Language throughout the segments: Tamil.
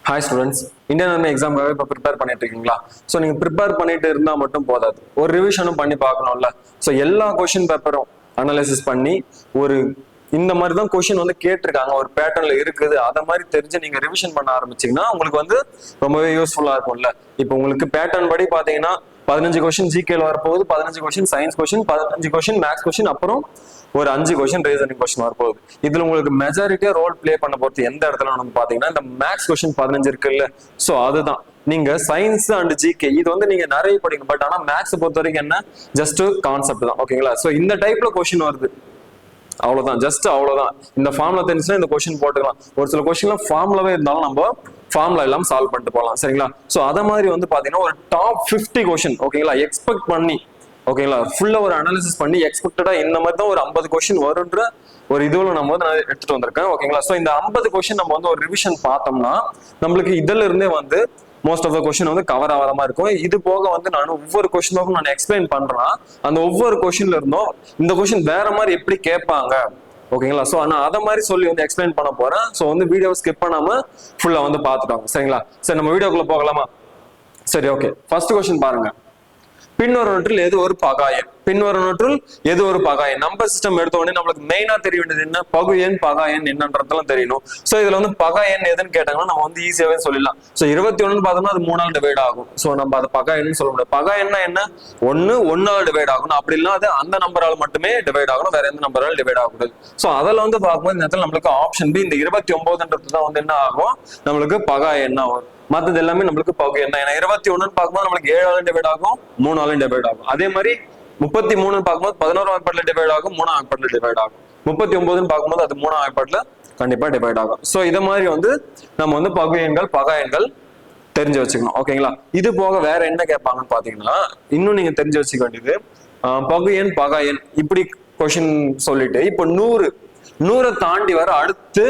ஹாய் ஸ்டூடெண்ட்ஸ், இந்தியன் ஆர்மி எக்ஸாமுக்காக இப்போ ப்ரிப்பேர் பண்ணிட்டு இருக்கீங்களா? ஸோ நீங்கள் ப்ரிப்பேர் பண்ணிட்டு இருந்தால் மட்டும் போதாது, ஒரு ரிவிஷனும் பண்ணி பார்க்கணும்ல. ஸோ எல்லா கொஷின் பேப்பரும் அனலைசிஸ் பண்ணி ஒரு இந்த மாதிரி தான் கொஷின் வந்து கேட்டிருக்காங்க, ஒரு பேட்டர்ன்ல இருக்குது, அதை மாதிரி தெரிஞ்சு நீங்க ரிவிஷன் பண்ண ஆரம்பிச்சீங்கன்னா உங்களுக்கு வந்து ரொம்பவே யூஸ்ஃபுல்லா இருக்கும்ல. இப்போ உங்களுக்கு பேட்டர்ன் படி பாத்தீங்கன்னா 15 கொஸ்டின் ஜிகேல வரப்போகுது, 15 question science question, 15 question maths question, அப்புறம் ஒரு 5 கொஸ்டின் ரீசனிங் கொஸ்டின் வரப்போகுது. இதுல உங்களுக்கு மெஜாரிட்டியா ரோல் பிளே பண்ண போறது எந்த இடத்துல வந்து பாத்தீங்கன்னா இந்த மேக்ஸ் கொஸ்டின் 15 இருக்குல்ல. சோ அதுதான் நீங்க சயின்ஸ் அண்ட் ஜிகே இது வந்து நீங்க நிறைய படிங்க, பட் ஆனா மேக்ஸ் பொறுத்த வரைக்கும் என்ன ஜஸ்ட் கான்செப்ட் தான். ஓகேங்களா? சோ இந்த டைப்ல கொஸ்டின் வருது, அவ்வளவுதான், ஜஸ்ட் அவ்வளவுதான். இந்த ஃபார்முலா தெரிஞ்சுன்னா இந்த கொஸ்டின் போட்டுக்கலாம். ஒரு சில கொஸ்டின்லாம் ஃபார்முலாவே இருந்தாலும் நம்ம ஃபார்முலா எல்லாம் சால்வ் பண்ணிட்டு போகலாம். சரிங்களா? சோ அத மாதிரி வந்து பாத்தீங்கன்னா ஒரு டாப் 50 கொஸ்டின், ஓகேங்களா, எக்ஸ்பெக்ட் பண்ணி, ஓகேங்களா, ஃபுல்லா ஒரு அனாலிசிஸ் பண்ணி எக்ஸ்பெக்டடா இந்த மாதிரி தான் ஒரு 50 கொஸ்டின் வரும்ன்ற ஒரு இதுல நம்ம வந்து நான் எடுத்துட்டு வந்திருக்கேன். ஓகேங்களா? சோ இந்த 50 கொஸ்டின் நம்ம வந்து ஒரு ரிவிஷன் பார்த்தோம்னா நம்மளுக்கு இதுல இருந்தே வந்து மோஸ்ட் ஆஃப் த கொஸ்டின் வந்து கவர் ஆகிற மாதிரி இருக்கும். இது போக வந்து நான் ஒவ்வொரு கொஸ்டினுக்கும் நான் எக்ஸ்பிளைன் பண்றேன்னா அந்த ஒவ்வொரு கொஸ்டின்ல இருந்தும் இந்த கொஸ்டின் வேற மாதிரி எப்படி கேட்பாங்க, ஓகேங்களா? சோ நான் அதை மாதிரி சொல்லி வந்து எக்ஸ்பிளைன் பண்ண போறேன். சோ வந்து வீடியோ ஸ்கிப் பண்ணாம ஃபுல்லா வந்து பாத்துட்டாங்க. சரிங்களா? சரி, நம்ம வீடியோக்குள்ள போகலாமா? சரி, ஓகே. ஃபர்ஸ்ட் கொஸ்டின் பாருங்க. பின்வருவற்றில் எது ஒரு பகாயன்? பின்வருவற்றில் எது ஒரு பகாயன்? நம்பர் சிஸ்டம் எடுத்த உடனே நம்மளுக்கு மெயினா தெரிய வேண்டியது என்ன? பகு எண், பகாயன் என்னன்றதெல்லாம் தெரியணும். சோ இதுல வந்து பகாயன் எதுன்னு கேட்டாங்கன்னா நம்ம வந்து ஈஸியாவே சொல்லிடலாம். சோ 21 பார்த்தோம்னா அது 3ஆல் டிவைட் ஆகும். சோ நம்ம அதை பகாயன்னு சொல்ல முடியாது. பகாயன்னா என்ன? 1 டிவைட் ஆகணும், அப்படி இல்லைன்னா அது அந்த நம்பரால் மட்டுமே டிவைட் ஆகணும், வேற எந்த நம்பரால் டிவைட் ஆகக்கூடாது. சோ அதில் வந்து பார்க்கும்போது இந்த இடத்துல நம்மளுக்கு ஆப்ஷன் பி, இந்த 29ன்றது தான் வந்து என்ன ஆகும், நம்மளுக்கு பகாயன் ஆகும். மற்றது எல்லாமே நம்மளுக்கு பகு என்ன. ஏன்னா 21 பார்க்கும்போது நம்மளுக்கு 7ஆலும் டிவைட் ஆகும், 3ஆலும் டிவைட் ஆகும். அதே மாதிரி 33 பார்க்கும்போது 11ஆம் வாய்ப்பாட்டுல டிவைட் ஆகும், 3ஆம் வாய்ப்பாட்டுல டிவைட் ஆகும். 39 பார்க்கும்போது அது 3ஆம் வாய்ப்பாட்டுல கண்டிப்பா டிவைட் ஆகும். சோ இத மாதிரி வந்து நம்ம வந்து பகு எண்கள், பகா எண்கள் தெரிஞ்சு வச்சுக்கணும். ஓகேங்களா? இது போக வேற என்ன கேட்பாங்கன்னு பாத்தீங்கன்னா இன்னும் நீங்க தெரிஞ்சு வச்சுக்க வேண்டியது பகு எண், பகா எண் இப்படி கொஸ்டின் சொல்லிட்டு இப்போ 100 தாண்டி வர அடுத்து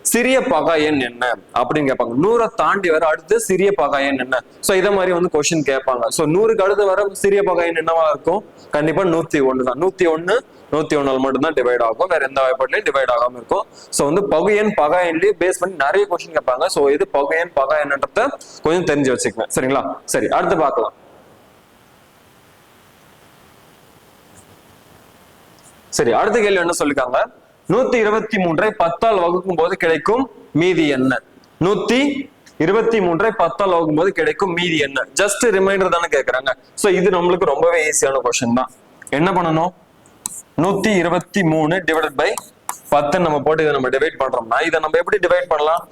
சிறிய பகா எண் என்ன அப்படின்னு கேட்பாங்க. 100 தாண்டி வர அடுத்து சிறிய பகா எண் என்ன? சோ இத மாதிரி வந்து கொஸ்டின் கேட்பாங்க. சோ 100க்கு அடுத்து வர சிறிய பகா எண் என்னவா இருக்கும்? கண்டிப்பா 101 தான். 101 மட்டும் தான் டிவைட் ஆகும், வேற எந்த வாய்ப்பாட்லயும் டிவைட் ஆகாம இருக்கும். சோ வந்து பகு எண், பகா எண்லயே பேஸ் பண்ணி நிறைய கொஸ்டின் கேட்பாங்க. சோ இது பகு எண், பகா எண்ன்றத கொஞ்சம் தெரிஞ்சு வச்சுக்கங்க. சரிங்களா? சரி, அடுத்து பார்க்கலாம். சரி, அடுத்த கேள்வி என்ன சொல்லிருக்காங்க? 123 10ஆல் வகுக்கும் போது கிடைக்கும் மீதி என்ன? 123 10ஆல் வகுக்கும் போது கிடைக்கும் மீதி என்ன? ஜஸ்ட் ரிமைண்டர் தானே கேட்கறாங்க. சோ இது நம்மளுக்கு ரொம்பவே ஈஸியான கொஸ்டின் தான். என்ன பண்ணணும்? 123 டிவைடட் பை 10 நம்ம போட்டு இதை நம்ம டிவைட் பண்றோம்னா இதை நம்ம எப்படி டிவைட் பண்ணலாம்?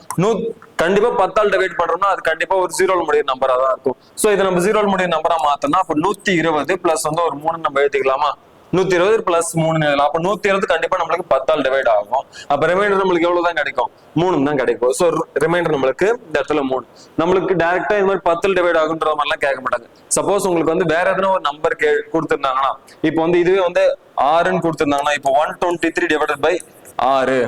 கண்டிப்பா 10ஆல் டிவைட் பண்றோம்னா அது கண்டிப்பா ஒரு 0 முடிய நம்பரா தான் இருக்கும். சோ இதை நம்ம 0 முடிய நம்பரா மாத்தோம்னா அப்ப 120 பிளஸ் வந்து ஒரு 3 நம்ம எழுதிக்கலாமா? 120 பிளஸ் 3 அப்ப 120 கண்டிப்பா நம்மளுக்கு 10ஆல் டிவைட் ஆகும். அப்ப ரிமைண்டர் நம்மளுக்கு எவ்வளவு தான் கிடைக்கும்? 3 தான் கிடைக்கும். சோ ரிமைண்டர் நம்மளுக்கு இந்த இடத்துல 3. நம்மளுக்கு டைரக்டா இந்த மாதிரி 10ஆல் டிவைட் ஆகுன்ற மாதிரி எல்லாம் கேட்க மாட்டாங்க. சப்போஸ் உங்களுக்கு வந்து வேற எதனா ஒரு நம்பர் கொடுத்திருந்தாங்கன்னா, இப்போ வந்து இதுவே வந்து 6ன்னு கொடுத்திருந்தாங்கன்னா, இப்போ 123 டிவைடட் பை 6,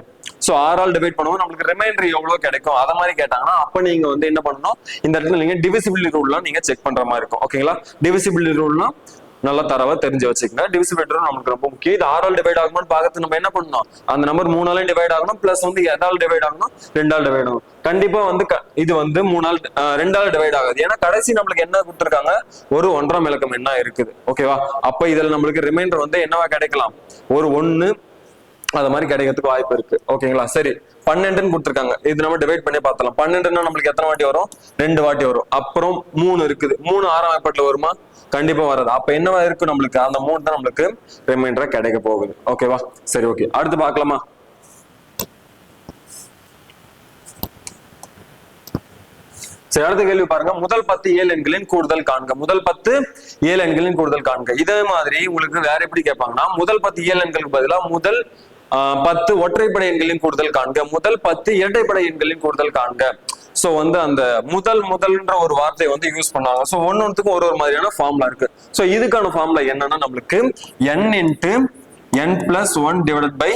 சோ 6ஆல் டிவைட் பண்ணுவோம், நம்மளுக்கு ரிமைண்டர் எவ்வளவு கிடைக்கும் அத மாதிரி கேட்டாங்கன்னா அப்ப நீங்க வந்து என்ன பண்ணணும்? இந்த இடத்துல நீங்க டிவிசிபிலிட்டி ரூல்லாம் நீங்க செக் பண்ற மாதிரி இருக்கும். ஓகேங்களா? டிவிசிபிலிட்டி ரூல்னா நல்லா தரவா தெரிஞ்சு வச்சுக்கங்க. டிவிசிபிலிட்டி ரூல் நமக்கு ரொம்ப முக்கியம். இது 6ஆல் டிவைட் ஆகுமான்னு பார்க்கறது நம்ம என்ன பண்ணணும்? அந்த நம்பர் 3ஆலையும் டிவைட் ஆகணும், பிளஸ் வந்து எதால் டிவைட் ஆகணும், 2ஆல் டிவைட் ஆகணும். கண்டிப்பா வந்து இது வந்து 2ஆல் டிவைட் ஆகாது. ஏன்னா கடைசி நம்மளுக்கு என்ன கொடுத்துருக்காங்க? ஒரு 1ஆம் இலக்கம் என்ன இருக்குது. ஓகேவா? அப்ப இதுல நம்மளுக்கு ரிமைண்டர் வந்து என்னவா கிடைக்கலாம்? ஒரு 1 அது மாதிரி கிடைக்கிறதுக்கு வாய்ப்பு இருக்கு. ஓகேங்களா? சரி, 12ன்னு கொடுத்துருக்காங்க. இது நம்ம டிவைட் பண்ணி பார்த்தலாம். 12ன்னா நம்மளுக்கு எத்தனை வாட்டி வரும்? 2 வாட்டி வரும். அப்புறம் 3 இருக்குது. 3 6ஆம் வாய்ப்பாட்டுல வருமா? கண்டிப்பா வராது. அப்ப என்னவா இருக்கு நம்மளுக்கு? அந்த 3 தான் நம்மளுக்கு ரிமைண்டரா கிடைக்க போகுது. ஓகேவா? சரி, ஓகே. அடுத்து பார்க்கலாமா? சரி, அடுத்த கேள்வி பாருங்க. முதல் 10 இயல் எண்களின் கூடுதல் காண்க. முதல் 10 இயல் எண்களின் கூடுதல் காண்க. இதே மாதிரி உங்களுக்கு வேற எப்படி கேட்பாங்கன்னா, முதல் 10 இயல் எண்களுக்கு பதிலா முதல் 10 ஒற்றைப்படை எண்களின் கூடுதல் காண்க, முதல் 10 இரட்டைப்படை எண்களின் கூடுதல் காண்க. சோ வந்து அந்த முதல்ன்ற ஒரு வார்த்தையை வந்து யூஸ் பண்ணாங்க. சோ ஒன்னொன்னுக்கும் ஒரு மாதிரியான ஃபார்முலா இருக்கு. சோ இதுக்கான ஃபார்முலா என்னன்னா நம்மளுக்கு n into n plus 1 divided by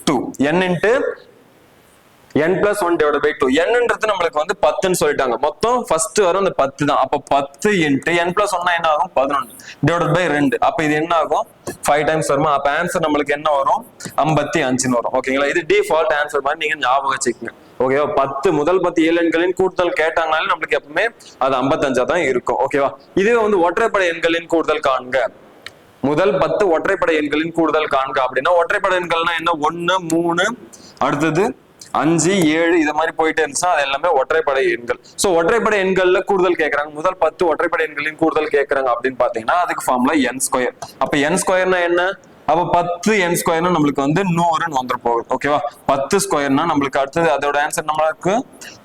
2, n into n plus 1 divided by 2. nன்றது நம்மளுக்கு வந்து 10ன்னு சொல்லிட்டாங்க. மொத்தம் ஃபர்ஸ்ட் வரும் அந்த 10 தான். அப்ப 10 இன்ட்டு n பிளஸ் 1 என்ன ஆகும்? 11 டிவைடட் பை 2. அப்ப இது என்ன ஆகும்? 5 டைம்ஸ் வருமா? அப்ப ஆன்சர் நம்மளுக்கு என்ன வரும்? 55ன்னு வரும். ஓகேங்களா? இது டிஃபால்ட் ஆன்சர் மாதிரி நீங்க ஞாபகம் வச்சுக்கோங்க. ஓகேவா? 10 முதல் 10 இயல் எண்களின் கூடுதல் கேட்டாங்கனாலும் நம்மளுக்கு எப்பவுமே அது 55 தான் இருக்கும். ஓகேவா? இதுவே வந்து ஒற்றைப்படை எண்களின் கூடுதல் காண்க, முதல் 10 ஒற்றைப்படை எண்களின் கூடுதல் காண்க அப்படின்னா ஒற்றைப்படை எண்கள்னா என்ன? 1 3 அடுத்தது 5 7 இது மாதிரி போயிட்டே இருந்துச்சுன்னா அது எல்லாமே ஒற்றைப்படை எண்கள். சோ ஒற்றைப்படை எண்கள்ல கூடுதல் கேட்கறாங்க, முதல் 10 ஒற்றைப்படை எண்களின் கூடுதல் கேட்கறாங்க அப்படின்னு பாத்தீங்கன்னா அதுக்கு ஃபார்முலா n ஸ்கொயர். அப்ப n ஸ்கொயர்னா என்ன? அப்ப 10 n ஸ்கொயர்னா நம்மளுக்கு வந்து 100ன்னு வந்துட போகுது. ஓகேவா? 10 ஸ்கொயர்னா நம்மளுக்கு அடுத்தது அதோட ஆன்சர் நம்மளுக்கு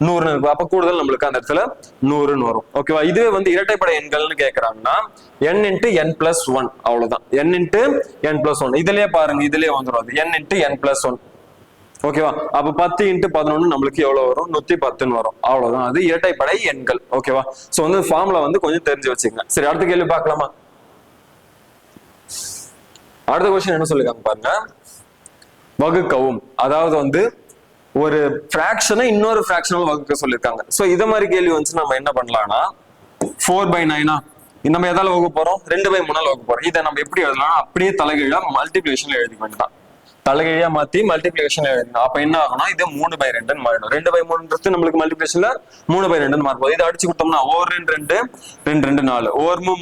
100ன்னு இருக்கும். அப்ப கூடுதல் நம்மளுக்கு அந்த இடத்துல 100ன்னு வரும். ஓகேவா? இதுவே வந்து இரட்டைப்படை எண்கள்னு கேட்கறாங்கன்னா n into n plus 1 அவ்வளவுதான். n into n plus 1 இதுலயே பாருங்க, இதுலயே வந்துடும் அது n into n plus 1. ஓகேவா? அப்ப 10 into 11 நம்மளுக்கு எவ்வளவு வரும்? 110ன்னு வரும். அவ்வளவுதான், அது இரட்டைப்படை எண்கள். ஓகேவா? சோ வந்து ஃபார்முலா வந்து கொஞ்சம் தெரிஞ்சு வச்சுக்கங்க. சரி, அடுத்த கேள்வி பார்க்கலாமா? அடுத்த கொஸ்டின் என்ன சொல்லிருக்காங்க பாருங்க, வகுக்கவும். அதாவது வந்து ஒரு பிராக்ஷனை இன்னொரு பிராக்ஷனால வகுக்க சொல்லிருக்காங்க. சோ இத மாதிரி கேள்வி வந்து நம்ம என்ன பண்ணலாம்னா 4/9 நம்ம எதால வகுக்க போறோம்? 2/3 வகுக்க போறோம். இதை நம்ம எப்படி எழுதலாம்? அப்படியே தலைகீழா மல்டிபிளிகேஷன்ல எழுதி வேண்டாம், தலைகீழா மாத்தி மல்டிபிளிகேஷன் எழுதணும். அப்ப என்ன ஆகும்னா இது 3/2 மாறிடும். 2/3 நம்மளுக்கு மல்டிபிளிகேஷன்ல 3/2 மாறும். இதை அடிச்சு கொடுத்தோம்னா ஓவர் 2 2 2 2 4 ஓவர் 3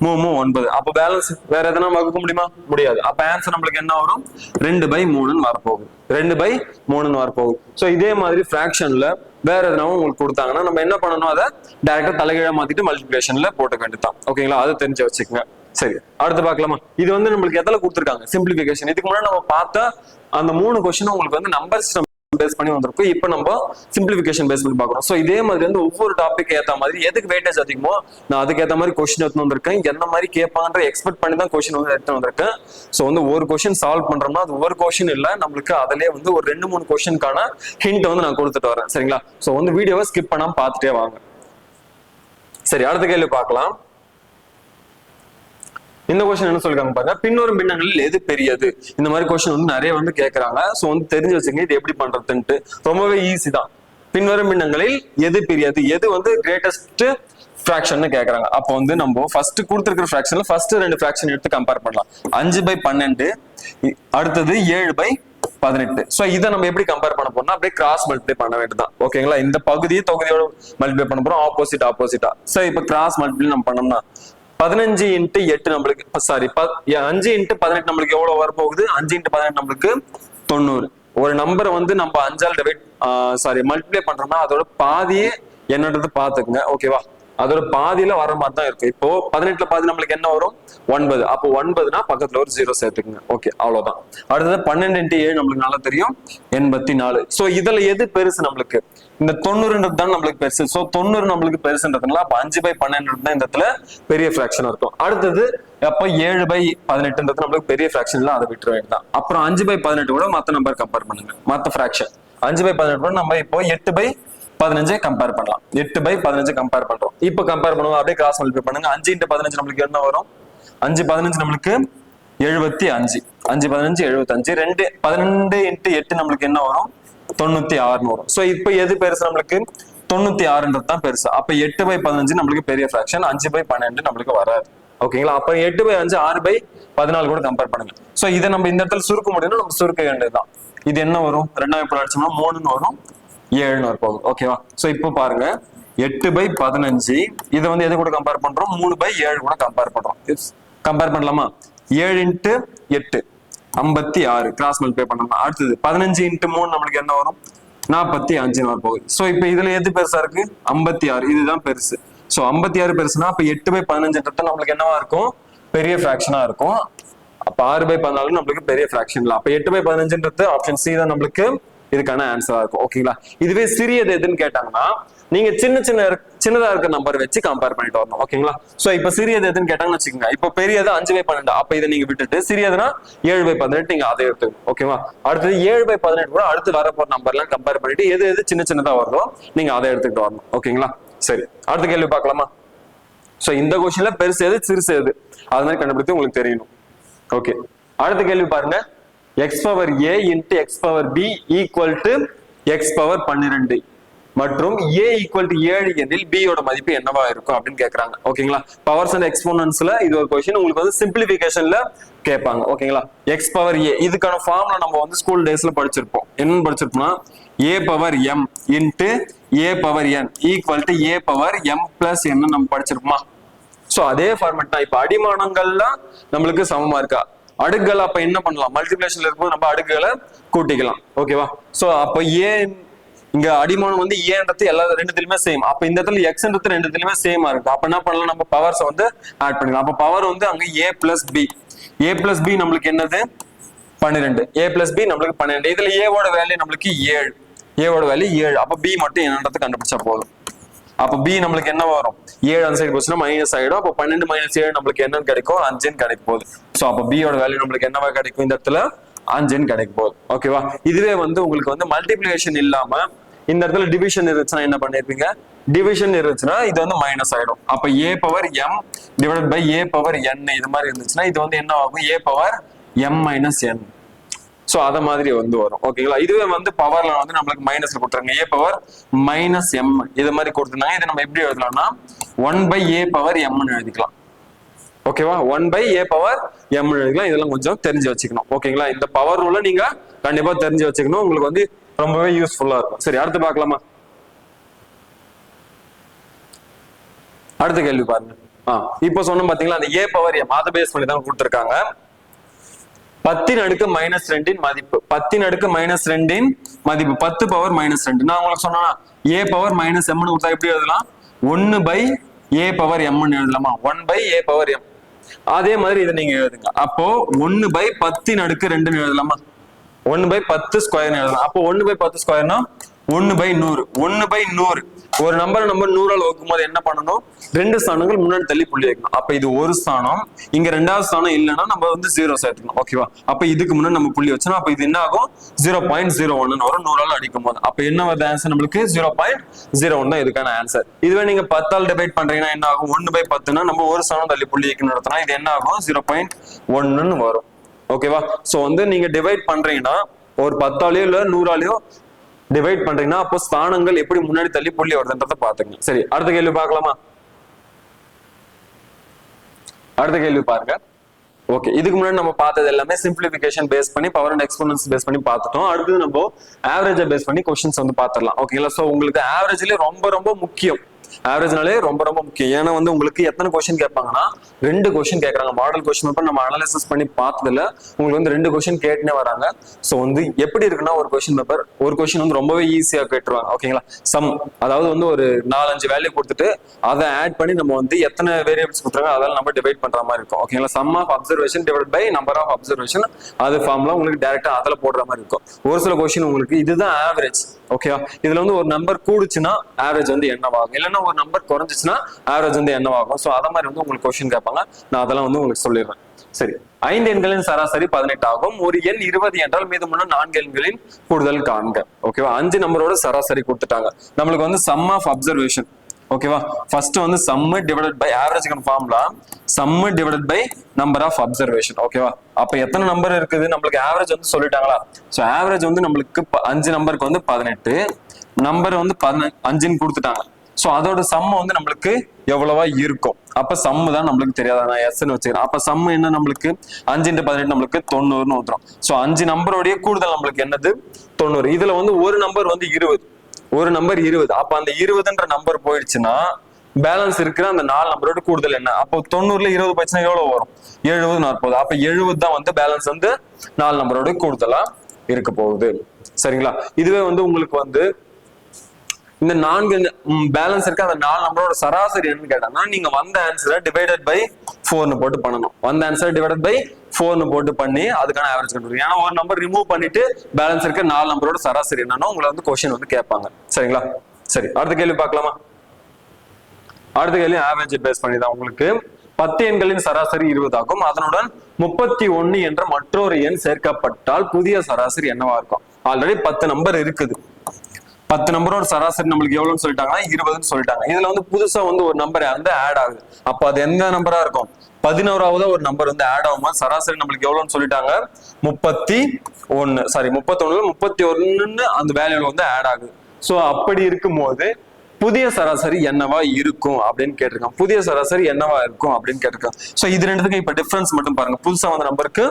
3 9. அப்ப பேலன்ஸ் வேற எதனா வகுக்க முடியுமா? முடியாது. அப்ப ஆன்சர் நம்மளுக்கு என்ன வரும்? 2/3 வரப்போகுது. 2/3 வரப்போகுது. சோ இதே மாதிரி பிராக்ஷன்ல வேற எதனாவும் உங்களுக்கு கொடுத்தாங்கன்னா நம்ம என்ன பண்ணணும்? அதை டைரக்டா தலைகீழா மாத்திட்டு மல்டிபிளிகேஷன்ல போட்டுக்க வேண்டியதான். ஓகேங்களா? அதை தெரிஞ்சு வச்சுக்கோங்க. சரி, அடுத்து பார்க்கலாமா? இது வந்து நம்மளுக்கு எதில் கொடுத்துருக்காங்க? சிம்பிளிபிகேஷன். இதுக்கு முன்னாடி நம்ம பார்த்தா அந்த 3 கொஸ்டின் உங்களுக்கு வந்து நம்பர்ஸ் பேஸ் பண்ணி வந்திருக்கும். இப்போ நம்ம சிம்பிளிபிகேஷன் பேஸ் பண்ணி பார்க்குறோம். ஸோ இதே மாதிரி வந்து ஒவ்வொரு டாபிக் ஏற்ற மாதிரி எதுக்கு வெயிட்டேஜ் அதிகமோ நான் அதுக்கு ஏற்ற மாதிரி கொஸ்டின் எடுத்து வந்திருக்கேன். எந்த மாதிரி கேட்பாங்கன்ற எக்ஸ்பெக்ட் பண்ணி தான் கொஸ்டின் வந்து எடுத்து வந்திருக்கேன். ஸோ வந்து ஒரு கொஸ்டின் சால்வ் பண்றோம்னா அது ஒரு கொஸ்டின் இல்லை, நம்மளுக்கு அதிலே வந்து ஒரு 2-3 கொஸ்டினுக்கான ஹிண்ட் வந்து நான் கொடுத்துட்டு வரேன். சரிங்களா? ஸோ வந்து வீடியோவை ஸ்கிப் பண்ணாம பார்த்துட்டே வாங்க. சரி, அடுத்த கேள்வி பார்க்கலாம். இந்த கொஸ்டின் என்ன சொல்லிருக்காங்க பாருங்க, பின்வரும் பின்னங்களில் எது பெரியது? இந்த மாதிரி கொஸ்டின் வந்து நிறைய வந்து கேட்கறாங்க. சோ வந்து தெரிஞ்சு வச்சுங்க இது எப்படி பண்றதுன்ட்டு. ரொம்பவே ஈஸி தான். பின்வரும் பின்னங்களில் எது பெரியது, எது வந்து கிரேட்டஸ்ட் ஃபிராக்ஷன் கேட்கறாங்க. அப்போ வந்து நம்ம ஃபர்ஸ்ட் கொடுத்துருக்கிற ஃபிராக்ஷன்ல ஃபர்ஸ்ட் 2 ஃபிராக்ஷன் எடுத்து கம்பேர் பண்ணலாம். 5/12 அடுத்தது 7/18. சோ இதை நம்ம எப்படி கம்பேர் பண்ண போறோம்னா அப்படியே கிராஸ் மல்டிப்ளை பண்ண வேண்டியதான். ஓகேங்களா? இந்த பகுதியை தொகுதியோட மல்டிப்ளை பண்ண போறோம், ஆப்போசிட்டா. சோ இப்போ கிராஸ் மல்டிப்ளை நம்ம பண்ணோம்னா 15 into 8 நம்மளுக்கு சாரி 5 into 18 நம்மளுக்கு எவ்வளவு வரப்போகுது? 5 into 18 நம்மளுக்கு 90. ஒரு நம்பரை வந்து நம்ம 5ஆல் டிவைட் மல்டிப்ளை பண்றோம்னா அதோட பாதியே என்னன்றது பாத்துக்குங்க. ஓகேவா? அதோட பாதியில வர மாதிரி தான் இருக்கு. இப்போ 18ல பாதி நம்மளுக்கு என்ன வரும்? 9. அப்போ 9னா பக்கத்துல ஒரு 0 சேர்த்துக்குங்க. ஓகே, அவ்வளவுதான். அடுத்தது 12 into 7 நம்மளுக்கு நல்லா தெரியும் 84. சோ இதுல எது பெருசு? நம்மளுக்கு இந்த 90ன்றது தான் நம்மளுக்கு பெருசு. சோ 90 நம்மளுக்கு பெருசுன்றதுனால அப்ப 5/12 தான் இந்த இடத்துல பெரிய ஃபிராக்ஷன் இருக்கும். அடுத்தது அப்ப 7/18 நம்மளுக்கு பெரிய ஃபிராக்ஷன் இல்ல, அதை விட்டுற வேண்டியதான். அப்புறம் 5/18 கூட மத்த நம்பர் கம்பேர் பண்ணுங்க, மத்த ஃபிராக்ஷன். 5/18 கூட நம்ம இப்போ 8/15 கம்பேர் பண்ணலாம். 8/15 கம்பேர் பண்றோம். இப்போ கம்பேர் பண்ணுவோம், அப்படியே கிராஸ் மல்டிப்ளை பண்ணுங்க. 5 into 15 நம்மளுக்கு என்ன வரும்? 5/15 நம்மளுக்கு 75. 5/15 75. 12 into 8 நம்மளுக்கு என்ன வரும்? 96 வரும். சோ இப்போ எது பெருசு? நம்மளுக்கு 96ன்றது தான் பெருசு. அப்ப 8/15 நம்மளுக்கு பெரிய ஃபிராக்ஷன், 5/12 நம்மளுக்கு வராது. ஓகேங்களா? அப்ப 8/5 6/14 கூட கம்பேர் பண்ணுங்க. சோ இதை நம்ம இந்த இடத்துல சுருக்க முடியும்னா நம்ம சுருக்க வேண்டியதுதான். இது என்ன வரும்? 2 அடிச்சோம்னா 3ன்னு வரும், 7ன்னு வரும் போகுது. ஓகேவா? சோ இப்போ பாருங்க 8/15 இதை வந்து எது கூட கம்பேர் பண்றோம்? 3/7 கூட கம்பேர் பண்றோம். கம்பேர் பண்ணலாமா? 7 into 8 56 கிராஸ் மல்டிப்ளை பண்ணோம்னா அடுத்தது 15 into 3 நம்மளுக்கு என்ன வரும்? 45 வர போகுது. சோ இப்போ இதுல எது பெருசா இருக்கு? 56. இதுதான் பெருசு. சோ 56 பெருசுனா அப்ப 8/15 நம்மளுக்கு என்னவா இருக்கும்? பெரிய ஃபிராக்ஷனா இருக்கும். அப்ப 6/14 நம்மளுக்கு பெரிய ஃபிராக்ஷன் இல்ல. அப்ப 8/15 ஆப்ஷன் சி தான் நம்மளுக்கு இதுக்கான ஆன்சரா இருக்கும். ஓகேங்களா? இதுவே சிறியது எதுன்னு கேட்டாங்கன்னா நீங்க சின்னதா இருக்க நம்பர் வச்சு கம்பேர் பண்ணிட்டு வரணும். ஓகேங்களா? சோ இப்ப சிறியது எதுன்னு கேட்டாங்கன்னு வச்சுக்கோங்க. இப்ப பெரியது 5/12. அப்ப இதை நீங்க விட்டுட்டு சிறியதுனா 7/18 நீங்க அதை எடுத்துக்கணும். ஓகேவா? அடுத்தது 7/18 கூட அடுத்து வரப்போற நம்பர் எல்லாம் கம்பேர் பண்ணிட்டு எது சின்னதா வருதோ நீங்க அதை எடுத்துக்கிட்டு வரணும். ஓகேங்களா? சரி, அடுத்த கேள்வி பார்க்கலாமா? சோ இந்த கொஸ்டின்ல பெருசு எது சிறுசு எது அது மாதிரி கண்டுபிடித்து உங்களுக்கு தெரியணும். ஓகே, அடுத்த கேள்வி பாருங்க. x power a into x power b equal to x power 12. மற்றும் a ஈக்குவல் டு 7 எனில் b யோட மதிப்பு என்னவா இருக்கும் அப்படின்னு கேக்குறாங்க. ஓகேங்களா? பவர்ஸ் அண்ட் எக்ஸ்போனன்ட்ஸ்ல இது ஒரு கொஸ்டின். உங்களுக்கு வந்து சிம்பிளிஃபிகேஷன்ல கேட்பாங்க. ஓகேங்களா? x பவர் a இதுக்கான ஃபார்முலா நம்ம வந்து ஸ்கூல் டேஸ்ல படிச்சிருப்போம். என்னன்னு படிச்சிருப்போம்னா a power m into a power n equal to a power m plus n நம்ம படிச்சிருப்போமா? சோ அதே ஃபார்மேட் தான். இப்ப அடிமானங்கள்லாம் நம்மளுக்கு சமமா இருக்கா? அடுக்குகள் அப்ப என்ன பண்ணலாம்? மல்டிபிளேஷன்ல இருக்கும்போது நம்ம அடுக்குகளை கூட்டிக்கலாம். ஓகேவா? சோ அப்ப a இங்க அடிமானம் வந்து ஏன்றது எல்லா ரெண்டுத்திலுமே சேம். அப்ப இந்த இடத்துல எக்ஸ்ன்றது ரெண்டுத்திலுமே சேமா இருக்கு. அப்ப என்ன பண்ணலாம்? நம்ம பவர்ஸ் வந்து ஆட் பண்ணிக்கலாம். அப்ப பவர் வந்து அங்க a plus b. a plus b நம்மளுக்கு என்னது? 12. a பிளஸ் b நம்மளுக்கு 12. இதுல a ஓட வேல்யூ நம்மளுக்கு 7. a ஓட வேல்யூ 7. அப்ப b மட்டும் என்னன்றது கண்டுபிடிச்சா போதும். அப்ப b நம்மளுக்கு என்ன வரும்? 7 அந்த சைடு போச்சுன்னா மைனஸ் ஆயிடும். அப்ப 12 மைனஸ் 7 நம்மளுக்கு என்னன்னு கிடைக்கும்? 5 கிடைக்கும் போகுது. சோ அப்ப b யோட வேல்யூ நம்மளுக்கு என்னவா கிடைக்கும்? இந்த இடத்துல 5 கிடைக்கும் போகுது. ஓகேவா? இதுவே வந்து உங்களுக்கு வந்து மல்டிப்ளிகேஷன் இல்லாம இந்த இடத்துல டிவிஷன் இருந்துச்சுன்னா என்ன பண்ணிருப்பீங்க? டிவிஷன் இருந்துச்சுன்னா இது வந்து மைனஸ் ஆயிடும். அப்ப a power m divided by a power n இது மாதிரி இருந்துச்சுன்னா இது வந்து என்ன ஆகும்? a power m minus n. So அத மாதிரி வந்து வரும். ஓகேங்களா? இதுவே வந்து பவர்ல வந்து நம்மளுக்கு மைனஸ்ல கொடுத்துருங்க. a பவர் மைனஸ் m இது மாதிரி கொடுத்துருந்தாங்க. இதை நம்ம எப்படி எழுதலாம்னா 1 பை a பவர் m எழுதிக்கலாம். ஓகேவா? 1 பை a பவர் m எழுதிக்கலாம். இதெல்லாம் கொஞ்சம் தெரிஞ்சு வச்சுக்கணும். ஓகேங்களா? இந்த பவர் ரூலை நீங்க கண்டிப்பா தெரிஞ்சு வச்சுக்கணும். உங்களுக்கு வந்து ரொம்பவே யூஸ்ஃபுல்லா இருக்கும். சரி, அடுத்து பார்க்கலாமா? அடுத்த கேள்வி பாருங்க. இப்போ சொன்னோம் பாத்தீங்களா, அந்த a பவர் m அதை பேஸ் பண்ணி தான் கொடுத்துருக்காங்க. 10 அடுக்கு மைனஸ் 2 மதிப்பு 10 அடுக்கு மைனஸ் 2 மதிப்பு 10 பவர் மைனஸ் 2. நான் உங்களுக்கு சொன்னா a பவர் மைனஸ் m கொடுத்தா எப்படி எழுதலாம்? 1 பை a பவர் m எழுதலாமா? 1 பை a பவர் m. அதே மாதிரி இதை நீங்க எழுதுங்க. அப்போ 1 பை 10 அடுக்கு 2 எழுதலாமா? 1 பை 10 ஸ்கொயர் எழுதலாம். அப்போ 1 பை 10 ஸ்கொயர்னா 1 பை 100. 1 பை 100 ஒரு நம்பர் 100ஆல் வகுக்கும் போது என்ன பண்ணணும்? 2 ஸ்தானங்கள் முன்னாடி தள்ளி புள்ளி வைக்கணும். அப்ப இது ஒரு ஸ்தானம், இங்க 2வது ஸ்தானம் இல்லைன்னா நம்ம வந்து 0 சேர்த்துக்கணும். ஓகேவா? அப்ப இதுக்கு முன்னாடி நம்ம புள்ளி வச்சோம். அப்ப இது என்ன ஆகும்? 0.01 வரும் 100ஆல் அடிக்கும் போது. அப்ப என்ன வருது ஆன்சர்? நம்மளுக்கு 0.01 தான் இதுக்கான ஆன்சர். இதுவே நீங்க 10ஆல் டிவைட் பண்றீங்கன்னா என்ன ஆகும்? 1 பை 10னா நம்ம ஒரு ஸ்தானம் தள்ளி புள்ளி வைக்கணும் நடத்தினா இது என்ன ஆகும்? 0.1 வரும். ஓகேவா? சோ வந்து நீங்க டிவைட் பண்றீங்கன்னா ஒரு 10ஆலயோ இல்ல 100ஆலயோ டிவைட் பண்றீங்கன்னா அப்போ ஸ்தானங்கள் எப்படி முன்னாடி தள்ளி புள்ளி வருதுன்றத பாத்துங்க. சரி, அடுத்த கேள்வி பார்க்கலாமா? அடுத்த கேள்வி பாருங்க. ஓகே, இதுக்கு முன்னாடி நம்ம பார்த்தது எல்லாமே சிம்பிளிஃபிகேஷன் பேஸ் பண்ணி பவர் அண்ட் எக்ஸ்போனன்ட்ஸ் பேஸ் பண்ணி பார்த்துட்டோம். அடுத்து நம்ம ஆவரேஜை பேஸ் பண்ணி क्वेश्चंस வந்து பார்த்துடலாம். ஓகேங்களா? சோ உங்களுக்கு ஆவரேஜ்ல ரொம்ப ரொம்ப முக்கியம். ஆவரேஜ்னாலே ரொம்ப ரொம்ப முக்கியம். ஏன்னா வந்து உங்களுக்கு எத்தனை கொஸ்டின் கேட்பாங்கன்னா 2 கொஸ்டின் கேட்கறாங்க. மாடல் கொஸ்டின் பேப்பர் நம்ம அனலைசிஸ் பண்ணி பார்த்ததுல உங்களுக்கு வந்து 2 கொஸ்டின் கேட்டுனே வராங்க. சோ வந்து எப்படி இருக்குன்னா ஒரு கொஸ்டின் பேப்பர் ஒரு கொஸ்டின் வந்து ரொம்பவே ஈஸியா கேட்டுருவாங்க. ஓகேங்களா? சம் அதாவது வந்து ஒரு 4-5 வேல்யூ கொடுத்துட்டு அதை ஆட் பண்ணி நம்ம வந்து எத்தனை வேரியபிள்ஸ் கொடுத்துறாங்க அதெல்லாம் நம்ம டிவைட் பண்ற மாதிரி இருக்கும். ஓகேங்களா? Sum of observation divide by number of observation அது ஃபார்முலா உங்களுக்கு டைரக்டா அதில் போடுற மாதிரி இருக்கும். ஒரு சில கொஸ்டின் உங்களுக்கு இதுதான் ஆவரேஜ். ஓகேவா? இதுல வந்து ஒரு நம்பர் கூடுச்சுன்னா ஆவரேஜ் வந்து என்னவாகும், இல்லைன்னா ஒரு நம்பர் குறைஞ்சிச்சுன்னா ஆவரேஜ் வந்து என்னவாகும். சோ அத மாதிரி வந்து உங்களுக்கு கொஸ்டின் கேட்பாங்க. நான் அதெல்லாம் வந்து உங்களுக்கு சொல்லிடுறேன். சரி, 5 எண்களின் சராசரி 18 ஆகும். ஒரு எண் 20 என்றால் மீதமுள்ள 4 எண்களின் கூடுதல் காண்க. ஓகேவா? 5 நம்பரோட சராசரி கொடுத்துட்டாங்க. நம்மளுக்கு வந்து சம் ஆஃப் அப்சர்வேஷன். ஓகேவா? ஃபர்ஸ்ட் வந்து sum divided by average formula sum divided by number of observation. ஓகேவா? அப்ப எத்தனை நம்பர் இருக்குது? நம்மளுக்கு ஆவரேஜ் வந்து சொல்லிட்டாங்களா? சோ ஆவரேஜ் வந்து நம்மளுக்கு 5 நம்பருக்கு வந்து 18 நம்பர் வந்து 5ன்னு கொடுத்துட்டாங்க. சோ அதோட சம் வந்து நம்மளுக்கு எவ்வளவா இருக்கும்? அப்ப சம் தான் நம்மளுக்கு தெரியாத நான் எஸ்ன்னு வச்சுக்கிறேன். அப்ப சம் என்ன? நம்மளுக்கு 5 × 18 நம்மளுக்கு 90ன்னு வந்துடும். சோ 5 நம்பரோடைய கூடுதல் நம்மளுக்கு என்னது? 90. இதுல வந்து ஒரு நம்பர் வந்து 20, ஒரு நம்பர் 20. அப்ப அந்த 20ன்ற நம்பர் போயிடுச்சுன்னா பேலன்ஸ் இருக்கிற அந்த 4 நம்பரோட கூடுதல் என்ன? அப்போ 90ல 20 போச்சுன்னா எவ்வளவு வரும்? 70, 40. அப்ப 70 தான் வந்து பேலன்ஸ் வந்து 4 நம்பரோட கூடுதலா இருக்க போகுது. சரிங்களா? இதுவே வந்து உங்களுக்கு வந்து இந்த 4 பேலன்ஸ் இருக்க அந்த 4 நம்பரோட சராசரி என்னன்னு கேட்டாங்கன்னா நீங்க வந்த ஆன்சரை டிவைடட் பை 4ன்னு போட்டு பண்ணணும். வந்த ஆன்சர் டிவைடட் பை 4ன்னு போட்டு பண்ணி அதுக்கான ஆவரேஜ் கண்டுபிடிக்கணும். ஏன்னா ஒரு நம்பர் ரிமூவ் பண்ணிட்டு பேலன்ஸ் இருக்க 4 நம்பரோட சராசரி என்னன்னா உங்களை வந்து क्वेश्चन வந்து கேட்பாங்க. சரிங்களா? சரி, அடுத்த கேள்வி பார்க்கலாமா? அடுத்த கேள்வி ஆவரேஜ் பேஸ் பண்ணி தான். உங்களுக்கு 10 எண்களின் சராசரி 20 ஆகும். அதனுடன் 31 என்ற மற்றொரு எண் சேர்க்கப்பட்டால் புதிய சராசரி என்னவா இருக்கும்? ஆல்ரெடி 10 நம்பர் இருக்குது. 10 நம்பரோட சராசரி நம்மளுக்கு எவ்வளவுன்னு சொல்லிட்டாங்கன்னா 20ன்னு சொல்லிட்டாங்க. இதுல வந்து புதுசா வந்து ஒரு நம்பர் வந்து ஆட் ஆகுது. அப்ப அது எந்த நம்பரா இருக்கும்? 11வது ஒரு நம்பர் வந்து ஆட் ஆகும்போது சராசரி நம்மளுக்கு எவ்வளவுன்னு சொல்லிட்டாங்க? 31. சாரி, 31ல 31ன்னு அந்த வேல்யூல வந்து ஆட் ஆகுது. சோ அப்படி இருக்கும்போது புதிய சராசரி என்னவா இருக்கும் அப்படின்னு கேட்டிருக்கான். புதிய சராசரி என்னவா இருக்கும் அப்படின்னு கேட்டிருக்கான். சோ இது ரெண்டுத்துக்கும் இப்ப டிஃபரன்ஸ் மட்டும் பாருங்க. புதுசா வந்த நம்பருக்கு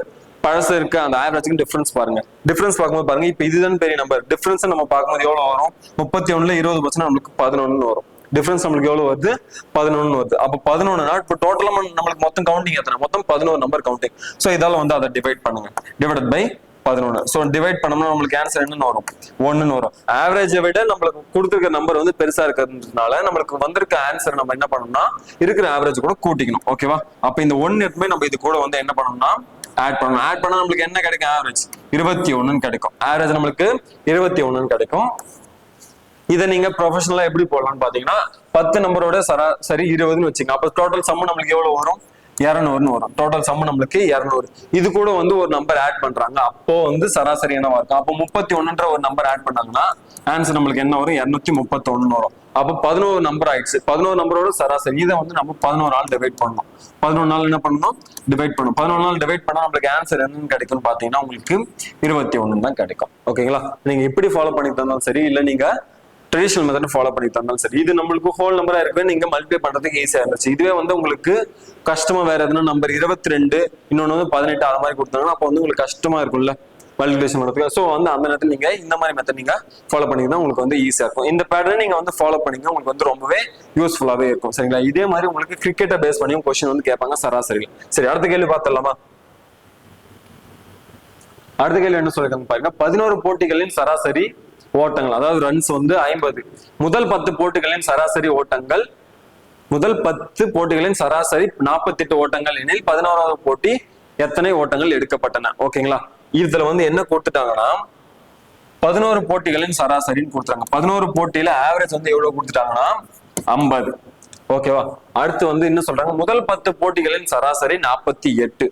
பழசு இருக்கு அந்த ஆவரேஜ்க்கு டிஃபரன்ஸ் பாருங்க. டிஃபரன்ஸ் பார்க்கும்போது பாருங்க, இப்ப இதுதான் பெரிய நம்பர். டிஃபரன்ஸ் நம்ம பார்க்கும்போது எவ்வளவு வரும்? 31ல 20 போச்சுன்னா நம்மளுக்கு 11 வரும். டிஃபரன்ஸ் நம்மளுக்கு எவ்வளவு வருது? 11 வருது. அப்ப 11 இப்ப டோட்டலா நம்மளுக்கு மொத்தம் கவுண்டிங் எத்தனை? மொத்தம் 11 நம்பர் கவுண்டிங். சோ இதால வந்து அதை டிவைட் பண்ணுங்க. Divided by 11. சோ டிவைட் பண்ணோம்னா நம்மளுக்கு ஆன்சர் என்னன்னு வரும்? 1ன்னு வரும். ஆவரேஜை விட நம்மளுக்கு கொடுத்துருக்க நம்பர் வந்து பெருசா இருக்கிறதுனால நம்மளுக்கு வந்திருக்க ஆன்சர் நம்ம என்ன பண்ணணும்னா இருக்கிற ஆவரேஜ் கூட கூட்டிக்கணும். ஓகேவா? அப்ப இந்த 1 எடுத்துமே நம்ம இது கூட வந்து என்ன பண்ணணும்னா ஆட் பண்ணணும். ஆட் பண்ணா நம்மளுக்கு என்ன கிடைக்கும்? ஆவரேஜ் 21 கிடைக்கும். ஆவரேஜ் நம்மளுக்கு 21 கிடைக்கும். இதை நீங்க ப்ரொஃபஷனலா எப்படி போடலாம்னு பாத்தீங்கன்னா 10 நம்பரோட சரி 20ன்னு வச்சுங்க. அப்ப டோட்டல் சம் நம்மளுக்கு எவ்வளவு வரும்? 200ன்னு வரும். டோட்டல் சம் நம்மளுக்கு 200. இது கூட வந்து ஒரு நம்பர் ஆட் பண்றாங்க, அப்போ வந்து சராசரி என்னவா இருக்கும்? அப்போ 31ன்ற ஒரு நம்பர் ஆட் பண்ணாங்கன்னா ஆன்சர் நம்மளுக்கு என்ன வரும்? 231 வரும். அப்போ 11 நம்பர் ஆயிடுச்சு. 11 நம்பரோட சராசரி இதை வந்து நம்ம 11 ஆல் டிவைட் பண்ணணும். 11 நாள் என்ன பண்ணணும்? டிவைட் பண்ணணும். 11 நாள் டிவைட் பண்ணா நம்மளுக்கு ஆன்சர் என்னன்னு கிடைக்கும்னு பாத்தீங்கன்னா உங்களுக்கு 21 தான் கிடைக்கும். ஓகேங்களா? நீங்க எப்படி ஃபாலோ பண்ணி தந்தாலும் சரி, இல்ல நீங்க ட்ரெடிஷனல் மெத்தட் ஃபாலோ பண்ணி தந்தாலும் சரி, இது நம்மளுக்கு ஹோல் நம்பரா இருக்கு, நீங்க மல்டிப்ளை பண்றதுக்கு ஈஸியா இருந்துச்சு. இதுவே வந்து உங்களுக்கு கஷ்டமா வேற எதுனா நம்பர் 22 இன்னொன்னு வந்து 18 அது மாதிரி கொடுத்தாங்கன்னா அப்போ வந்து உங்களுக்கு கஷ்டமா இருக்கும்ல மல்டிபிளேஷன் பண்றதுக்கு. ஸோ வந்து அந்த நேரத்தில் நீங்க இந்த மாதிரி மெத்தட் நீங்க ஃபாலோ பண்ணிங்கன்னா உங்களுக்கு வந்து ஈஸியா இருக்கும். இந்த பேட்டர்ன் நீங்க வந்து ஃபாலோ பண்ணீங்கன்னா உங்களுக்கு வந்து ரொம்பவே யூஸ்ஃபுல்லாவே இருக்கும். சரிங்களா? இதே மாதிரி உங்களுக்கு கிரிக்கெட்டை பேஸ் பண்ணியும் கொஸ்டின் வந்து கேட்பாங்க சராசரி. சரி, அடுத்த கேள்வி பார்த்துடலாமா? அடுத்த கேள்வி என்ன சொல்லிருக்காங்க பாருங்க. 11 போட்டிகளின் சராசரி ஓட்டங்கள், அதாவது ரன்ஸ் வந்து 50. முதல் 10 போட்டிகளின் சராசரி ஓட்டங்கள், முதல் 10 போட்டிகளின் சராசரி 48 ஓட்டங்கள் எனில் 11வது போட்டி எத்தனை ஓட்டங்கள் எடுக்கப்பட்டன? ஓகேங்களா? இதுல வந்து என்ன கொடுத்துட்டாங்கன்னா 11 போட்டிகளின் சராசரின்னு கொடுத்துறாங்க. 11 போட்டியில ஆவரேஜ் வந்து எவ்வளவு கொடுத்துட்டாங்கன்னா 50. ஓகேவா? அடுத்து வந்து என்ன சொல்றாங்க? முதல் 10 போட்டிகளின் சராசரி 48.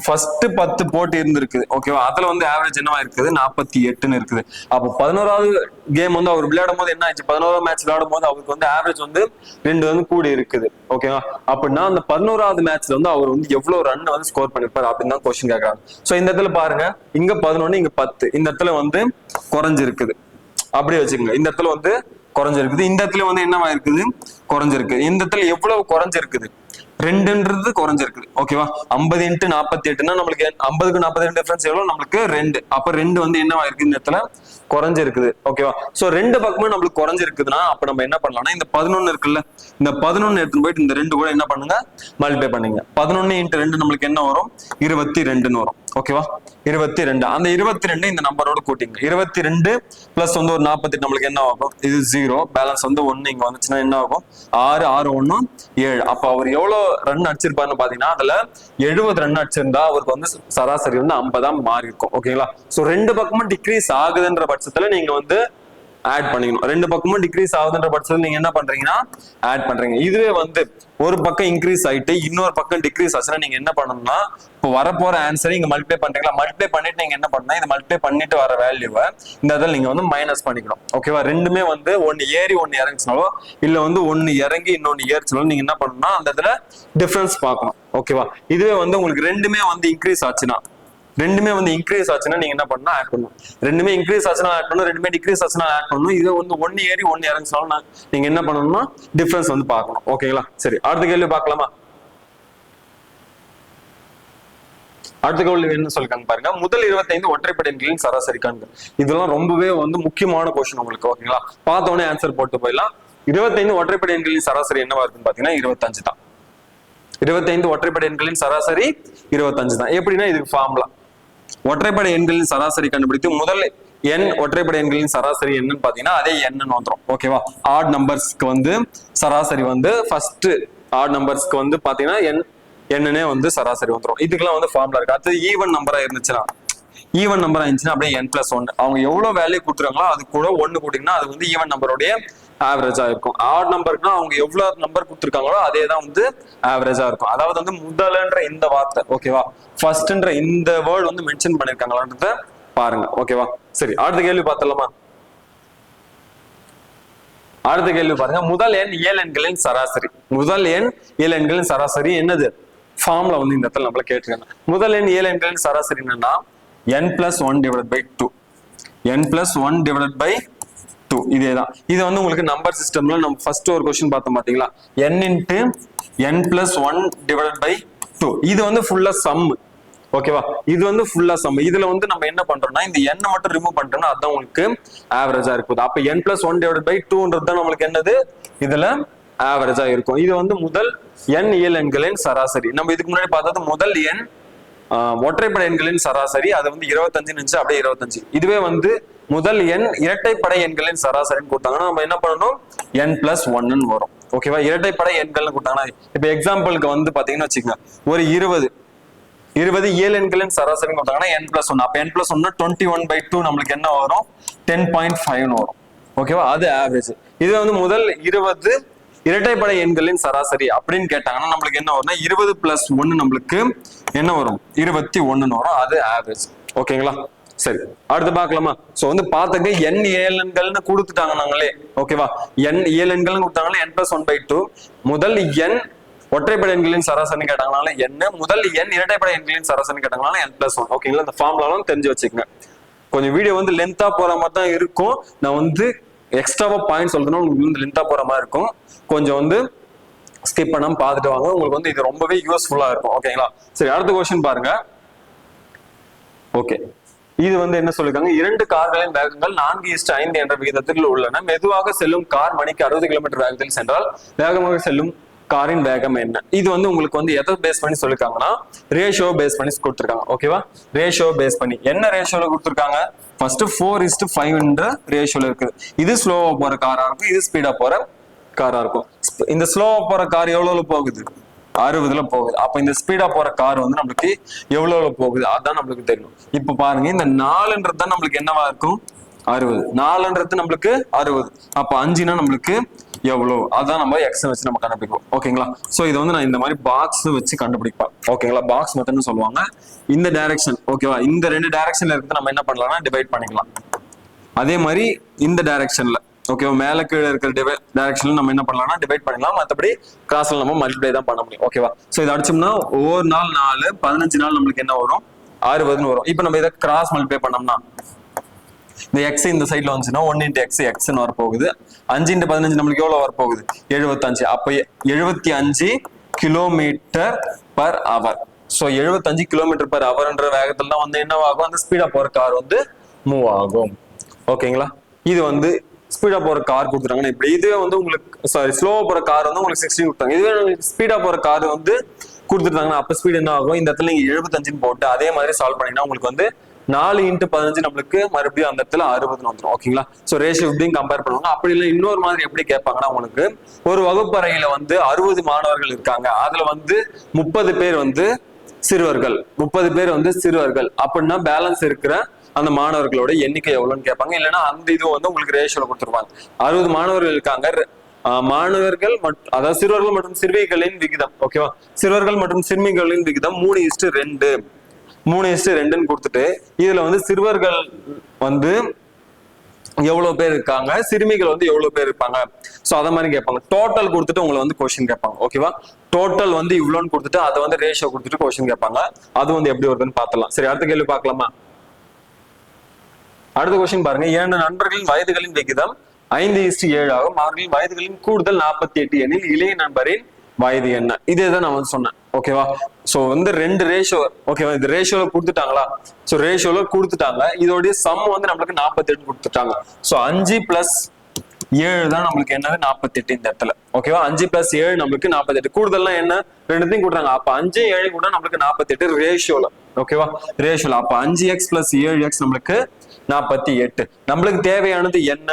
ஃபர்ஸ்ட் 10 போட்டி இருந்திருக்குது. ஓகேவா? அதுல வந்து ஆவரேஜ் என்னவா இருக்குது? 48ன்னு இருக்குது. அப்போ 11வது கேம் வந்து அவர் விளையாடும் போது என்ன ஆச்சு? 11வது மேட்ச் விளையாடும் போது அவருக்கு வந்து ஆவரேஜ் வந்து 2 வந்து கூடி இருக்குது. ஓகேவா? அப்படின்னா அந்த 11வது மேட்ச்ல வந்து அவர் வந்து எவ்வளவு ரன் வந்து ஸ்கோர் பண்ணிருப்பாரு அப்படின்னு தான் கொஸ்டின் கேட்கறாங்க. சோ இந்த இடத்துல பாருங்க, இங்க 11 இங்க 10, இந்த இடத்துல வந்து குறைஞ்சிருக்குது. அப்படியே வச்சுக்கோங்க. இந்த இடத்துல வந்து குறைஞ்சிருக்குது, இந்த இடத்துல வந்து என்னவா இருக்குது? குறைஞ்சிருக்கு. இந்த இடத்துல எவ்வளவு குறைஞ்சிருக்குது? 2ன்றது குறைஞ்சிருக்குது. ஓகேவா? 50 × 48னா நம்மளுக்கு 50க்கு 42 டிஃபரன்ஸ் எவ்வளவு? நம்மளுக்கு 2. அப்ப 2 வந்து என்னவா இருக்கு? இந்த இடத்துல குறைஞ்சிருக்குது. ஓகேவா? சோ 2 பக்கமும் நம்மளுக்கு குறைஞ்சிருக்குதுன்னா அப்ப நம்ம என்ன பண்ணலாம்னா இந்த 11 இருக்குல்ல, இந்த 11 எடுத்துட்டு போயிட்டு இந்த 2 கூட என்ன பண்ணுங்க? மல்டிப்ளை பண்ணுங்க. 11 × 2 நம்மளுக்கு என்ன வரும்? 22ன்னு வரும். ஓகேவா? 22. அந்த 22 இந்த நம்பரோட கூட்டிங்க. 22 பிளஸ் வந்து ஒரு 48 நம்மளுக்கு என்ன ஆகும்? இது 0. பேலன்ஸ் வந்து 1 இங்க வந்துச்சுன்னா என்ன ஆகும்? 6 6 1 7. அப்ப அவர் எவ்வளவு ரன் அடிச்சிருப்பாருன்னு பாத்தீங்கன்னா அதுல 70 ரன் அடிச்சிருந்தா அவருக்கு வந்து சராசரி வந்து 50 மாறி இருக்கும். ஓகேங்களா? சோ 2 பக்கமும் டிக்ரீஸ் ஆகுதுன்ற பட்சத்துல நீங்க வந்து ஆட் பண்ணிக்கணும். 2 பக்கமும் டிக்ரீஸ் ஆகுதுன்ற பட்சத்துல நீங்க என்ன பண்றீங்கன்னா ஆட் பண்றீங்க. இதுவே வந்து ஒரு பக்கம் இன்க்ரீஸ் ஆயிட்டு இன்னொரு பக்கம் டிக்ரீஸ் ஆச்சுன்னா நீங்க என்ன பண்ணணும்னா இப்போ வரப்போற ஆன்சரை இங்க மல்டிப்ளை பண்றீங்களா, மல்டிப்ளை பண்ணிட்டு நீங்க என்ன பண்ணணும்? இந்த மல்டிப்ளை பண்ணிட்டு வர வேல்யூவை இந்த இடத்துல நீங்க வந்து மைனஸ் பண்ணிக்கணும். ஓகேவா? ரெண்டுமே வந்து ஒன்னு ஏறி ஒன்னு இறங்குச்சுனாலோ இல்ல வந்து ஒன்னு இறங்கி இன்னொன்னு ஏறிச்சுனாலோ நீங்க என்ன பண்ணணும்னா அந்த இடத்துல டிஃபரன்ஸ் பார்க்கணும். ஓகேவா? இதுவே வந்து உங்களுக்கு ரெண்டுமே வந்து இன்க்ரீஸ் ஆச்சுன்னா நீங்க என்ன பண்ணணும்? ஆட் பண்ணணும். ரெண்டுமே இன்க்ரீஸ் ஆச்சுன்னா ஆட் பண்ணணும், ரெண்டுமே டிக்ரீஸ் ஆச்சுன்னா ஆட் பண்ணணும். இது வந்து ஒன்னு ஏறி ஒன்னு இறங்குச்சுனாலும் நீங்க என்ன பண்ணணும்னா டிஃபரன்ஸ் வந்து பார்க்கணும். ஓகேங்களா? சரி, அடுத்த கேள்வி பார்க்கலாமா? அடுத்த கேள்வி என்ன சொல்லிருக்காங்க பாருங்க. முதல் 25 ஒற்றைப்படை எண்களின் சராசரி காண்க. இதெல்லாம் ரொம்பவே வந்து முக்கியமான கொஸ்டின் உங்களுக்கு. ஓகேங்களா? பார்த்தோன்னே ஆன்சர் போட்டு போயிடலாம். 25 ஒற்றைப்படை எண்களின் சராசரி என்னவா இருக்குன்னு பாத்தீங்கன்னா 25 தான். 25 ஒற்றைப்படை எண்களின் சராசரி 25 தான். எப்படின்னா இதுக்கு ஃபார்முலா ஒற்றைப்படை எண்களின் சராசரி கண்டுபிடித்து முதல் n ஒற்றைப்படை எண்களின் சராசரி என்னன்னு பாத்தீங்கன்னா அதே n வந்துரும். ஓகேவா? ஆட் நம்பர்ஸ்க்கு வந்து சராசரி வந்து ஃபர்ஸ்ட் ஆட் நம்பர்ஸ்க்கு வந்து பாத்தீங்கன்னா என்னன்னே வந்து சராசரி வந்துரும். இதுக்கெல்லாம் வந்து ஃபார்முலா இருக்கு. அடுத்து ஈவன் நம்பரா இருந்துச்சுன்னா அப்படியே n+1 அவங்க எவ்வளவு வேல்யூ கொடுத்துறாங்களோ அது கூட 1 கூட்டிங்கன்னா அது வந்து ஈவன் நம்பருடைய ஆவரேஜா இருக்கும். ஆட் நம்பருக்குன்னா அவங்க எவ்வளவு நம்பர் கொடுத்துருக்காங்களோ அதே தான் வந்து ஆவரேஜா இருக்கும். அதாவது வந்து முதல்ன்ற இந்த வார்த்தை, ஓகேவா, ஃபர்ஸ்ட்ன்ற இந்த வேர்ட் வந்து மென்ஷன் பண்ணிருக்காங்களான்றத பாருங்க. ஓகேவா? சரி, அடுத்த கேள்வி பார்த்தலாமா? அடுத்த கேள்வி பாருங்க. முதல் எண் இயல் எண்களின் சராசரி. முதல் எண் இயல் எண்களின் சராசரி என்னது? ஃபார்முலா வந்து இந்த இடத்துல நம்மள கேட்டிருக்காங்க. முதல் எண் இயல் எண்களின் சராசரி என்னன்னா n+1/2. n+1/2 2 இதேதான். இது வந்து உங்களுக்கு நம்பர் சிஸ்டம்ல நம்ம ஃபர்ஸ்ட் ஒரு கொஸ்டின் பார்த்தோம் பாத்தீங்களா, n into n plus 1 divided by 2. இது வந்து ஃபுல்லா சம். ஓகேவா, இது வந்து ஃபுல்லா சம். இதுல வந்து நம்ம என்ன பண்றோம்னா இந்த n மட்டும் ரிமூவ் பண்றோம்னா அதான் உங்களுக்கு ஆவரேஜா இருக்குது. அப்ப n plus 1 divided by 2ன்றது தான் நம்மளுக்கு என்னது இதுல ஆவரேஜா இருக்கும். இது வந்து முதல் n இயல் எண்களின் சராசரி. நம்ம இதுக்கு முன்னாடி பார்த்தது முதல் n ஒற்றைப்படை எண்களின் சராசரி, அது வந்து 25 இருந்துச்சு, அப்படியே 25. இதுவே வந்து முதல் எண் இரட்டைப்படை எண்களின் சராசரின்னு கொடுத்தாங்கன்னா நம்ம என்ன பண்ணணும், n plus 1 வரும். ஓகேவா, இரட்டைப்படை எண்கள்னு கொடுத்தாங்கன்னா இப்ப எக்ஸாம்பிளுக்கு வந்து பாத்தீங்கன்னா வச்சுக்கோங்க, ஒரு 20 இயல் எண்களின் சராசரி கொடுத்தாங்கன்னா n plus 1. அப்ப n plus 1 21/2 நம்மளுக்கு என்ன வரும், 10.5 வரும். ஓகேவா, அது ஆவரேஜ். இது வந்து முதல் 20 இரட்டைப்படை எண்களின் சராசரி அப்படின்னு கேட்டாங்கன்னா நம்மளுக்கு என்ன வரும்னா 20 plus 1 நம்மளுக்கு என்ன வரும், 21 வரும். அது ஆவரேஜ். ஓகேங்களா, சரி அடுத்து பார்க்கலாமா. சோ வந்து பார்த்துக்க n இயலெண்கள்னு கொடுத்துட்டாங்க நாங்களே. ஓகேவா, n இயலெண்கள்னு கொடுத்தாங்கன்னா n plus 1/2. முதல் n ஒற்றைப்படை எண்களின் சராசரி கேட்டாங்கனால n, முதல் n இரட்டைப்படை எண்களின் சராசரி கேட்டாங்கனால n plus 1. ஓகேங்களா, இந்த ஃபார்முலாலாம் தெரிஞ்சு வச்சுக்கோங்க. கொஞ்சம் வீடியோ வந்து லென்த்தா போற மாதிரி தான் இருக்கும். நான் வந்து எக்ஸ்ட்ராவா பாயிண்ட் சொல்றேன்னா உங்களுக்கு வந்து லென்த்தா போற மாதிரி இருக்கும். கொஞ்சம் வந்து ஸ்கிப் பண்ணாம பார்த்துட்டு வாங்க, உங்களுக்கு வந்து இது ரொம்பவே யூஸ்ஃபுல்லா இருக்கும். ஓகேங்களா, சரி அடுத்த கொஸ்டின் பாருங்க. ஓகே, இது வந்து என்ன சொல்லிருக்காங்க, 2 கார்களின் வேகங்கள் 4:5 என்ற விகிதத்தில் உள்ளன. மெதுவாக செல்லும் கார் மணிக்கு 60 கிலோமீட்டர் வேகத்தில் சென்றால் வேகமாக செல்லும் காரின் வேகம் என்ன? இது வந்து உங்களுக்கு வந்து எதை பேஸ் பண்ணி சொல்லிருக்காங்கன்னா ரேஷியோ பேஸ் பண்ணி கொடுத்துருக்காங்க. ஓகேவா, ரேஷியோ பேஸ் பண்ணி என்ன ரேஷியோல கொடுத்துருக்காங்க, ஃபர்ஸ்ட் 4:5 ரேஷியோல இருக்குது. இது ஸ்லோவா போற காரா இருக்கும், இது ஸ்பீடா போற காரா இருக்கும். இந்த ஸ்லோவா போற கார் எவ்வளவு போகுது, 60ல போகுது. அப்ப இந்த ஸ்பீடா போற கார் வந்து நம்மளுக்கு எவ்வளவு போகுது அதான் நம்மளுக்கு தெரியும். இப்ப பாருங்க, இந்த 4ன்றது தான் நம்மளுக்கு என்னவா இருக்கும், 60. 4ன்றது நம்மளுக்கு 60. அப்ப 5னா நம்மளுக்கு எவ்வளவு, அதான் நம்ம எக்ஸ் வச்சு நம்ம கண்டுபிடிப்போம். ஓகேங்களா, சோ இது வந்து நான் இந்த மாதிரி பாக்ஸ் வச்சு கண்டுபிடிப்பேன். ஓகேங்களா, பாக்ஸ் மெத்தட்னு சொல்லுவாங்க. இந்த டைரக்ஷன் ஓகேவா, இந்த 2 டைரக்ஷன்ல இருக்கு நம்ம என்ன பண்ணலாம்னா டிவைட் பண்ணிக்கலாம். அதே மாதிரி இந்த டைரக்ஷன்ல ஓகேவா, மேல கீழே இருக்கிற டைரக்ஷன்ல நம்ம என்ன பண்ணலாம்னா டிவைட் பண்ணிக்கலாம். மற்றபடி கிராஸ்ல நம்ம மல்டிப்ளை தான் பண்ண முடியும். ஓகேவா, சோ இதை அடிச்சோம்னா ஒவ்வொரு நாள் 4, 15 நாள் நம்மளுக்கு என்ன வரும், 60ன்னு வரும். இப்போ நம்ம இதை கிராஸ் மல்டிப்ளை பண்ணோம்னா இந்த எக்ஸ் இந்த சைட்ல வந்துச்சுன்னா 1 into x எக்ஸ்ன்னு வரப்போகுது. 5 into 15 நம்மளுக்கு எவ்வளவு வரப்போகுது, 75. அப்ப 75 kilometre per hour. So 75 kilometre per அவர்ன்ற வேகத்துல தான் வந்து என்னவாகும், அந்த ஸ்பீடா போற கார் வந்து மூவ் ஆகும். ஓகேங்களா, இது வந்து ஸ்பீடா போற கார் கொடுத்துட்டாங்கன்னா இப்படி. இதுவே வந்து உங்களுக்கு சாரி ஸ்லோவா போற கார் வந்து உங்களுக்கு 16 கொடுத்தாங்க. இதுவே உங்களுக்கு ஸ்பீடா போற கார் வந்து கொடுத்துட்டாங்கன்னா அப்ப ஸ்பீட் என்ன ஆகும், இந்த இடத்துல நீங்க 75 போட்டு அதே மாதிரி சால்வ் பண்ணீங்கன்னா உங்களுக்கு வந்து 4 into 15 நம்மளுக்கு மறுபடியும் அந்த இடத்துல 60 வந்துடும். ஓகேங்களா, சோ ரேஷியோ இப்படியும் கம்பேர் பண்ணுவாங்க. அப்படி இல்லை இன்னொரு மாதிரி எப்படி கேட்பாங்கன்னா, உங்களுக்கு ஒரு வகுப்பறையில வந்து 60 மாணவர்கள் இருக்காங்க, அதுல வந்து 30 பேர் வந்து சிறுவர்கள், 30 பேர் வந்து சிறுவர்கள் அப்படின்னா பேலன்ஸ் இருக்கிற அந்த மாணவர்களோட எண்ணிக்கை எவ்வளவுன்னு கேட்பாங்க. இல்லைன்னா அந்த இது வந்து உங்களுக்கு ரேஷியோல கொடுத்துருவாங்க. 60 மாணவர்கள் இருக்காங்க, மாணவர்கள் அதாவது சிறுவர்கள் மற்றும் சிறுமிகளின் விகிதம். ஓகேவா, சிறுவர்கள் மற்றும் சிறுமிகளின் விகிதம் 3:2 3:2 கொடுத்துட்டு இதுல வந்து சிறுவர்கள் வந்து எவ்வளவு பேர் இருக்காங்க, சிறுமிகள் வந்து எவ்வளவு பேர் இருப்பாங்க, சோ அத மாதிரி கேட்பாங்க. டோட்டல் கொடுத்துட்டு உங்களை வந்து கொஸ்டின் கேட்பாங்க. ஓகேவா, டோட்டல் வந்து இவ்வளோன்னு கொடுத்துட்டு அதை வந்து ரேஷியோ கொடுத்துட்டு கொஸ்டின் கேட்பாங்க. அது வந்து எப்படி வருதுன்னு பார்த்துலாம். சரி அடுத்த கேள்வி பார்க்கலாமா. அடுத்த கொஸ்டின் பாருங்க, 2 நண்பர்களின் வயதுகளின் விகிதம் 5:7 ஆகும். அவர்களின் வயதுகளின் கூடுதல் 48 எனில் இளைய நண்பரின் வயது என்ன? இதேதான் நான் வந்து சொன்னேன். ஓகேவா, சோ வந்து 2 ரேஷியோ. ஓகேவா, இந்த ரேஷியோல கொடுத்துட்டாங்களா, சோ ரேஷியோல கொடுத்துட்டாங்க. இதோடைய சம் வந்து நம்மளுக்கு 48 கொடுத்துட்டாங்க. சோ 5 + 7 தான் நம்மளுக்கு என்னது 48 இந்த இடத்துல. ஓகேவா, 5 + 7 நம்மளுக்கு 48. கூடுதல்லாம் என்ன, ரெண்டுத்தையும் கூட்டுறாங்க. அப்ப 5 7 கூட நம்மளுக்கு 48 ரேஷியோல. ஓகேவா, ரேஷியோல அப்ப 5x + 7x நம்மளுக்கு 48. நம்மளுக்கு தேவையானது என்ன,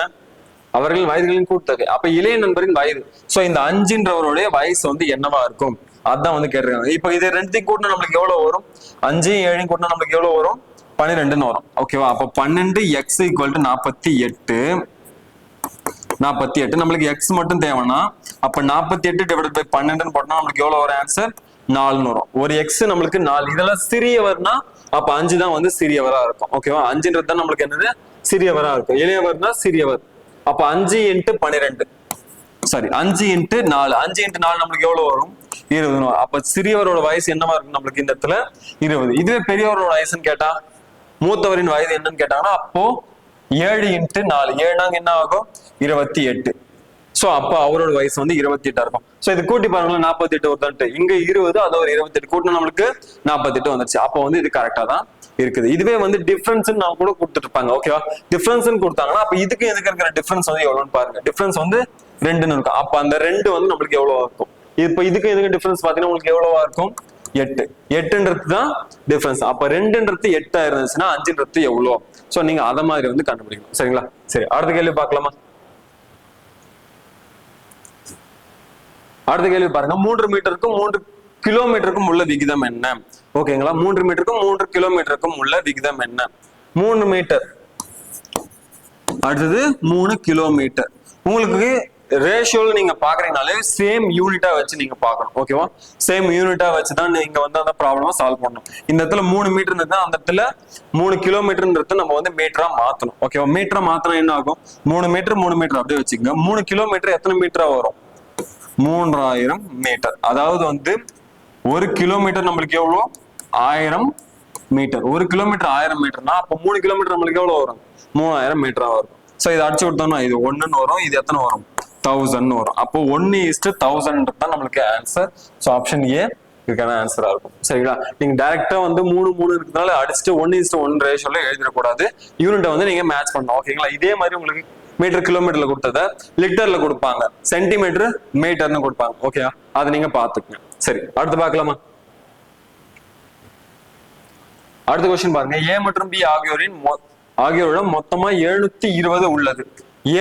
அவர்களின் வயதுகளின் கூட்டுத்தொகை. அப்ப இளைய நண்பரின் வயது. சோ இந்த 5ன்றவருடைய வயசு வந்து என்னவா இருக்கும் அதான் வந்து கேட்டிருக்காங்க. இப்ப இது ரெண்டுத்தையும் கூட்டினா நம்மளுக்கு எவ்வளவு வரும், 5 7 கூட்டினா நம்மளுக்கு எவ்வளவு வரும், 12ன்னு வரும். ஓகேவா, அப்ப 12x = 48. நம்மளுக்கு x மட்டும் தேவைன்னா அப்ப 48 / 12 போட்டோம்னா நம்மளுக்கு எவ்வளவு வரும், ஆன்சர் 4ன்னு வரும். ஒரு x நம்மளுக்கு 4. இதெல்லாம் சிறியவர்னா அப்ப 5 தான் வந்து சிறியவரா இருக்கும். ஓகேவா, 5ன்றது தான் நம்மளுக்கு என்னது சிறியவரா இருக்கும். இளையவர்னா சிறியவர். அப்ப 5 × 12 சாரி 5 × 4 5 × 4 நம்மளுக்கு எவ்வளவு வரும், 20 வரும். அப்ப சிறியவரோட வயசு என்னவா இருக்கும் நம்மளுக்கு இந்த இடத்துல 20. இதுவே பெரியவரோட வயசுன்னு கேட்டா, மூத்தவரின் வயது என்னன்னு கேட்டாங்கன்னா அப்போ 7 × 4 7 என்ன ஆகும் 28. சோ அப்ப அவரோட வயசு வந்து 28 இருக்கும். சோ இது கூட்டி பாருங்களேன் 48 வருதான்ட்டு. இங்க 20 அது ஒரு 28 கூட்டினா நம்மளுக்கு 48 வந்துச்சு. அப்போ வந்து இது கரெக்டா தான் இருக்குது. இதுவே வந்து டிஃபரன்ஸ் நான் கூட கொடுத்துட்டு ஓகேவா. டிஃபரன்ஸ் கொடுத்தாங்கன்னா அப்ப இதுக்கு எதுக்கு இருக்கிற டிஃபரன்ஸ் வந்து எவ்வளவுன்னு பாருங்க. டிஃபரன்ஸ் வந்து 2ன்னு இருக்கும். அப்ப அந்த 2 வந்து நம்மளுக்கு எவ்வளவா இருக்கும். இப்ப இதுக்கு எதுக்கு டிஃபரன்ஸ் பாத்தீங்கன்னா உங்களுக்கு எவ்வளவா இருக்கும் 8. 8ன்றது தான் டிஃபரன்ஸ். அப்ப 2ன்றது 8 இருந்துச்சுன்னா 5ன்றது எவ்வளோ. சோ நீங்க அத மாதிரி வந்து கண்டுபிடிக்கணும். சரிங்களா. சரி அடுத்த கேள்வி பார்க்கலாமா. அடுத்த கேள்வி பாருங்க. 3 மீட்டருக்கும் 3 கிலோமீட்டருக்கும் உள்ள விகிதம் என்ன. ஓகேங்களா. 3 மீட்டருக்கும் 3 கிலோமீட்டருக்கும் உள்ள விகிதம் என்ன. 3 மீட்டர் அடுத்தது 3 கிலோமீட்டர். உங்களுக்கு ரேஷியோல நீங்க பாக்குறீங்கனாலே சேம் யூனிட்டா வச்சு நீங்க பாக்கணும். ஓகேவா. சேம் யூனிட்டா வச்சுதான் நீங்க வந்து அந்த ப்ராப்ளமா சால்வ் பண்ணணும். இந்த இடத்துல 3 மீட்டர் இருந்தா அந்த இடத்துல 3 கிலோமீட்டர்ன்றது நம்ம வந்து மீட்டரா மாத்தணும். ஓகேவா. மீட்டரா மாத்தினா என்ன ஆகும் 3 மீட்டர் அப்படியே வச்சுக்கோங்க. 3 கிலோமீட்டர் எத்தனை மீட்டரா வரும் 3000 மீட்டர். அதாவது வந்து 1 கிலோமீட்டர் நம்மளுக்கு எவ்வளவு 1000 மீட்டர். 1 கிலோமீட்டர் 1000 மீட்டர்னா அப்ப 3 கிலோமீட்டர் நம்மளுக்கு எவ்வளவு வரும் 3000 மீட்டரா வரும். சோ இதை அடிச்சு விட்டோம்னா இது 1ன்னு வரும். இது எத்தனை வரும் 1000 வரும். அப்போ 1:1000 தான் நம்மளுக்கு ஆன்சர். சோ ஆப்ஷன் ஏ இதுக்கான ஆன்சரா இருக்கும். சரிங்களா. நீங்க டைரக்டா வந்து 3 இருக்கிறதுனால அடிச்சுட்டு 1:1 ரேஷியோல எழுதிடக்கூடாது. யூனிட்டை வந்து நீங்க மேட்ச் பண்ணணும். ஓகேங்களா. இதே மாதிரி உங்களுக்கு மீட்டர் கிலோமீட்டர்ல கொடுத்தத லிட்டர்ல கொடுப்பாங்க, சென்டிமீட்டர் மீட்டர்னு கொடுப்பாங்க. ஓகேவா. அதை நீங்க பாத்துக்கங்க. சரி அடுத்து பார்க்கலாமா. அடுத்த கொஸ்டின் பாருங்க. ஏ மற்றும் பி ஆகியோரிடம் மொத்தமா 720 உள்ளது.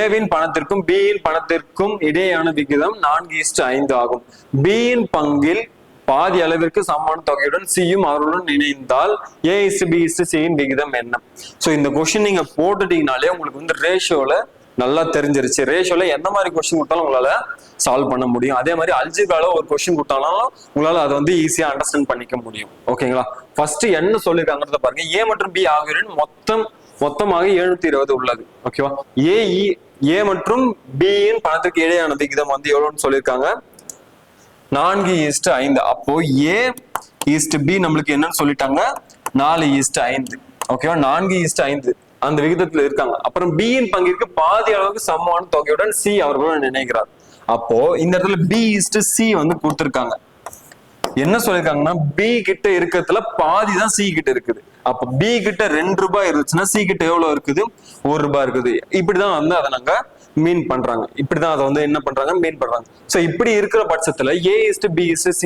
ஏவின் பணத்திற்கும் பியின் பணத்திற்கும் இடையேயான விகிதம் 4:5 ஆகும். பியின் பங்கில் பாதி அளவிற்கு சமமான தொகையுடன் சியும் அவர்களுடன் இணைந்தால் A:B:Cயின் விகிதம் என்ன. சோ இந்த கொஸ்டின் நீங்க போட்டுட்டீங்கனாலே உங்களுக்கு வந்து ரேஷியோல நல்லா தெரிஞ்சிருச்சு. ரேஷியோல எந்த மாதிரி கொஸ்டின் கொடுத்தாலும் உங்களால சால்வ் பண்ண முடியும். அதே மாதிரி அல்ஜிப்ரால ஒரு கொஸ்டின் கொடுத்தாலும் உங்களால அதை வந்து ஈஸியா அண்டர்ஸ்டாண்ட் பண்ணிக்க முடியும். ஓகேங்களா. ஃபர்ஸ்ட் என்ன சொல்லிருக்காங்கறத பாருங்க. ஏ மற்றும் பி ஆகியோரின் மொத்தமாக 720 உள்ளது. ஓகேவா. ஏ மற்றும் பியின் பணத்துக்கு இடையான விகிதம் வந்து எவ்வளவுன்னு சொல்லியிருக்காங்க 4:5. அப்போ A:B நம்மளுக்கு என்னன்னு சொல்லிட்டாங்க 4:5. ஓகேவா. 4:5 அந்த விகிதத்துல இருக்காங்க. அப்புறம் பியின் பங்கிற்கு பாதி அளவுக்கு சமமான தொகையுடன் சி அவர்களுடன் நினைக்கிறார். அப்போ இந்த இடத்துல B:C வந்து கொடுத்திருக்காங்க. என்ன சொல்லிருக்காங்கன்னா பி கிட்ட இருக்கிறதுல பாதி தான் சி கிட்ட இருக்குது. அப்ப பி கிட்ட 2 ரூபாய் இருந்துச்சுன்னா சி கிட்ட எவ்வளவு இருக்குது 1 ரூபாய் இருக்குது. இப்படிதான் வந்து அதை நாங்க மீன் பண்றாங்க. இப்படிதான் அதை வந்து என்ன பண்றாங்க மீன் பண்றாங்க. சோ இப்படி இருக்கிற பட்சத்துல A:B:C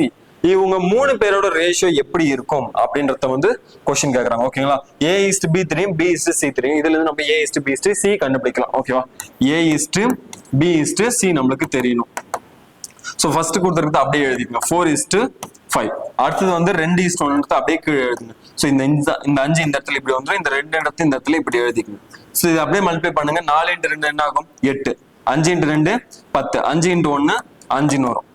இவங்க 3 பேரோட ரேஷியோ எப்படி இருக்கும் அப்படின்றத வந்து கொஸ்டின் கேக்குறாங்க. ஓகேங்களா. A:B தெரியும், B:C தெரியும். இதுல இருந்து நம்ம A:B:C கண்டுபிடிக்கலாம். ஓகேவா. A:B:C நம்மளுக்கு தெரியணும். சோ ஃபர்ஸ்ட் கொடுத்துருக்கு அப்படியே எழுதிக்கங்க 4:5. அடுத்தது வந்து 2:1 அப்படியே கீழே எழுதுங்க. சோ இந்த 5 இந்த இடத்துல இப்படி வந்துடும். இந்த 2 இடத்துல இந்த இடத்துல இப்படி எழுதிக்கணும். சோ இது அப்படியே மல்டிப்ளை பண்ணுங்க. 4 × 2 என்ன ஆகும் 8. 5 × 2 10. 5 × 1 5ன்னு வரும்.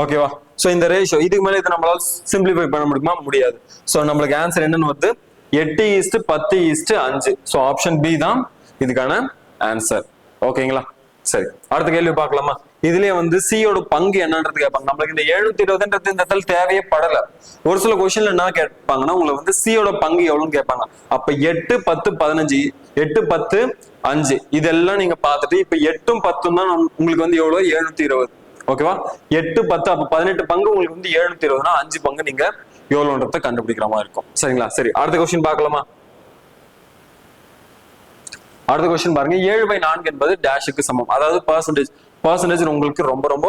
ஓகேவா. சோ இந்த ரேஷியோ இதுக்கு மேல இதை நம்மளால சிம்பிளிஃபை பண்ண முடியுமா முடியாது. சோ நம்மளுக்கு ஆன்சர் என்னன்னு வருது 8:10:5. சோ ஆப்ஷன் பி தான் இதுக்கான ஆன்சர். ஓகேங்களா. சரி அடுத்த கேள்வி பார்க்கலாமா. இதுலயே வந்து சியோட பங்கு என்னன்றது கேட்பாங்க. நம்மளுக்கு இந்த 720 இந்த இடத்துல தேவையே படல. ஒரு சில கொஸ்டின்ல என்ன கேட்பாங்கன்னா உங்களுக்கு வந்து சியோட பங்கு எவ்வளவுன்னு கேட்பாங்க. அப்ப 8, 10, 15 8, 10, 5 இதெல்லாம் நீங்க பார்த்துட்டு இப்ப 8ம் 10ம் தான் உங்களுக்கு வந்து எவ்வளவு 720. ஓகேவா. 8, 10 அப்ப 18 பங்கு உங்களுக்கு வந்து 720னா 5 பங்கு நீங்க எவ்வளவுன்றத கண்டுபிடிக்கிற மாதிரி இருக்கும். சரிங்களா. சரி அடுத்த கொஸ்டின் பார்க்கலாமா. அடுத்த கொஸ்டின் பாருங்க. 7/4 என்பது டேஷுக்கு சமம். அதாவது பர்சன்டேஜ் உங்களுக்கு ரொம்ப ரொம்ப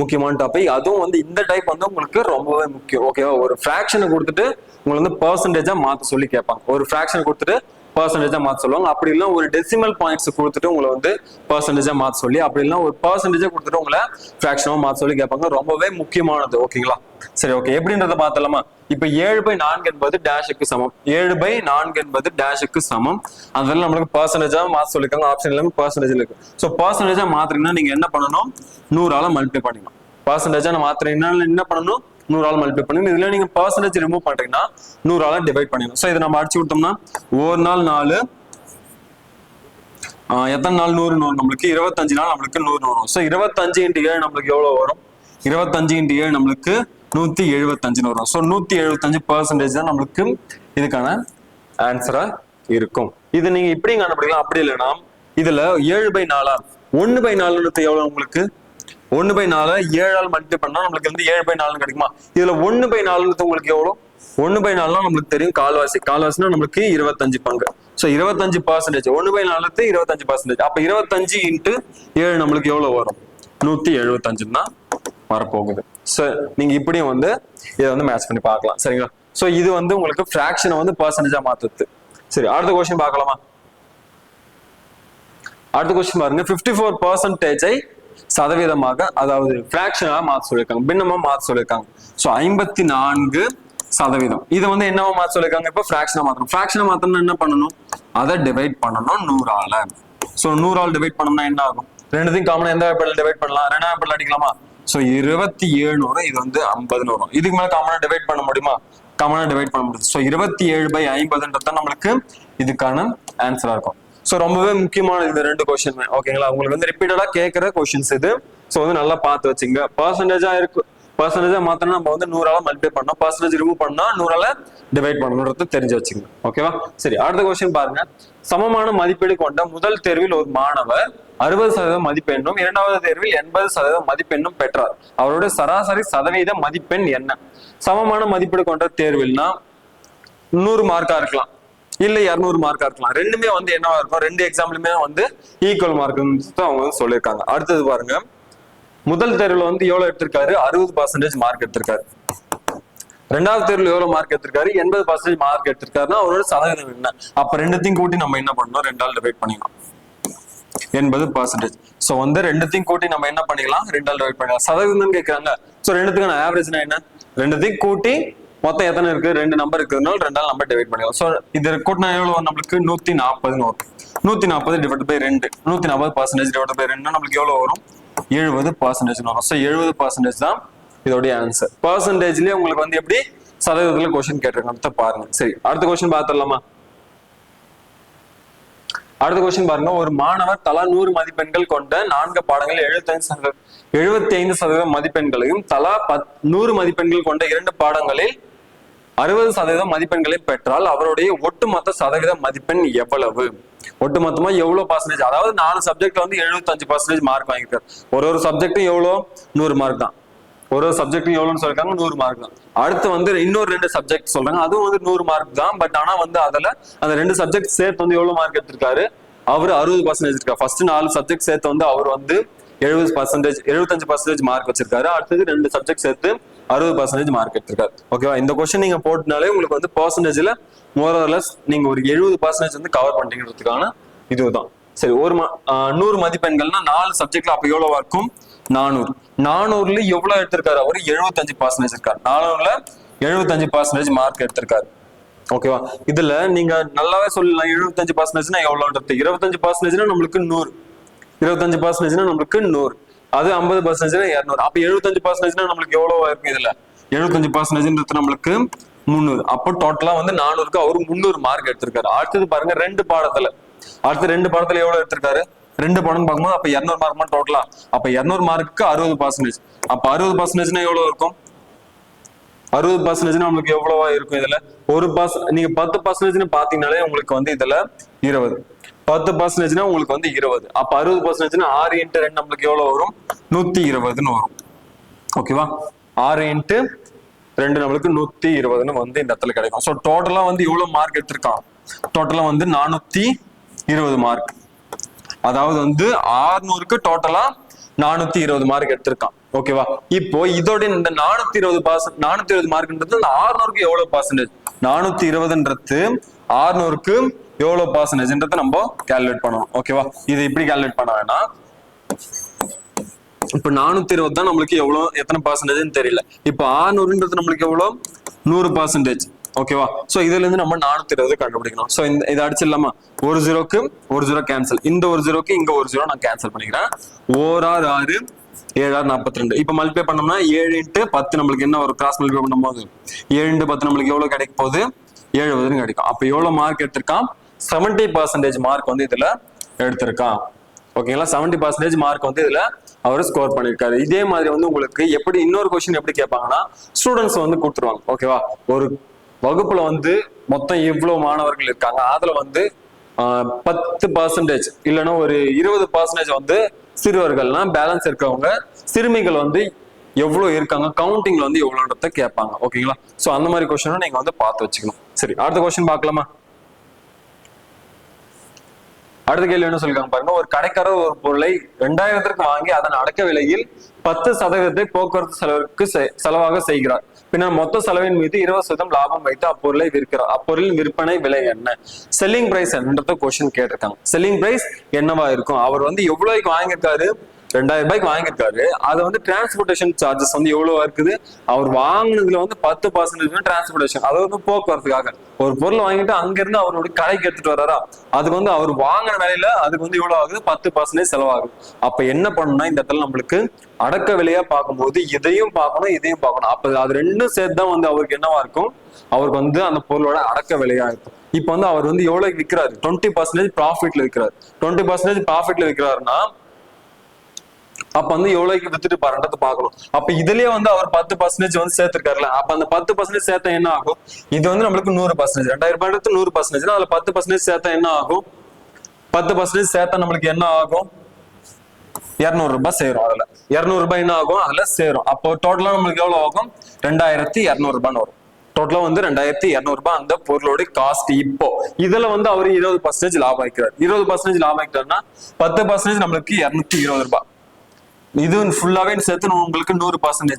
முக்கியமான டாபிக். அதுவும் வந்து இந்த டைப் வந்து உங்களுக்கு ரொம்பவே முக்கியம். ஓகேவா. ஒரு ஃபிராக்ஷனை கொடுத்துட்டு உங்களுக்கு வந்து பர்சன்டேஜா மாத்த சொல்லி கேட்பாங்க. ஒரு ஃபிராக்ஷனை கொடுத்துட்டு பர்சன்டேஜா மாத்த சொல்லுவாங்க. அப்படி இல்லைன்னா ஒரு டெசிமல் பாயிண்ட்ஸ் கொடுத்துட்டு உங்களை வந்து பர்சன்டேஜா மாத்த சொல்லி, அப்படி இல்லைன்னா ஒரு பர்சன்டேஜா கொடுத்துட்டு உங்களை ஃபிராக்ஷனா மாத்த சொல்லி கேட்பாங்க. ரொம்பவே முக்கியமானது. ஓகேங்களா. சரி ஓகே. எப்படின்றத பார்த்தலாமா. இப்ப 7/4 என்பது டேஷுக்கு சமம். 7/4 என்பது டேஷுக்கு சமம். அதனால நம்மளுக்கு பர்சன்டேஜா மாத்த சொல்லிருக்காங்க. ஆப்ஷன் எல்லாமே பர்சன்டேஜ்ல இருக்கு. சோ பர்சன்டேஜா மாத்துறீங்கன்னா நீங்க என்ன பண்ணணும் 100ஆல மல்டிப்ளை பண்ணிக்கணும். பர்சன்டேஜா மாத்துறீங்கன்னா என்ன பண்ணணும் 100ஆல மல்டிப்ளை பண்ணி இதுல நீங்க பர்சன்டேஜ் ரிமூவ் பண்றீங்கன்னா 100ஆல டிவைட் பண்ணிடணும். சோ இதை நம்ம அடிச்சு விட்டோம்னா ஒரு நாள் 4 எத்தனை நாள் 100 நம்மளுக்கு 25 நாள் நம்மளுக்கு 100 வரும். சோ 25 × 7 நம்மளுக்கு எவ்வளவு வரும் 25 × 7 நம்மளுக்கு 175 வரும். சோ 175% தான் நம்மளுக்கு இதுக்கான ஆன்சரா இருக்கும். இது நீங்க இப்படி கண்டுபிடிக்கலாம். அப்படி இல்லைன்னா இதுல 7/4 1/4 எவ்வளவு உங்களுக்கு 1/4 7ஆல் மல்டிப்ளை பண்ணா நம்மளுக்கு வந்து 7/4 கிடைக்குமா? இதுல 1/4 உங்களுக்கு எவ்வளவு 1/4 நம்மளுக்கு தெரியும் கால்வாசி. கால்வாசினா நம்மளுக்கு 25 பங்கு. ஸோ 25% 1/4 25%. அப்ப 25 இன்ட்டு 7 நம்மளுக்கு எவ்வளவு வரும் 175 தான் வரப்போகுது. ஸோ நீங்க இப்படியும் வந்து இதை வந்து மேட்ச் பண்ணி பார்க்கலாம். சரிங்களா? ஸோ இது வந்து உங்களுக்கு ஃபிராக்ஷனை வந்து பர்சன்டேஜா மாத்துது. சரி, அடுத்த கொஸ்டின் பார்க்கலாமா? அடுத்த கொஸ்டின் பாருங்க. 54% சதவீதமாக, அதாவது பிராக்ஷனா மாத்த சொல்லியிருக்காங்க, பின்னமா மாத்த சொல்லியிருக்காங்க. ஸோ 54%. இது வந்து என்னவா மாத்த சொல்லியிருக்காங்க? இப்போ பிராக்ஷனா மாத்தணும். பிராக்ஷனா மாத்தணும்னா என்ன பண்ணணும்? அதை டிவைட் பண்ணணும் 100ஆல. ஸோ 100ஆல் டிவைட் பண்ணோம்னா என்ன ஆகும்? ரெண்டுத்தையும் காமனா எந்த வேப்பர்ல டிவைட் பண்ணலாம்? 2ஆம் வேப்பர்ல அடிக்கலாமா? ஸோ 27 வரும், இது வந்து 50 வரும். இதுக்கு மேல காமனா டிவைட் பண்ண முடியுமா? காமனா டிவைட் பண்ண முடியும். ஸோ 27/50 நம்மளுக்கு இதுக்கான ஆன்சரா இருக்கும். ஸோ ரொம்பவே முக்கியமான இந்த ரெண்டு கொஸ்டின், ஓகேங்களா? உங்களுக்கு வந்து ரிப்பீட்டடா கேட்கிற கொஸ்டின்ஸ் இது. ஸோ வந்து நல்லா பார்த்து வச்சுங்க. பர்சன்டேஜா இருக்கு, பர்சன்டேஜா மாத்தினா நம்ம வந்து 100ஆல மல்டிப்ளை பண்ணோம், பர்சன்டேஜ் ரிமூவ் பண்ணா 100ஆல டிவைட் பண்ணணும்ன்றது தெரிஞ்சு வச்சுங்க. ஓகேவா? சரி, அடுத்த கொஸ்டின் பாருங்க. சமமான மதிப்பீடு கொண்ட முதல் தேர்வில் ஒரு மாணவர் 60% மதிப்பெண்ணும், இரண்டாவது தேர்வில் 80% மதிப்பெண்ணும் பெற்றார். அவருடைய சராசரி சதவீத மதிப்பெண் என்ன? சமமான மதிப்பீடு கொண்ட தேர்வில்னா 100 மார்க்கா இருக்கலாம், இல்ல 200 மார்க்கா இருக்கலாம். ரெண்டுமே வந்து என்னவா இருக்கும்? ரெண்டு எக்ஸாம்லயுமே வந்து ஈக்குவல் மார்க் அவங்க வந்து சொல்லியிருக்காங்க. அடுத்தது பாருங்க. முதல் தேர்வுல வந்து எவ்வளவு எடுத்திருக்காரு? 60% மார்க் எடுத்திருக்காரு. ரெண்டாவது தேர்வுல எவ்வளவு மார்க் எடுத்திருக்காரு? 80% மார்க் எடுத்திருக்காருன்னா அவரோட சதவீதம் என்ன? அப்ப ரெண்டுத்தையும் கூட்டி நம்ம என்ன பண்ணணும்? 2ஆல் டிவைட் பண்ணிக்கலாம். 80%. சோ வந்து ரெண்டுத்தையும் கூட்டி நம்ம என்ன பண்ணிக்கலாம்? 2ஆல் டிவைட் பண்ணிக்கலாம். சதவீதம் கேட்கறாங்க. சோ ரெண்டுத்துக்கான ஆவரேஜ்னா என்ன? ரெண்டுத்தையும் கூட்டி மொத்தம் எத்தனை இருக்கு? 2 நம்பர் இருக்கிறதுனால 2ஆல் நம்பர் டிவைட் பண்ணிக்கலாம். சோ இது கூட்டினா எவ்வளவு நம்மளுக்கு? 140 வரும். 140 டிவைட் பை 2, 140% டிவைட் பை 2 நம்மளுக்கு எவ்வளவு வரும்? 70% வரும். ஸோ 70% தான் இதோடைய ஆன்சர். பர்சன்டேஜ்லயே உங்களுக்கு வந்து எப்படி சதவீதத்துல கொஸ்டின் கேட்டிருக்காங்க பாருங்க. சரி, அடுத்த கொஸ்டின் பார்த்துடலாமா? அடுத்த கொஸ்டின் பாருங்க. ஒரு மாணவர் தலா 100 மதிப்பெண்கள் கொண்ட 4 பாடங்களில் 75% மதிப்பெண்களையும், தலா 100 மதிப்பெண்கள் கொண்ட 2 பாடங்களில் 60% மதிப்பெண்களை பெற்றால் அவருடைய ஒட்டுமொத்த சதவீத மதிப்பெண் எவ்வளவு? ஒட்டுமொத்தமா எவ்வளவு பர்சன்டேஜ்? அதாவது 4 சப்ஜெக்ட்ல வந்து 75% மார்க் வாங்கியிருக்காரு. ஒரு சப்ஜெக்டும் எவ்வளோ? 100 மார்க் தான். ஒரு சப்ஜெக்டும் எவ்வளவுன்னு சொல்லிருக்காங்க? 100 மார்க் தான். அடுத்து வந்து இன்னொரு 2 சப்ஜெக்ட் சொல்றாங்க, அதுவும் வந்து 100 மார்க் தான். பட் ஆனா வந்து அதுல அந்த 2 சப்ஜெக்ட் சேர்த்து வந்து எவ்வளவு மார்க் எடுத்திருக்காரு? அவரு 60% எடுத்திருக்காரு. ஃபர்ஸ்ட் 4 சப்ஜெக்ட் சேர்த்து வந்து அவர் வந்து 75% மார்க் வச்சிருக்காரு. அடுத்தது 2 சப்ஜெக்ட் சேர்த்து 60% மார்க் எடுத்திருக்காரு. ஓகேவா? இந்த கொஸ்டின் நீங்க போட்டனாலே உங்களுக்கு வந்து பர்சன்டேஜ்ல மோர் ஆர் லெஸ் நீங்க ஒரு 70% வந்து கவர் பண்ணிக்கிறதுக்கான இதுதான். சரி, 100 மதிப்பெண்கள்னா 4 சப்ஜெக்ட்ல அப்ப எவ்வளவு இருக்கும்? 400. 400ல எவ்வளவு எடுத்திருக்காரு? அவரு 75% இருக்காரு. 400ல 75% மார்க் எடுத்திருக்காரு. ஓகேவா? இதுல நீங்க நல்லாவே சொல்லலாம் 75%னா எவ்வளவுன்றது. 25%னா நம்மளுக்கு 100, 25%னா நம்மளுக்கு 100, அது 50%னா 200. அப்ப 75%னா நம்மளுக்கு எவ்வளவு இருக்கும்? இதுல 75% நம்மளுக்கு 300. அப்போ டோட்டலா வந்து 400க்கு அவரு 300 மார்க் எடுத்திருக்காரு. அடுத்தது பாருங்க, 2 பாடத்துல எவ்வளவு எடுத்திருக்காரு? 2 பாடம் பார்க்கும்போது அப்ப 200 மார்க் டோட்டலா. அப்ப 200 மார்க்கு 60%. அப்ப 60%னா எவ்வளவு இருக்கும்? 60% நம்மளுக்கு எவ்வளவா இருக்கும்? இதுல நீங்க 10% பாத்தீங்கன்னாலே உங்களுக்கு வந்து இதுல 20, 10% உங்களுக்கு வந்து 20. அப்ப 60% 6 × 2 நம்மளுக்கு எவ்வளவு வரும்? 120 வரும். ஓகேவா? 6 × 2 நம்மளுக்கு 120 வந்து இந்த இடத்துல கிடைக்கும். ஸோ டோட்டலா வந்து இவ்வளவு மார்க் எடுத்திருக்கான். டோட்டலா வந்து 420 மார்க். அதாவது வந்து 600க்கு டோட்டலா 420 மார்க் எடுத்திருக்கான். ஓகேவா? இப்போ இதோட இந்த 420 மார்க்ன்றது இந்த 600க்கு எவ்வளவு பர்சன்டேஜ்? 420ன்றது 600க்கு எவ்வளவு பர்சன்டேஜ்ன்றதை நம்ம கால்குலேட் பண்ணணும். ஓகேவா? இது இப்படி கால்குலேட் பண்ண வேணாம். இப்ப 420 தான் நம்மளுக்கு எத்தனை பர்சன்டேஜ்னு தெரியல. இப்ப 600ன்றது நம்மளுக்கு எவ்வளவு? 100%. ஓகேவா? சோ இதுல இருந்து நம்ம 420 கண்டுபிடிக்கணும். சோ இதை அடிச்சிடலாமா? ஒரு 0க்கு ஒரு 0 கேன்சல், இந்த ஒரு 0க்கு இங்க ஒரு 0 நான் கேன்சல் பண்ணிக்கிறேன். 6 6 7 6 42. இப்ப மல்டிப்ளை பண்ணோம்னா 7 × 10 நம்மளுக்கு என்ன ஒரு கிராஸ் மல்டிப்ளை பண்ணும்போது 7 × 10 நம்மளுக்கு எவ்வளவு கிடைக்க போகுது? 70 கிடைக்கும். அப்ப எவ்வளவு மார்க் எடுத்திருக்கான்? 70% மார்க் வந்து இதுல எடுத்திருக்கான். ஓகேங்களா? 70% மார்க் வந்து இதுல அவர் ஸ்கோர் பண்ணிருக்காரு. இதே மாதிரி வந்து உங்களுக்கு எப்படி இன்னொரு கொஸ்டின் எப்படி கேட்பாங்கன்னா, ஸ்டூடெண்ட்ஸ் வந்து கொடுத்துருவாங்க. ஓகேவா? ஒரு வகுப்புல வந்து மொத்தம் இவ்வளவு மாணவர்கள் இருக்காங்க, அதுல வந்து 10% இல்லைன்னா ஒரு 20% வந்து சிறுவர்கள்னா பேலன்ஸ் இருக்கவங்க சிறுமிகள் வந்து எவ்வளவு இருக்காங்க, கவுண்டிங்ல வந்து எவ்வளவுன்றத கேட்பாங்க. ஓகேங்களா? சோ அந்த மாதிரி கொஸ்டினும் நீங்க வந்து பார்த்து வச்சுக்கணும். சரி, அடுத்த கொஸ்டின் பார்க்கலாமா? அடுத்த கேள்வி என்ன சொல்லிருக்காங்க பாருங்க. ஒரு கடைக்காரர் ஒரு பொருளை 2000 வாங்கி அதன் அடக்க விலையில் 10% போக்குவரத்து செலவிற்கு செலவாக செய்கிறார். பின்னர் மொத்த செலவின் மீது 20% லாபம் வைத்து அப்பொருளை விற்கிறார். அப்பொருளின் விற்பனை விலை என்ன? செல்லிங் பிரைஸ் என்னன்றத கொஸ்டின் கேட்டிருக்காங்க. செல்லிங் பிரைஸ் என்னவா இருக்கும்? அவர் வந்து எவ்வளவுக்கு வாங்கியிருக்காரு? 2000 வாங்கியிருக்காரு. அது வந்து டிரான்ஸ்போர்டேஷன் சார்ஜஸ் வந்து எவ்வளவா இருக்குது? அவர் வாங்கினதுல வந்து 10% டிரான்ஸ்போர்டேஷன், அதாவது போக்குவரத்துக்காக. ஒரு பொருள் வாங்கிட்டு அங்கிருந்து அவரோட கடைக்கு எடுத்துட்டு வர்றாரா, அதுக்கு வந்து அவர் வாங்கின விலையில அதுக்கு வந்து எவ்வளவு ஆகுது? 10% செலவாகுது. அப்ப என்ன பண்ணணும்னா இந்த இடத்துல நம்மளுக்கு அடக்க விலையா பார்க்கும்போது இதையும் பார்க்கணும், இதையும் பார்க்கணும். அப்ப அது ரெண்டும் சேர்த்து தான் வந்து அவருக்கு என்னவா இருக்கும்? அவருக்கு வந்து அந்த பொருளோட அடக்க விலையா இருக்கும். இப்ப வந்து அவர் வந்து எவ்வளவு விற்கிறாரு? 20% ப்ராஃபிட்ல விற்கிறாரு. 20% ப்ராஃபிட்ல விற்கிறாருன்னா அப்ப வந்து எவ்வளவுக்கு வித்துட்டு பாருன்றது பார்க்கணும். அப்ப இதுலயே வந்து அவர் 10% வந்து சேர்த்திருக்காருல, அப்ப அந்த 10% சேர்த்தா என்ன ஆகும்? இது வந்து நம்மளுக்கு 100%, 2000 100%, அதுல 10% சேர்த்தா என்ன ஆகும்? 10% சேர்த்தா நம்மளுக்கு என்ன ஆகும்? 200 ரூபாய் சேரும். அதுல 200 ரூபாய் என்ன ஆகும்? அதுல சேரும். அப்போ டோட்டலா நம்மளுக்கு எவ்வளவு ஆகும்? 2200 ரூபான்னு வரும். டோட்டலா வந்து 2200 ரூபாய் அந்த பொருளோட காஸ்ட். இப்போ இதுல வந்து அவரு 20% லாபம் வைக்கிறார். 20% லாபம் வைக்கிறாருன்னா 10% நம்மளுக்கு 220 ரூபாய். இது ஃபுல்லாவே சேர்த்து உங்களுக்கு 100%.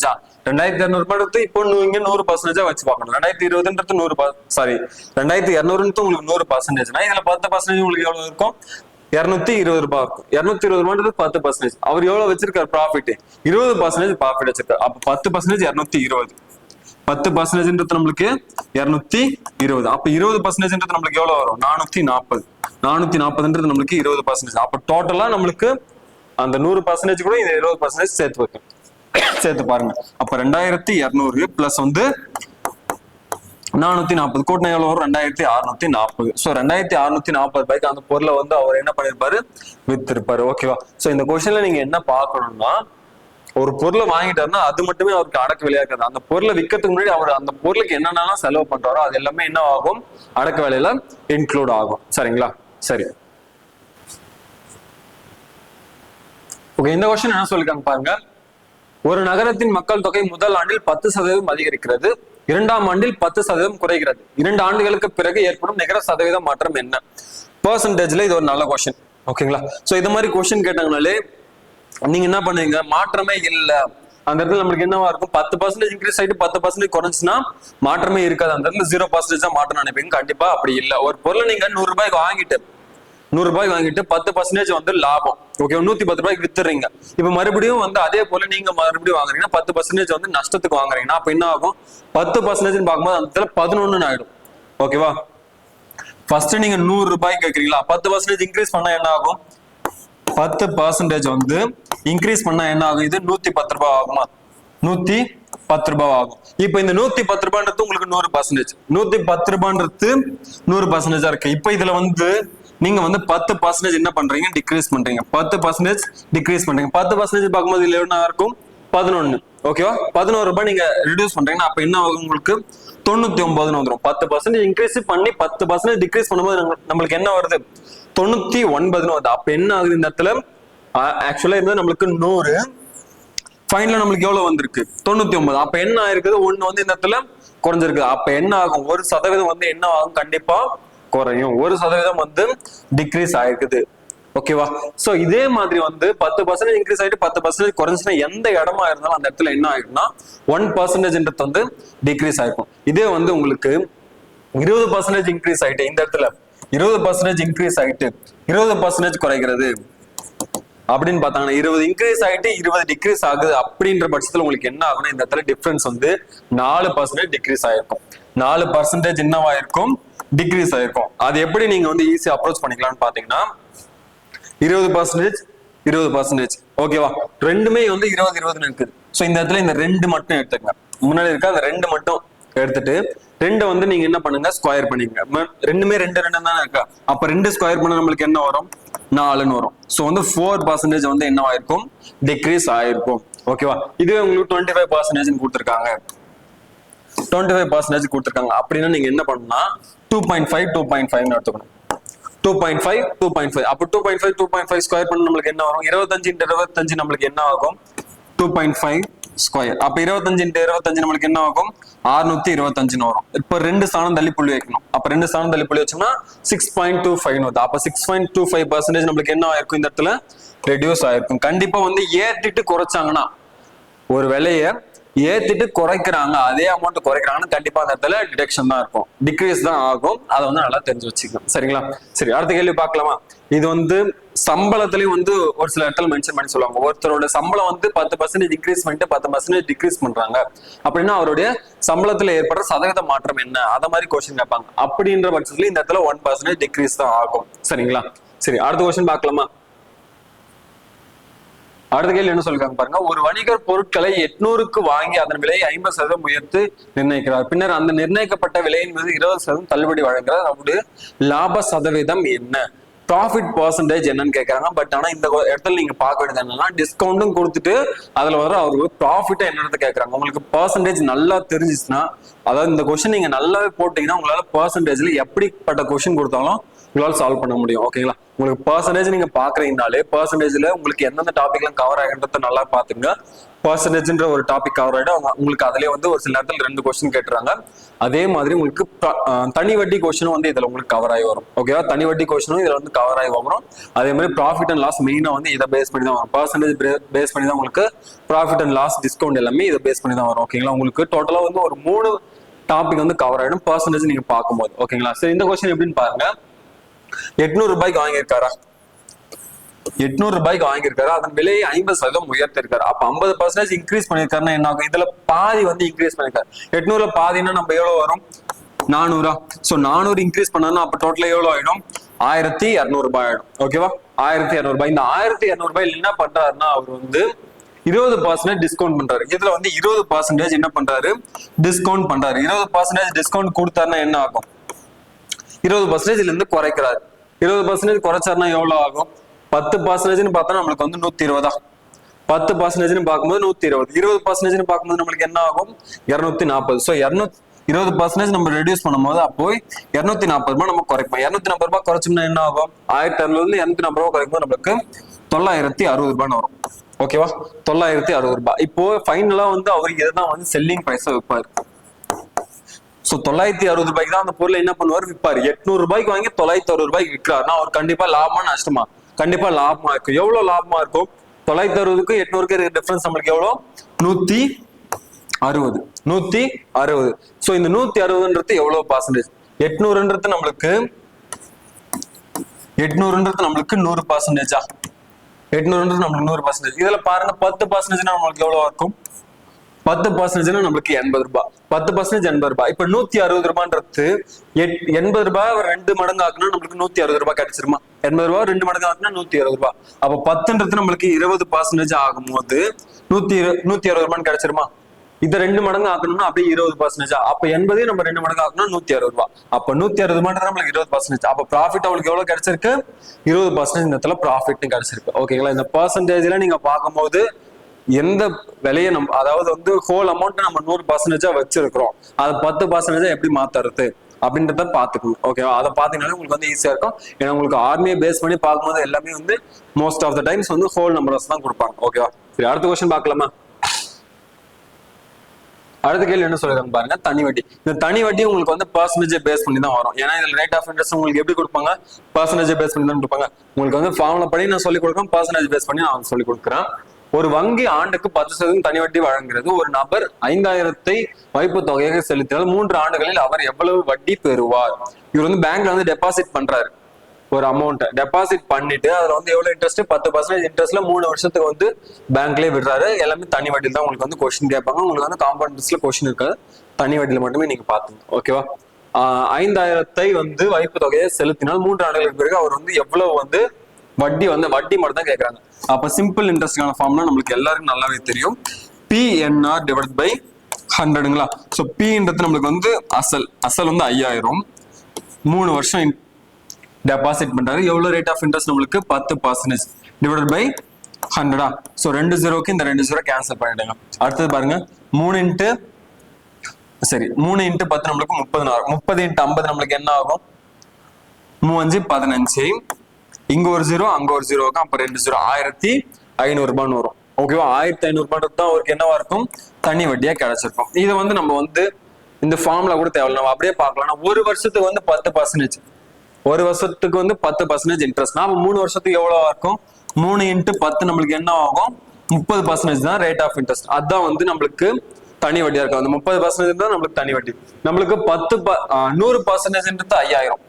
2200 ரூபாய் இப்போ நீங்க 100% வச்சு பார்க்கணும். 2020 100, சாரி 2200 உங்களுக்கு 100%. இதுல 10% உங்களுக்கு எவ்வளவு இருக்கும்? 220 ரூபாய் இருக்கும். 220 ரூபாய் 10%. அவர் எவ்வளவு வச்சிருக்காரு ப்ராஃபிட்? 20% ப்ராஃபிட் வச்சிருக்காரு. அப்ப 10% 220, 10% நம்மளுக்கு 220. அப்ப 20% நம்மளுக்கு எவ்வளவு வரும்? 440. 440 நம்மளுக்கு 20%. அப்ப டோட்டலா நம்மளுக்கு அந்த 100% கூட இந்த 20% சேர்த்து வைக்கும். சேர்த்து பாருங்க. அப்ப 2200 பிளஸ் வந்து 440 கூட்டினா எவ்வளவு வரும்? 2640. சோ 2640 ரூபாய்க்கு அந்த பொருளை வந்து அவர் என்ன பண்ணிருப்பாரு? வித்திருப்பாரு. ஓகேவா? சோ இந்த கொஸ்டின்ல நீங்க என்ன பார்க்கணும்னா, ஒரு பொருளை வாங்கிட்டாருன்னா அது மட்டுமே அவருக்கு அடக்க விலையா இருக்காது. அந்த பொருளை விற்கிறதுக்கு முன்னாடி அவர் அந்த பொருளுக்கு என்னென்னலாம் செலவு பண்றாரோ அது எல்லாமே என்ன ஆகும்? அடக்க விலையில இன்க்ளூட் ஆகும். சரிங்களா? சரி, ஓகே. இந்த கொஸ்டின் என்ன சொல்லிருக்காங்க பாருங்க. ஒரு நகரத்தின் மக்கள் தொகை முதல் ஆண்டில் 10% அதிகரிக்கிறது, 2ஆம் ஆண்டில் 10% குறைகிறது. 2 ஆண்டுகளுக்கு பிறகு ஏற்படும் நிகர சதவீத மாற்றம் என்ன? பெர்சன்டேஜ்ல இது ஒரு நல்ல கொஸ்டின். ஓகேங்களா? சோ இது மாதிரி கொஸ்டின் கேட்டாங்கனாலே நீங்க என்ன பண்ணுவீங்க? மாற்றமே இல்ல அந்த இடத்துல நம்மளுக்கு என்னவா இருக்கும்? 10% இன்க்ரீஸ் ஆயிட்டு 10% குறைஞ்சுன்னா மாற்றமே இருக்காது. அந்த இடத்துல 0% தான் மாற்றம் நினைப்பீங்க. கண்டிப்பா அப்படி இல்ல. ஒரு பொருளை நீங்க 100 ரூபாய்க்கு வாங்கிட்டு 10% வந்து லாபம். ஓகே, 110 ரூபாய்க்கு வித்துறீங்க. இப்ப மறுபடியும் வந்து அதே போல நீங்க மறுபடியும் வாங்குறீங்கன்னா 10% வந்து நஷ்டத்துக்கு வாங்குறீங்கன்னா அப்ப என்ன ஆகும்? 10% பார்க்கும்போது அந்த இடத்துல 11 ஆயிடும். ஓகேவா? ஃபர்ஸ்ட் நீங்க 100 ரூபாய்க்கு கேட்கறீங்களா, 10% இன்க்ரீஸ் பண்ணா என்ன ஆகும்? 10% வந்து இன்க்ரீஸ் பண்ணா என்ன ஆகும்? இது 110 ரூபாய் ஆகுமா? 110 ரூபாய் ஆகும். இப்ப இந்த 110 ரூபான்றது உங்களுக்கு 100%. 110 ரூபான்றது 100% இருக்கு. இப்ப இதுல வந்து நீங்க வந்து 10% என்ன பண்றீங்க? டிக்ரீஸ் பண்றீங்க. 10% டிக்ரீஸ் பண்றீங்க. 10% பார்க்கும்போது இதுல என்ன இருக்கும்? 11. ஓகேவா? 11 ரூபாய் நீங்க ரிடியூஸ் பண்றீங்கன்னா அப்ப என்ன ஆகும்? உங்களுக்கு 99 வந்துடும். 10% இன்க்ரீஸ் பண்ணி 10% டிக்ரீஸ் பண்ணும்போது நம்மளுக்கு என்ன வருது? 99 வருது. அப்ப என்ன ஆகுது இந்த இடத்துல? ஆக்சுவலா இருந்தா நம்மளுக்கு 100, ஃபைனலா நம்மளுக்கு எவ்வளவு வந்திருக்கு? 99. அப்ப என்ன ஆயிருக்குது? 1 வந்து இந்த இடத்துல குறைஞ்சிருக்கு. அப்ப என்ன ஆகும்? 1% வந்து என்ன ஆகும்? கண்டிப்பா குறையும். 1% வந்து டிக்ரீஸ் ஆயிருக்குது. ஓகேவா? சோ இதே மாதிரி வந்து 10% இன்க்ரீஸ் ஆயிட்டு 10% குறைஞ்சுன்னா எந்த இடமா இருந்தாலும் அந்த இடத்துல என்ன ஆயிருக்குன்னா 1% வந்து டிக்ரீஸ் ஆயிருக்கும். இதே வந்து உங்களுக்கு 20% இன்க்ரீஸ் ஆயிட்டு இந்த இடத்துல 20% இன்க்ரீஸ் ஆயிட்டு 20% குறைகிறது அப்படின்னு பார்த்தாங்கன்னா 20 இன்க்ரீஸ் ஆயிட்டு 20 டிக்ரீஸ் ஆகுது அப்படின்ற பட்சத்துல உங்களுக்கு என்ன ஆகும்னா இந்த இடத்துல டிஃபரன்ஸ் வந்து 4% டிக்ரீஸ் ஆயிருக்கும். 4% என்னவாயிருக்கும்? டிக்ரீஸ் ஆயிருக்கும். அது எப்படி நீங்க வந்து ஈஸியா அப்ரோச் பண்ணிக்கலாம்னு பாத்தீங்கன்னா 20% 20%. ஓகேவா? ரெண்டுமே வந்து 20 இருக்குது. சோ இந்த இடத்துல இந்த 2 மட்டும் எடுத்துக்கங்க. முன்னாடி இருக்க அந்த 2 மட்டும் எடுத்துட்டு 2 வந்து நீங்க என்ன பண்ணுங்க? ஸ்கொயர் பண்ணிக்கங்க. ரெண்டுமே 2 தானே இருக்கா? அப்ப 2 ஸ்கொயர் பண்ணா நம்மளுக்கு என்ன வரும்? 4ன்னு வரும். சோ வந்து 4% வந்து என்ன ஆயிருக்கும்? டிக்ரீஸ் ஆயிருக்கும். ஓகேவா? இதுவே உங்களுக்கு 25% கொடுத்துருக்காங்க. 25% கொடுத்துருக்காங்க அப்படின்னா நீங்க என்ன பண்ணணும்னா 2.5 2.5 எடுத்துக்கணும். 2.5 2.5 அப்போ 2.5 2.5 ஸ்கொயர் பண்ண நம்மளுக்கு என்ன வரும்? 25 × 25 நம்மளுக்கு என்ன ஆகும்? 2.5 ஸ்கொயர். அப்ப 25 × 25 நம்மளுக்கு என்ன ஆகும்? 625 வரும். இப்ப 2 ஸ்தானம் தள்ளி புள்ளி வைக்கணும். அப்ப 2 ஸ்தானம் தள்ளி புள்ளி வச்சோம்னா 6.25 வருது. அப்ப 6.25% நம்மளுக்கு என்ன ஆயிருக்கும்? இந்த இடத்துல ரெடியூஸ் ஆயிருக்கும். கண்டிப்பா வந்து ஏத்திட்டு குறைச்சாங்கன்னா, ஒரு விலையை ஏத்திட்டு குறைக்கிறாங்க, அதே அமௌண்ட் குறைக்கிறாங்கன்னா கண்டிப்பா அந்த இடத்துல டிடக்ஷன் தான் இருக்கும், டிக்ரீஸ் தான் ஆகும். அதை வந்து நல்லா தெரிஞ்சு வச்சுக்கணும். சரிங்களா? சரி, அடுத்த கேள்வி பார்க்கலாமா? இது வந்து சம்பளத்திலயும் வந்து ஒரு சில இடத்துல மென்ஷன் பண்ணி சொல்லுவாங்க. ஒருத்தரோட சம்பளம் வந்து 10% இன்க்ரீஸ் பண்ணிட்டு 10% டிக்ரீஸ் பண்றாங்க அப்படின்னா அவருடைய சம்பளத்துல ஏற்படுற சதவீத மாற்றம் என்ன? அத மாதிரி கொஸ்டின் கேட்பாங்க. அப்படின்ற பட்சத்துல இந்த இடத்துல 1% டிக்ரீஸ் தான் ஆகும். சரிங்களா? சரி, அடுத்த கொஸ்டின் பார்க்கலாமா? அடுத்த கேள்வி என்ன சொல்லிருக்காங்க பாருங்க. ஒரு வணிகர் பொருட்களை 800க்கு வாங்கி அதன் விலையை 50% உயர்த்து நிர்ணயிக்கிறார். பின்னர் அந்த நிர்ணயிக்கப்பட்ட விலையின் மீது 20% தள்ளுபடி வழங்குகிறார். அவருடைய லாப சதவீதம் என்ன? ப்ராஃபிட் பர்சன்டேஜ் என்னன்னு கேட்கறாங்க. பட் ஆனா இந்த இடத்துல நீங்க பார்க்க வேண்டியது என்னன்னா, டிஸ்கவுண்டும் கொடுத்துட்டு அதுல வர அவருக்கு ப்ராஃபிட்டா என்னன்னு கேட்கறாங்க. உங்களுக்கு பர்சன்டேஜ் நல்லா தெரிஞ்சிச்சுன்னா, அதாவது இந்த கொஸ்டின் நீங்க நல்லாவே போட்டீங்கன்னா உங்களால பர்சன்டேஜ்ல எப்படிப்பட்ட கொஸ்டின் கொடுத்தாலும் உங்களால சால்வ் பண்ண முடியும். ஓகேங்களா? உங்களுக்கு பர்சன்டேஜ் நீங்க பாக்குறீங்கனாலே பர்சன்டேஜ்ல உங்களுக்கு எந்தெந்த டாபிக் எல்லாம் கவர் ஆகின்றத நல்லா பாத்துங்க. பர்சன்டேஜ்ன்ற ஒரு டாபிக் கவர் ஆயிடும். உங்களுக்கு அதுலயே வந்து ஒரு சில நேரத்தில் 2 கொஸ்டின் கேட்டுறாங்க. அதே மாதிரி உங்களுக்கு தனி வட்டி கொஸ்டினும் வந்து இதுல உங்களுக்கு கவர் ஆகி வரும். ஓகேவா? தனி வட்டி கொஸ்டினும் இதுல வந்து கவர் ஆகி வரும். அதே மாதிரி ப்ராஃபிட் அண்ட் லாஸ் மெயினா வந்து இதை பேஸ் பண்ணி தான் வரும். பர்சன்டேஜ் பேஸ் பண்ணி தான் உங்களுக்கு ப்ராஃபிட் அண்ட் லாஸ், டிஸ்கவுண்ட் எல்லாமே இதை பேஸ் பண்ணி தான் வரும். ஓகேங்களா? உங்களுக்கு டோட்டலா வந்து ஒரு 3 டாபிக் வந்து கவர் ஆயிடும் பர்சன்டேஜ் நீங்க பார்க்கும்போது. ஓகேங்களா? சரி, இந்த கொஸ்டின் எப்படின்னு பாருங்க. 800 ரூபாய்க்கு வாங்கியிருக்காரா? 800 ரூபாய்க்கு வாங்கியிருக்காரு. அதன் விலையை 50% உயர்த்திருக்காரு. அப்ப 50% இன்க்ரீஸ் பண்ணிருக்காருன்னா என்ன ஆகும்? இதுல பாதி வந்து இன்க்ரீஸ் பண்ணிருக்காரு. 800 பாதினா நம்ம எவ்வளவு வரும்? 400. சோ 400 இன்க்ரீஸ் பண்ணா அப்ப டோட்டலா எவ்வளவு ஆயிடும்? 1200 ரூபாய் ஆயிடும். ஓகேவா? 1200 ரூபாய். இந்த 1200 ரூபாய் என்ன பண்றாருன்னா அவர் வந்து 20% டிஸ்கவுண்ட் பண்றாரு. இதுல வந்து 20% என்ன பண்றாரு? டிஸ்கவுண்ட் பண்றாரு. 20% டிஸ்கவுண்ட் கொடுத்தாருன்னா என்ன ஆகும்? 20% இருந்து குறைக்கிறாரு. 20% குறைச்சாருன்னா எவ்வளவு ஆகும்? 10% பார்த்தா நம்மளுக்கு வந்து 120. 10% பார்க்கும்போது 120. 20% பார்க்கும்போது நம்மளுக்கு என்ன ஆகும்? 240. சோ 20% நம்ம ரெடியூஸ் பண்ணும்போது அப்போ 240 ரூபாய் நம்ம குறைப்போம். 240 ரூபாய் குறைச்சோம்னா என்ன ஆகும்? 1600 இருந்து 240 ரூபாய் குறைக்கும்போது நம்மளுக்கு 960 ரூபாய் வரும். ஓகேவா? 960 ரூபாய். இப்போ ஃபைனலா வந்து அவர் இதுதான் வந்து செல்லிங் பிரைஸா விற்பாரு. சோ 960 ரூபாய்க்கு தான் அந்த பொருளை என்ன பண்ணுவார்? விற்பாரு. 800 ரூபாய்க்கு வாங்கி 960 ரூபாய்க்கு விற்கிறாருன்னா அவர் கண்டிப்பா லாபமா நஷ்டமா? கண்டிப்பா லாபமா இருக்கும். எவ்வளவு லாபமா இருக்கும்? 960க்கு 800க்கு டிஃபரன்ஸ் நம்மளுக்கு எவ்வளவு? 160. 160. சோ இந்த 160ன்றது எவ்வளவு பர்சன்டேஜ்? 800ன்றது நம்மளுக்கு 100%. 800ன்றது நம்மளுக்கு 100%. இதுல பாருங்க 10% நம்மளுக்கு எவ்வளவு இருக்கும்? 10% நம்மளுக்கு 80 ரூபாய். 10% 80 ரூபாய். இப்ப 160 ரூபான்றது 80 ரூபாய் 2 மடங்கு ஆக்குனா நம்மளுக்கு 160 ரூபாய் கிடைச்சிருமா? 80 ரூபாய் 2 மடங்கு ஆக்குனா 160 ரூபாய். அப்ப 10ன்றது நம்மளுக்கு 20% ஆகும்போது 160 ரூபாய் கிடைச்சிருமா? இத 2 மடங்கு ஆக்கணும்னா அப்படியே 20%. அப்ப 80 நம்ம 2 மடங்கு ஆக்கணும் 160 ரூபாய். அப்ப 160 ரூபாய் நம்மளுக்கு 20%. அப்ப ப்ராஃபிட் அவங்களுக்கு எவ்வளவு கிடைச்சிருக்கு? 20% இந்த இடத்துல ப்ராஃபிட் கிடைச்சிருக்கு. ஓகேங்களா? இந்த பர்சன்டேஜ்ல நீங்க பார்க்கும்போது எந்த விலையை நம்ம, அதாவது வந்து ஹோல் அமௌண்ட் நம்ம 100% வச்சிருக்கிறோம், அது 10% எப்படி மாத்துறது அப்படின்றத பாத்துக்கணும். ஓகேவா? அதை பாத்தீங்கன்னா உங்களுக்கு வந்து ஈஸியா இருக்கும். ஏன்னா உங்களுக்கு ஆர்மியை பேஸ் பண்ணி பார்க்கும்போது எல்லாமே வந்து மோஸ்ட் ஆஃப் த டைம்ஸ் வந்து ஹோல் நம்பர்ஸ் தான் கொடுப்பாங்க. ஓகேவா? சரி, அடுத்த கொஸ்டின் பார்க்கலாமா? அடுத்த கேள்வி என்ன சொல்றாங்க பாருங்க. தனி வட்டி. இந்த தனி வட்டி உங்களுக்கு வந்து பர்சன்டேஜ் பேஸ் பண்ணி தான் வரும். ஏன்னா இதுல ரேட் ஆஃப் இன்ட்ரெஸ்ட் உங்களுக்கு எப்படி கொடுப்பாங்க? பர்சன்டேஜ் பேஸ் பண்ணி தான் கொடுப்பாங்க. உங்களுக்கு வந்து ஃபார்முலா படி நான் சொல்லி கொடுக்குறேன், பர்சன்டேஜ் பேஸ் பண்ணி நான் சொல்லி கொடுக்குறேன். ஒரு வங்கி ஆண்டுக்கு 10% தனி வட்டி வழங்குகிறது. ஒரு நபர் 5000 வைப்பு தொகையாக செலுத்தினால் 3 ஆண்டுகளில் அவர் எவ்வளவு வட்டி பெறுவார்? இவர் வந்து பேங்க்ல வந்து டெபாசிட் பண்றாரு. ஒரு அமௌண்ட் டெபாசிட் பண்ணிட்டு அதுல வந்து எவ்வளவு இன்ட்ரெஸ்ட்? 10% இன்ட்ரெஸ்ட்ல 3 வருஷத்துக்கு வந்து பேங்க்லயே விடுறாரு. எல்லாமே தனி வட்டியில் தான் உங்களுக்கு வந்து கொஸ்டின் கேட்பாங்க. உங்களுக்கு வந்து காம்பவுண்ட் இன்ட்ரெஸ்ட்ல கொஸ்டின் இருக்காது, தனி வட்டியில மட்டுமே நீங்க பாத்துங்க. ஓகேவா? 5000 வந்து வைப்பு தொகையை செலுத்தினால் 3 ஆண்டுகளுக்கு பிறகு அவர் வந்து எவ்வளவு வந்து வட்டி மட்டும் தான் கேட்கறாங்க. அப்ப சிம்பிள் இன்ட்ரெஸ்ட்கான ஃபார்ம்னா நம்மளுக்கு எல்லாருக்கும் நல்லாவே தெரியும். PNR டிவைட் பை 100ங்களா? சோ Pன்றது நம்மளுக்கு வந்து அசல் வந்து 5000, 3 வருஷம் டெபாசிட் பண்றாரு. எவ்வளவு ரேட் ஆஃப் இன்ட்ரெஸ்ட் நம்மளுக்கு? 10% டிவைட் பை 100. சோ 2 0க்கு இந்த 2 0 கேன்சல் பண்ணிடுங்க. அடுத்தது பாருங்க, 3 × சரி 3 × 10 நம்மளுக்கு 30 ஆகும். 30 × 50 நம்மளுக்கு என்ன ஆகும்? 3 × 5 15. இங்க ஒரு 0 அங்க ஒரு 0 இருக்கும். அப்ப 2 0 1500 ரூபான்னு வரும். ஓகேவா? 1500 ரூபாய் தான் அவருக்கு என்னவா இருக்கும்? தனி வட்டியா கிடைச்சிருக்கும். இதை வந்து நம்ம வந்து இந்த ஃபார்ம்ல கூட தேவையில்லை, நம்ம அப்படியே பார்க்கலாம். ஒரு வருஷத்துக்கு வந்து 10%, ஒரு வருஷத்துக்கு வந்து 10% இன்ட்ரெஸ்ட். நாம 3 வருஷத்துக்கு எவ்வளவு இருக்கும்? 3 × 10 நம்மளுக்கு என்ன ஆகும்? 30% தான் ரேட் ஆஃப் இன்ட்ரெஸ்ட். அதுதான் வந்து நம்மளுக்கு தனி வட்டியா இருக்கும். அந்த 30% தான் நம்மளுக்கு தனி வட்டி. நம்மளுக்கு 100% 5000.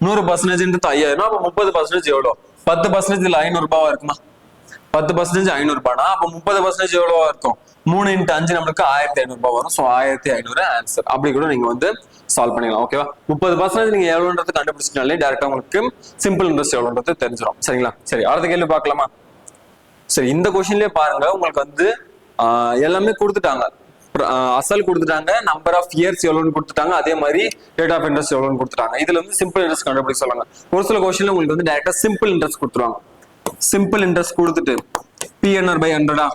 100% 5000. அப்ப 30% எவ்வளவு? 10% 500 ரூபாவா இருக்குமா? 10% 500 ரூபாய்னா அப்ப 30% எவ்வளவா இருக்கும்? 3 × 5 நம்மளுக்கு 1500 ரூபாய் வரும். So 1500 answer. அப்படி கூட நீங்க வந்து சால்வ் பண்ணிக்கலாம். ஓகேவா? 30% நீங்க எவ்வளவுன்றது கண்டுபிடிச்சிட்டாலே டைரக்டா உங்களுக்கு சிம்பிள் இன்ட்ரெஸ்ட் எவ்வளவுன்றது தெரிஞ்சிடும். சரிங்களா? சரி, அடுத்த கேள்வி பார்க்கலாமா? சரி, இந்த கொஸ்டின்லயே பாருங்க, உங்களுக்கு வந்து எல்லாமே கொடுத்துட்டாங்க. அசல் கொடுத்துட்டாங்க, நம்பர் ஆஃப் இயர்ஸ் எவ்வளவுன்னு கொடுத்துட்டாங்க, அதே மாதிரி ரேட் ஆஃப் இன்ட்ரெஸ்ட் எவ்வளவுன்னு கொடுத்துட்டாங்க. இதுல வந்து சிம்பிள் இன்ட்ரெஸ்ட் கண்டுபிடிக்க சொல்லுங்க. ஒரு சில கொஸ்டின்ல உங்களுக்கு வந்து டைரக்டா சிம்பிள் இன்ட்ரெஸ்ட் கொடுத்துருவாங்க. சிம்பிள் இன்ட்ரெஸ்ட் கொடுத்துட்டு PNR/100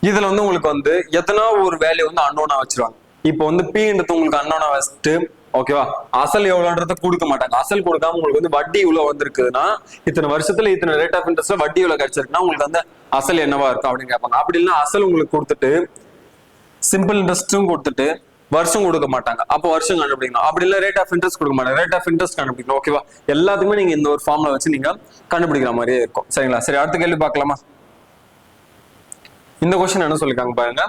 இதுல வந்து உங்களுக்கு வந்து எத்தனா ஒரு வேல்யூ வந்து அன்னோனா வச்சிருவாங்க. இப்போ வந்து P உங்களுக்கு அன்னோனா வச்சுட்டு, ஓகேவா, அசல் எவ்வளவுன்றத கொடுக்க மாட்டாங்க. அசல் கொடுக்காம உங்களுக்கு வந்து வட்டி இவ்வளவு வந்திருக்குதுன்னா, இத்தனை வருஷத்துல இத்தனை ரேட் ஆஃப் இன்ட்ரெஸ்ட்ல வட்டி இவ்வளவு கிடைச்சிருக்குன்னா உங்களுக்கு வந்து அசல் என்னவா இருக்கும் அப்படின்னு கேட்பாங்க. அப்படி இல்லைன்னா அசல் உங்களுக்கு கொடுத்துட்டு சிம்பிள் இன்ட்ரெஸ்டும் கொடுத்துட்டு வருஷம் கொடுக்க மாட்டாங்க. அப்போ வருஷம் கண்டுபிடிக்கணும். அப்படி இல்ல ரேட் ஆஃப் இன்ட்ரெஸ்ட் கொடுக்க மாட்டாங்க, ரேட் ஆஃப் இன்ட்ரெஸ்ட் கண்டுபிடிக்கணும். ஓகேவா? எல்லாத்துக்குமே நீங்க இந்த ஒரு ஃபார்ம்ல வச்சு நீங்க கண்டுபிடிக்கிற மாதிரியே இருக்கும். சரிங்களா? சரி, அடுத்த கேள்வி பார்க்கலாமா? இந்த கொஸ்டின் என்ன சொல்லிருக்காங்க பாருங்க.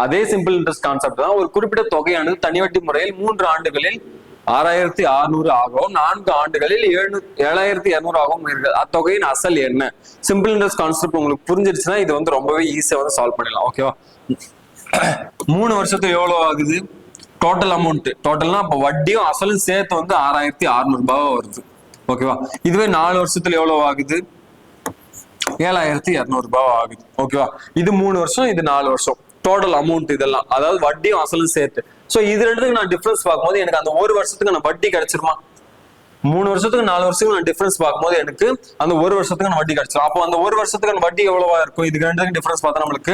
அதே சிம்பிள் இன்ட்ரெஸ்ட் கான்செப்ட் தான். ஒரு குறிப்பிட்ட தொகையானது தனிவட்டி முறையில் 3 ஆண்டுகளில் 6600 ஆகவும் 4 ஆண்டுகளில் 7200 ஆகவும் இருக்கிறது. அத்தொகையின் அசல் என்ன? சிம்பிள் இன்ட்ரெஸ்ட் கான்செப்ட் உங்களுக்கு புரிஞ்சிருச்சுன்னா இது வந்து ரொம்பவே ஈஸியா வந்து சால்வ் பண்ணிடலாம். ஓகேவா? 3 வருஷத்துக்கு எவ்வளவு ஆகுது? டோட்டல் அமௌண்ட், டோட்டல்னா அப்ப வட்டியும் அசலும் சேர்த்து வந்து 6600 ரூபாய் வருது. ஓகேவா? இதுவே 4 வருஷத்துல எவ்வளவு ஆகுது? 7200 ரூபாய் ஆகுது. ஓகேவா? இது 3 வருஷம், இது 4 வருஷம். டோட்டல் அமௌண்ட் இதெல்லாம், அதாவது வட்டியும் அசலும் சேர்த்து. சோ இது ரெண்டுத்துக்கு நான் டிஃபரன்ஸ் பார்க்கும்போது எனக்கு அந்த ஒரு வருஷத்துக்கு நான் வட்டி கிடைச்சிருமா? 3 வருஷத்துக்கு 4 வருஷத்துக்கு நான் டிஃபரன்ஸ் பார்க்கும்போது எனக்கு அந்த ஒரு வருஷத்துக்கு நான் வட்டி கிடைச்சிடும். அப்போ அந்த ஒரு வருஷத்துக்கு வட்டி எவ்வளவா இருக்கும்? இதுக்கு ரெண்டுக்கும் டிஃபரன்ஸ் பார்த்தா நம்மளுக்கு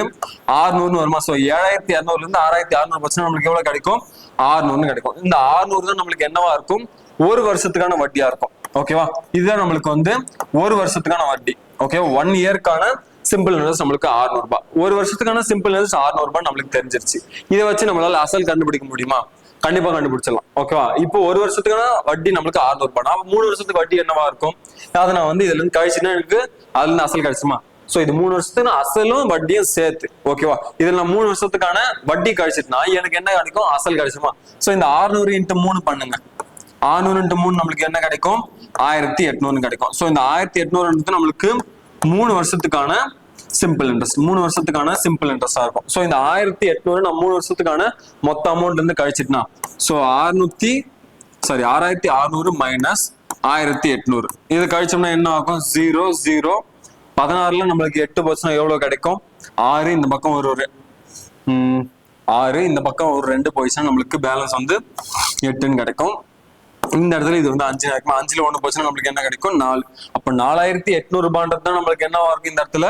600 வருமா? சோ 7200 இருந்து 6600 பர்சன்ட் நம்மளுக்கு எவ்வளவு கிடைக்கும்? 600 கிடைக்கும். இந்த 600 தான் நம்மளுக்கு என்னவா இருக்கும்? ஒரு வருஷத்துக்கான வட்டியா இருக்கும். ஓகேவா? இதுதான் நம்மளுக்கு வந்து ஒரு வருஷத்துக்கான வட்டி. ஓகே, 1 இயர்க்கான சிம்பிள் இன்ட்ரெஸ்ட் நம்மளுக்கு 600 ரூபாய். ஒரு வருஷத்துக்கான சிம்பிள் இன்ட்ரெஸ்ட் 600 ரூபாய் நம்மளுக்கு தெரிஞ்சிருச்சு. இதை வச்சு நம்மளால அசல் கண்டுபிடிக்க முடியுமா? கண்டிப்பா கண்டுபிடிச்சிடலாம். ஓகேவா? இப்போ ஒரு வருஷத்துக்கான வட்டி நம்மளுக்கு 600 ரூபாய். 3 வருஷத்துக்கு வட்டி என்னவா இருக்கும்? அதை நான் வந்து இதுல இருந்து கழிச்சுன்னா எனக்கு அதுல இருந்து அசல் கிடைச்சுமா? சோ இது 3 வருஷத்துக்கு அசலும் வட்டியும் சேர்த்து. ஓகேவா? இதுல நான் 3 வருஷத்துக்கான வட்டி கழிச்சிட்டுனா எனக்கு என்ன கிடைக்கும்? அசல் கிடைச்சுமா? சோ இந்த 600 × 3 பண்ணுங்க. 600 × 3 நம்மளுக்கு என்ன கிடைக்கும்? 1800 கிடைக்கும். சோ இந்த 1800 நம்மளுக்கு 3 வருஷத்துக்கான சிம்பிள் இன்ட்ரெஸ்ட், 3 வருஷத்துக்கான சிம்பிள் இன்ட்ரெஸ்டா இருக்கும். சோ இந்த 1800 நான் 3 வருஷத்துக்கான மொத்த அமௌண்ட் இருந்து கழிச்சிட்டுனா, சோ 6600 மைனஸ் 1800 இது கழிச்சோம்னா என்ன ஆகும்? 0 0 16ல நம்மளுக்கு 8 போச்சுன்னா எவ்வளவு கிடைக்கும்? 6. இந்த பக்கம் ஒரு 6, இந்த பக்கம் ஒரு 2 போயிடுச்சுன்னா நம்மளுக்கு பேலன்ஸ் வந்து 8ன்னு கிடைக்கும். இந்த இடத்துல இது வந்து 5 கிடைக்கும். 5ல 1 போச்சுன்னா நம்மளுக்கு என்ன கிடைக்கும்? 4. அப்ப 4800 ரூபான்றது தான் நம்மளுக்கு என்னவா இருக்கும்? இந்த இடத்துல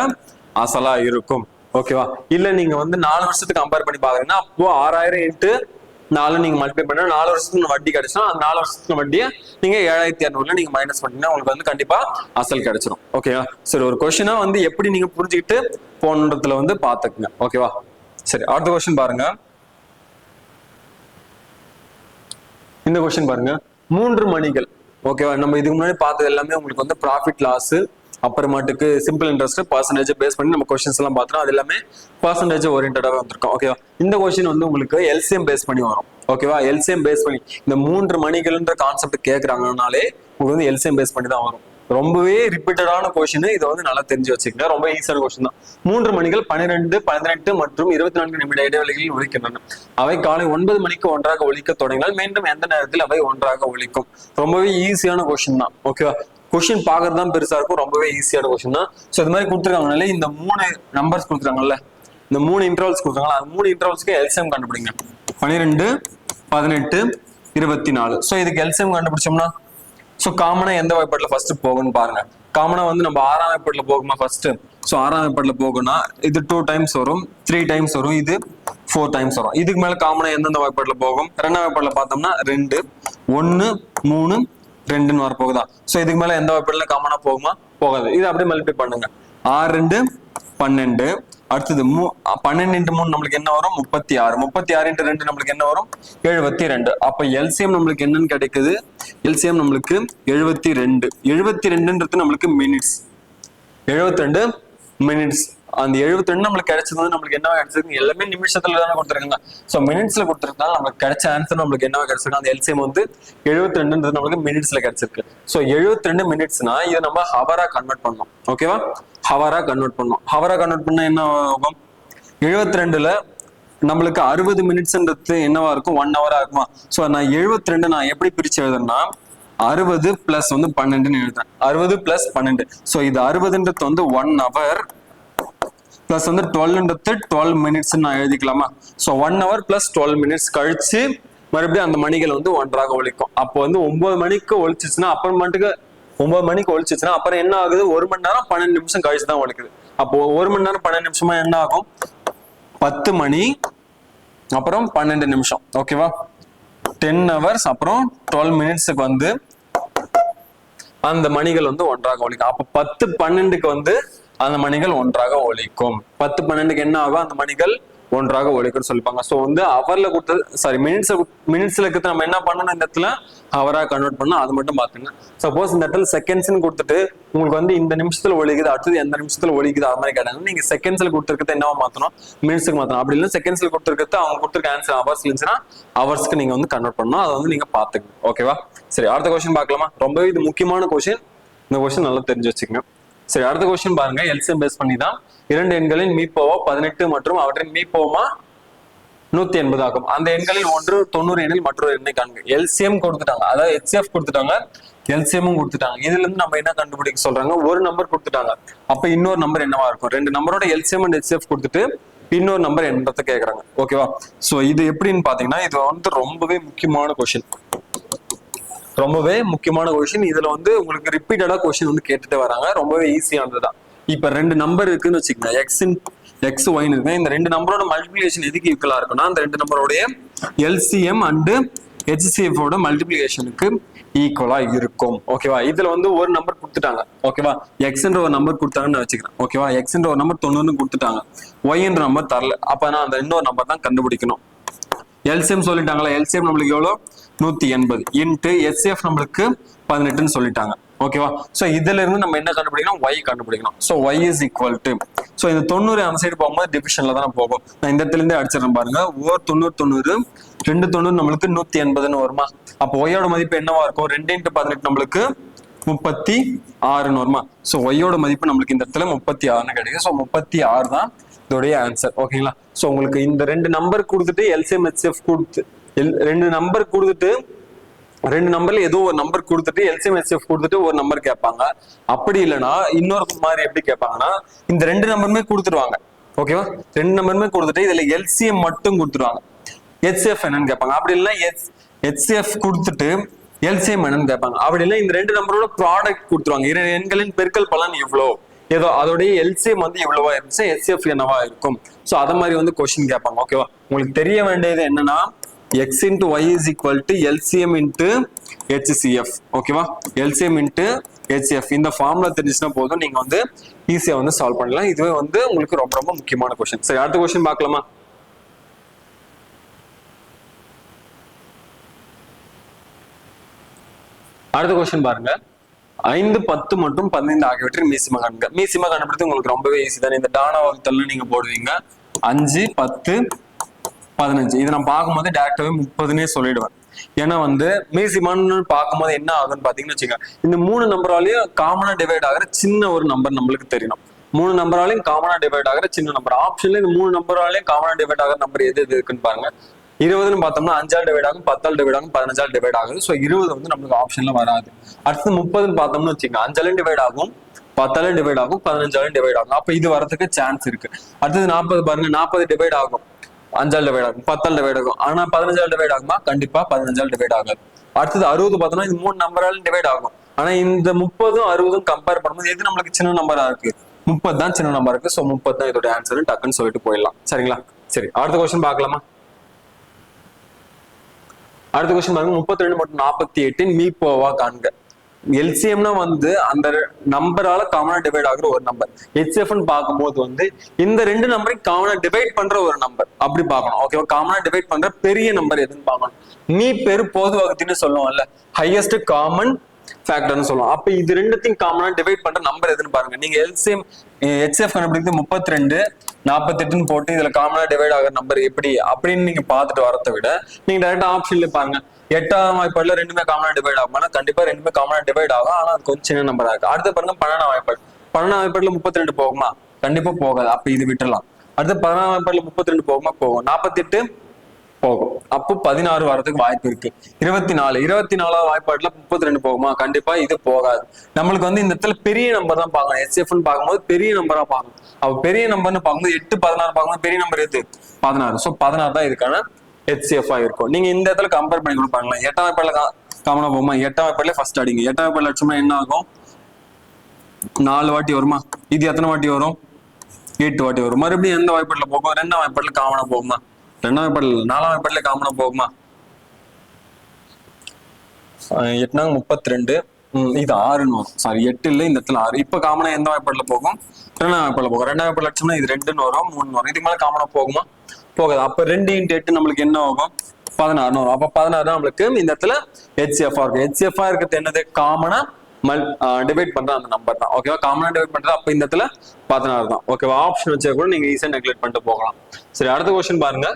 அசலா இருக்கும். ஓகேவா? இல்ல நீங்க வந்து 4 வருஷத்துக்கு கம்பேர் பண்ணி பாக்குறீங்கன்னா, அப்போ 6000 × 4 நீங்க மல்டிப்ளை பண்ணா 4 வருஷத்துக்கு வட்டி கிடைச்சா, அந்த 4 வருஷத்துக்கு வட்டியை நீங்க 7200 நீங்க மைனஸ் பண்ணீங்கன்னா உங்களுக்கு வந்து கண்டிப்பா அசல் கிடைச்சிடும். ஓகேவா? சரி, ஒரு கொஸ்டினா வந்து எப்படி நீங்க புரிஞ்சுக்கிட்டு போனதுல வந்து பாத்துக்குங்க. ஓகேவா? சரி, அடுத்த கொஸ்டின் பாருங்க. இந்த கொஸ்டின் பாருங்க. 3 மணிகள். ஓகேவா? நம்ம இதுக்கு முன்னாடி பார்த்தது எல்லாமே உங்களுக்கு வந்து ப்ராஃபிட் லாஸ், அப்புறமாட்டுக்கு சிம்பிள் இன்ட்ரெஸ்ட், பர்சன்டேஜ் பேஸ் பண்ணி நம்ம கொஸ்டின்ஸ் எல்லாம் பார்த்தோம். அது எல்லாமே பர்சன்டேஜ் ஓரியன்டாவே வந்திருக்கும். ஓகேவா? இந்த கொஸ்டின் வந்து உங்களுக்கு எல்சிஎம் பேஸ் பண்ணி வரும். ஓகேவா? எல்சிஎம் பேஸ் பண்ணி இந்த 3 மணிகள்ன்ற கான்செப்ட் கேட்கறாங்கனாலே உங்களுக்கு வந்து எல்சிஎம் பேஸ் பண்ணி தான் வரும். ரொம்பவே ரிப்பீட்டடான கொஸ்டின். இதை வந்து நல்லா தெரிஞ்சு வச்சுக்கங்க. ரொம்ப ஈஸியான கொஸ்டின் தான். 3 மணிகள் 12, 18 மற்றும் 24 நிமிட இடைவெளிகளில் ஒலிக்கின்றன. அவை காலை 9 மணிக்கு ஒன்றாக ஒலிக்க தொடங்கினால் மீண்டும் எந்த நேரத்தில் அவை ஒன்றாக ஒலிக்கும்? ரொம்பவே ஈஸியான கொஸ்டின் தான். ஓகேவா? கொஸ்டின் பாக்குறது தான் பெருசா இருக்கும். ரொம்பவே ஈஸியான கொஸ்டின் தான். சோ இது மாதிரி கொடுத்துருக்காங்கனாலே இந்த 3 நம்பர்ஸ் கொடுத்துருக்காங்கல்ல, இந்த 3 இன்டர்வல்ஸ் கொடுத்துருக்காங்க. அந்த 3 இன்டர்வல்ஸ்க்கு எல்சிஎம் கண்டுபிடிங்க. 12, 18, 24. சோ இதுக்கு எல்சிஎம் கண்டுபிடிச்சோம்னா, சோ காமனா எந்த வாய்ப்பாட்டுல ஃபர்ஸ்ட் போகும்னு பாருங்க. காமனா வந்து நம்ம 6ஆம் வாய்ப்பாடுல போகுமா ஃபர்ஸ்ட். ஸோ 6ஆம் வாய்ப்பாடுல போகும்னா இது 2 டைம்ஸ் வரும், 3 டைம்ஸ் வரும், இது 4 டைம்ஸ் வரும். இதுக்கு மேல காமனா எந்தெந்த வாய்ப்பாடுல போகும்? 2ஆம் வாய்ப்பாடுல பார்த்தோம்னா 2, 1, 3, 2ன்னு வரப்போகுதா. ஸோ இதுக்கு மேல எந்த வாய்ப்பாடுல காமனா போகுமா? போகாது. இது அப்படியே மல்டிப்ளை பண்ணுங்க. 6 2 12. அடுத்தது 12 × 3 நம்மளுக்கு என்ன வரும்? 36. 36 × 2 நம்மளுக்கு என்ன வரும்? 72. அப்ப எல்சிஎம் நம்மளுக்கு என்னன்னு கிடைக்குது? எல்சிஎம் நம்மளுக்கு 72. 72ன்றது நம்மளுக்கு மினிட்ஸ். 72 மினிட்ஸ். அந்த 72 நம்மளுக்கு கிடைச்சது வந்து நம்மளுக்கு என்ன கிடைச்சிருக்கு? எல்லாமே நிமிஷத்துல தானே கொடுத்துருக்காங்க. ஸோ மினிட்ஸ்ல கொடுத்துருக்கனால நம்மளுக்கு கிடைச்ச ஆன்சர் நம்மளுக்கு என்ன கிடைச்சிருக்கு? அந்த எல்சிஎம் வந்து 72ன்றது நம்மளுக்கு மினிட்ஸ்ல கிடைச்சிருக்கு. ஸோ 72 மினிட்ஸ்னா இதை நம்ம ஹவரா கன்வெர்ட் பண்ணோம். ஓகேவா? ஹவரா கன்வெர்ட் பண்ணோம். ஹவரா கன்வெர்ட் பண்ணா என்ன ஆகும்? 72ல நம்மளுக்கு 60 மினிட்ஸ்ன்றது என்னவா இருக்கும்? 1 ஹவரா இருக்குமா? ஸோ நான் 72 நான் எப்படி பிரிச்சு எழுதுறேன்னா 60 பிளஸ் வந்து 12ன்னு எழுதுறேன். 60 பிளஸ் 12. ஸோ இது 60ன்றது வந்து 1 ஹவர் பிளஸ் வந்து 12ன்றது 12 மினிட்ஸ் நான் எழுதிக்கலாமா? ஸோ 1 ஹவர் பிளஸ் 12 மினிட்ஸ் கழிச்சு மறுபடியும் அந்த மணிகள் வந்து ஒன்றாக ஒழிக்கும். அப்போ வந்து 9 மணிக்கு ஒழிச்சிச்சுன்னா அப்புறமேட்டுக்கு 9 மணிக்கு ஒழிச்சிச்சுன்னா அப்புறம் என்ன ஆகுது? 1 மணி நேரம் 12 நிமிஷம் கழிச்சு தான் ஒழிக்குது. அப்போ 1 மணி நேரம் 12 நிமிஷமா என்ன ஆகும்? 10 மணி அப்புறம் 12 நிமிஷம். ஓகேவா? 10 ஹவர்ஸ் அப்புறம் 12 மினிட்ஸுக்கு வந்து அந்த மணிகள் வந்து ஒன்றாக ஒழிக்கும். அப்ப 10 12க்கு வந்து அந்த மணிகள் ஒன்றாக ஒழிக்கும். 10 12க்கு என்ன ஆகும்? அந்த மணிகள் ஒன்றாக ஒழிக்கும்னு சொல்லிப்பாங்க. ஸோ வந்து ஹவர்ல கொடுத்தது சாரி மினிட்ஸ்ல இருக்கிறது நம்ம என்ன பண்ணணும்? இந்த இடத்துல ஹவரா கன்வெர்ட் பண்ணா அது மட்டும் பாத்துங்க. சப்போஸ் இந்த இடத்துல செகண்ட்ஸ்ன்னு கொடுத்துட்டு உங்களுக்கு வந்து இந்த நிமிஷத்துல ஒழிக்குது, அடுத்தது எந்த நிமிஷத்துல ஒழிக்குது அது மாதிரி கேட்டாங்க. நீங்க செகண்ட்ஸ்ல கொடுத்துருக்கிறது என்னவா மாத்தணும்? மினிட்ஸ்க்கு மாத்தணும். அப்படி இல்லை செகண்ட்ஸ்ல கொடுத்துருக்கிறது அவங்க கொடுத்துருக்க ஆன்சர் ஹவர்ஸ் இருந்துச்சுன்னா ஹவர்ஸ்க்கு நீங்க வந்து கன்வெர்ட் பண்ணணும். அதை வந்து நீங்க பாத்துக்கணும். ஓகேவா? சரி, அடுத்த கொஸ்டின் பார்க்கலாமா? ரொம்பவே இது முக்கியமான கொஸ்டின். இந்த கொஸ்டின் நல்லா தெரிஞ்சு வச்சுக்கோங்க. சரி, அடுத்த கொஸ்டின் பாருங்க. எல்சிஎம் பேஸ் பண்ணி தான் 2 எண்களின் மீப்போவா 18 மற்றும் அவற்றின் மீப்போமா 180 ஆகும். அந்த எண்களில் ஒன்று 90 எண்ணில் மற்றொரு எண்ணை காண்க. எல்சிஎம் கொடுத்துட்டாங்க, அதாவது HCF கொடுத்துட்டாங்க, எல்சிஎம்மும் கொடுத்துட்டாங்க. இதுல இருந்து நம்ம என்ன கண்டுபிடிக்க சொல்றாங்க? ஒரு நம்பர் கொடுத்துட்டாங்க, அப்ப இன்னொரு நம்பர் என்னவா இருக்கும்? 2 நம்பரோட எல்சிஎம் அண்ட் HCF கொடுத்துட்டு இன்னொரு நம்பர் என்னத்தை கேட்கறாங்க. ஓகேவா? சோ இது எப்படின்னு பாத்தீங்கன்னா இது வந்து ரொம்பவே முக்கியமான கொஸ்டின். ரொம்பவே முக்கியமான கொஸ்டின். இதுல வந்து உங்களுக்கு ரிப்பீட்டடா கொஸ்டின் வந்து கேட்டுட்டு வராங்க. ரொம்பவே ஈஸியானதுதான். இப்ப 2 நம்பர் இருக்குன்னு வச்சுக்கோங்க, எக்ஸ் ஒய்னு இருக்கு. இந்த 2 நம்பரோட மல்டிபிளிகேஷன் எதுக்கு ஈக்குவலா இருக்குன்னா அந்த 2 நம்பரோடைய எல்சிஎம் அண்ட் HCF ஓட மல்டிபிளிகேஷனுக்கு ஈக்குவலா இருக்கும். ஓகேவா? இதுல வந்து ஒரு நம்பர் கொடுத்துட்டாங்க. ஓகேவா? எக்ஸ்ன்ற ஒரு நம்பர் கொடுத்தாங்கன்னு நான் வச்சுக்கிறேன். ஓகேவா? எக்ஸ்ன்ற ஒரு நம்பர் 90 கொடுத்துட்டாங்க, ஒய்ன்ற நம்பர் தரல. அப்ப நான் அந்த இன்னொரு நம்பர் தான் கண்டுபிடிக்கணும். எல்சிஎம் சொல்லிட்டாங்களா? எல்சிஎம் நம்மளுக்கு எவ்வளவு? 180 இன்ட்டு HCF நம்மளுக்கு 18ன்னு சொல்லிட்டாங்க. ஓகேவா? சோ இதுல இருந்து நம்ம என்ன கண்டுபிடிக்கணும்? Y கண்டுபிடிக்கணும். So Y is equal to, so இந்த 90 அந்த சைடு போகும்போது டிவிஷன்ல தான் போகும். நான் இந்த இடத்துல இருந்தே அடிச்சிடறேன் பாருங்க. ஓர் 90 90 2 90 நம்மளுக்கு 180ன்னு வருமா? அப்போ Y ஓட மதிப்பு என்னவா இருக்கும்? 2 × 18 நம்மளுக்கு 36ன்னு வருமா? சோ Y ஓட மதிப்பு நம்மளுக்கு இந்த இடத்துல 36ன்னு கிடைக்கும். சோ 36 தான் இதோடைய ஆன்சர். ஓகேங்களா? சோ உங்களுக்கு இந்த 2 நம்பர் கொடுத்துட்டு எல்சிஎம் HCF கொடுத்து 2 நம்பர் கொடுத்துட்டு 2 நம்பர்ல ஏதோ ஒரு நம்பர் கொடுத்துட்டு எல்சிஎம் HCF கொடுத்துட்டு ஒரு நம்பர் கேட்பாங்க. அப்படி இல்லைன்னா இன்னொரு மாதிரி எப்படி கேட்பாங்கன்னா இந்த 2 நம்பருமே கொடுத்துருவாங்க. ஓகேவா? 2 நம்பருமே கொடுத்துட்டு இதுல எல்சிஎம் மட்டும் கொடுத்துருவாங்க, HCF என்னன்னு கேட்பாங்க. அப்படி இல்லைன்னா HCF கொடுத்துட்டு எல்சிஎம் என்னன்னு கேட்பாங்க. அப்படி இல்லை இந்த 2 நம்பரோட ப்ராடக்ட் கொடுத்துருவாங்க. 2 எண்களின் பெருக்கல் பலன் இவ்வளோ, ஏதோ அதோடைய எல்சிஎம் வந்து இவ்வளவா இருந்துச்சு, HCF என்னவா இருக்கும். சோ அத மாதிரி வந்து கொஸ்டின் கேட்பாங்க. ஓகேவா? உங்களுக்கு தெரிய வேண்டியது என்னன்னா x into y is equal to LCM into HCF. ஓகேவா? LCM into HCF இந்த ஃபார்முலா தெரிஞ்சுனா போதும், நீங்க வந்து ஈஸியா வந்து சால்வ் பண்ணலாம். இதுவே வந்து உங்களுக்கு ரொம்ப ரொம்ப முக்கியமான கொஸ்டின். சரி, அடுத்த கொஸ்டின் பார்க்கலாமா? அடுத்த கொஸ்டின் பாருங்க. 5, 10 மற்றும் 15 ஆகியவற்றின் மீசிமா காண்க. மீசிமா கண்டுபிடித்து உங்களுக்கு ரொம்பவே ஈஸி தானே. இந்த டானா வகுத்தல்னு நீங்க போடுவீங்க. 5, 10, 15 இதை நான் பார்க்கும்போது டேரக்டாவே 30ன்னே சொல்லிடுவேன். ஏன்னா வந்து மீசிமான்னு பார்க்கும்போது என்ன ஆகுன்னு பாத்தீங்கன்னு வச்சுக்கோங்க, இந்த 3 நம்பராலையும் காமனா டிவைட் ஆகிற சின்ன ஒரு நம்பர் நம்மளுக்கு தெரியணும். 3 நம்பராலையும் காமனா டிவைட் ஆகிற சின்ன நம்பர். ஆப்ஷன்ல இந்த 3 நம்பராலையும் காமனா டிவைட் ஆகிற நம்பர் எது இருக்குன்னு பாருங்க. 20ன்னு பார்த்தோம்னா 5ஆல் டிவைட் ஆகும், 10ஆல் டிவைட் ஆகும், 15ஆல் டிவைட் ஆகுது. ஸோ 20 வந்து நம்மளுக்கு ஆப்ஷன்ல வராது. அடுத்து 30ன்னு பார்த்தோம்னு வச்சுக்கோங்க, 5ஆலும் டிவைட் ஆகும், 10ஆலும் டிவைட் ஆகும், 15ஆலும் டிவைட் ஆகும். அப்ப இது வரதுக்கு சான்ஸ் இருக்கு. அடுத்தது 40 பாருங்க, 40 டிவைட் ஆகும், 5ஆல் டிவைட் ஆகும், 10ஆல் டிவைட் ஆகும். ஆனா 15ஆல் டிவைட் ஆகுமா? கண்டிப்பா 15ஆல் டிவைட் ஆகாது. அடுத்தது 60 பார்த்தோம்னா இது 3 நம்பரால் டிவைட் ஆகும். ஆனா இந்த 30ம் 60ம் கம்பேர் பண்ணும்போது எது நம்மளுக்கு சின்ன நம்பரா இருக்கு? 30 தான் சின்ன நம்பர் இருக்கு. ஸோ 30 தான் இதோட ஆன்சர் டக்குன்னு சொல்லிட்டு போயிடலாம். சரிங்களா? சரி, அடுத்த கொஸ்டின் பார்க்கலாமா? அடுத்த கொஸ்டின் பாருங்க. 32 மற்றும் 48 மீப்போவா காண்க. எல்சிஎம்னா வந்து அந்த நம்பரால காமனா டிவைட் ஆகுற ஒரு நம்பர். ஹெச்எஃப்னு பார்க்கும்போது வந்து இந்த ரெண்டு நம்பரையும் காமனா டிவைட் பண்ற ஒரு நம்பர் அப்படி பார்க்கணும். ஓகேவா? காமனா டிவைட் பண்ற பெரிய நம்பர் எதுன்னு பார்க்கணும். மீ பெரு பொது வகுத்தின்னு சொல்லுவோம்ல, ஹையஸ்ட் காமன் ஃபேக்டர்னு சொல்லுவோம். அப்ப இது ரெண்டுத்தையும் காமனா டிவைட் பண்ற நம்பர் எதுன்னு பாருங்க. நீங்க எல்சிஎம் ஹெச்எஃப் கண்டுபிடித்து 32 48ன்னு போட்டு இதுல காமனா டிவைட் ஆகிற நம்பர் எப்படி அப்படின்னு நீங்க பார்த்துட்டு வரதை விட நீங்க டைரக்டா ஆப்ஷன்ல பாருங்க. 8ஆம் வாய்ப்பாடுல ரெண்டுமே காமனா டிவைட் ஆகும். கண்டிப்பா ரெண்டுமே காமனா டிவைட் ஆகும். ஆனா அது கொஞ்சம் சின்ன நம்பரா இருக்கு. அடுத்து பாருங்க 12ஆம் வாய்ப்பாடு. 12ஆம் வாய்ப்பாடுல 32 போகுமா? கண்டிப்பா போகாது. அப்ப இது விட்டுலாம். அடுத்து 16ஆம் வாய்ப்பாடுல 32 போகுமா? போகும். 48 போகும். அப்போ 16 வரதுக்கு வாய்ப்பு இருக்கு. 24ஆம் வாய்ப்பாடுல 32 போகுமா? கண்டிப்பா இது போகாது. நம்மளுக்கு வந்து இந்த இடத்துல பெரிய நம்பர் தான் பார்க்கணும். ஹெச்எஃப்னு பார்க்கும்போது பெரிய நம்பரா பார்க்கணும். அப்ப பெரிய நம்பர்னு பார்க்கும்போது 8 16 பார்க்கும்போது பெரிய நம்பர் எது? 16. ஸோ 16 தான் இதுக்கான ஹெச்சிஎஃப் இருக்கும். நீங்க இந்த இடத்துல கம்பேர் பண்ணி கொடுப்பாங்களா? 8ஆம் வாய்ப்பாடுல காமனா போகுமா? 8ஆம் வாய்ப்பாடுல ஃபர்ஸ்ட் அடிங்க. 8ஆம் வாய்ப்பாடுல அடிச்சோம்னா என்ன ஆகும்? 4 வாட்டி வருமா? இது எத்தனை வாட்டி வரும்? 8 வாட்டி வரும். மறுபடியும் எந்த வாய்ப்பாடுல போகும்? 2ஆம் வாய்ப்பாடுல காமனா போகுமா? 2ஆம் வாய்ப்பாடுல 4ஆம் வாய்ப்பாடுல காமனா போகுமா? 8 32 இது 6ன்னு வரும். சாரி 8 இல்ல, இந்த இடத்துல 6. இப்ப காமனா எந்த வாய்ப்பாடுல போகும்? 2ஆம் வாய்ப்பாடுல போகும். 2ஆம் வாய்ப்பாடுல அடிச்சோம்னா இது 2ன்னு வரும், 3 வரும். இதுக்கு மேல காமனா போகுமா? போகாது. அப்ப 2 × 8 நம்மளுக்கு என்ன ஆகும்? 16 வரும். அப்ப 16 தான் நம்மளுக்கு இந்த இடத்துல ஹெச்சிஎஃப் இருக்கு. ஹெச்சிஎஃப் இருக்கிறது என்னது? காமனா டிவைட் பண்ற அந்த நம்பர் தான். ஓகேவா? காமனா டிவைட் பண்றது அப்ப இந்த இடத்துல 16 தான். ஓகேவா? ஆப்ஷன் வச்சா கூட நீங்க ஈஸியா நெக்லெக்ட் பண்ணிட்டு போகலாம். சரி, அடுத்த கொஸ்டின் பாருங்க.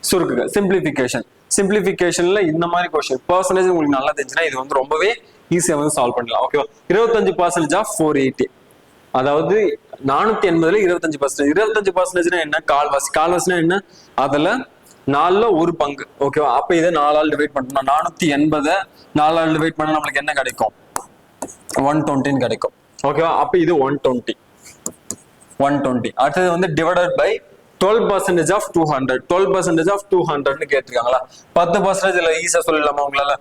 சுருக்குக, சிம்பிளிஃபிகேஷன். சிம்பிளிஃபிகேஷன்ல இந்த மாதிரி கொஸ்டின் பெர்சன்டேஜ் உங்களுக்கு நல்லா தெரிஞ்சுன்னா இது வந்து ரொம்பவே ஈஸியா வந்து சால்வ் பண்ணலாம். ஓகேவா? 25% ஆஃப் 480, அதாவது 480ல 25%. 25% என்ன? கால்வாசி. கால்வாசினா என்ன? அதுல 4ல ஒரு பங்கு. ஓகேவா? அப்ப இதை 4ஆல் டிவைட் பண்ணணும். 480 4ஆல் டிவைட் பண்ணா நம்மளுக்கு என்ன கிடைக்கும்? 120 கிடைக்கும். ஓகேவா? அப்ப இது 120. அடுத்தது வந்து டிவைடட் பை 12% ஆஃப் 200. 12% ஆஃப் 200 கேட்டிருக்காங்களா? 10% ஈஸியா சொல்லலாமா உங்களால?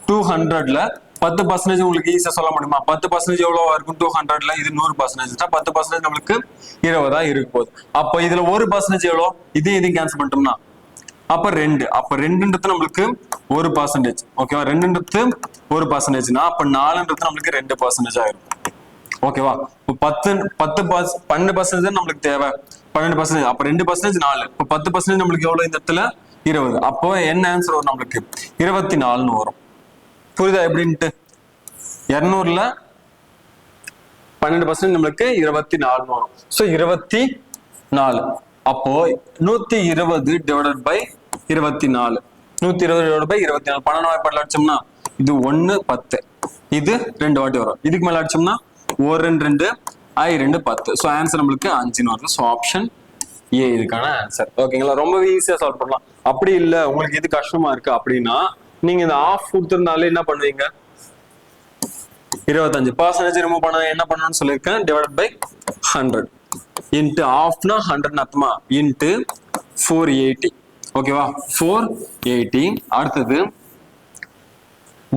200ல 10% உங்களுக்கு ஈஸியா சொல்ல முடியுமா? 10% எவ்வளவு இருக்கும்? 200ல இது 100%. 10% நம்மளுக்கு 20 இருக்கு போகுது. அப்ப இதுல 1% எவ்வளவு? இதையும் கேன்சல் பண்ணிட்டோம்னா அப்ப 2. அப்ப 2ன்றது நம்மளுக்கு 1%. ஓகேவா? 2ன்றது 1%னா அப்ப 4ன்றது நம்மளுக்கு 2% ஆயிரும். ஓகேவா? 12% நம்மளுக்கு தேவை. 12%. அப்ப 2% 4. இப்ப 10% நம்மளுக்கு எவ்வளவு இந்த இடத்துல? 20. அப்போ என்ன ஆன்சர் வரும் நம்மளுக்கு? 24ன்னு வரும். புரியுதா எப்படின்ட்டு? 200ல 12% நம்மளுக்கு 24 வரும். சோ 24. அப்போ 120 டிவைடட் பை 24. 120 divided by 24. 12ஆம் வாய்ப்பாடுல அடிச்சோம்னா இது 1 10. இது 2 வாட்டி வரும். இதுக்கு மேல அடிச்சோம்னா 1 2 2 I 2 10. ஸோ ஆன்சர் நம்மளுக்கு 5ன்னு வருது. ஸோ ஆப்ஷன் ஏ இதுக்கான ஆன்சர். ஓகேங்களா? ரொம்ப ஈஸியா சால்வ் பண்ணலாம். அப்படி இல்லை உங்களுக்கு இது கஷ்டமா இருக்கு அப்படின்னா நீங்க இந்த ஆஃப் கொடுத்திருந்தாலே என்ன பண்ணுவீங்க? 25% ரிமூவ் பண்ண என்ன பண்ணணும்னு சொல்லியிருக்கேன். டிவைட் பை 100 இன்ட்டு ஆஃப்னா 100 அர்த்தமா இன்ட்டு 480. ஓகேவா? 480. அடுத்தது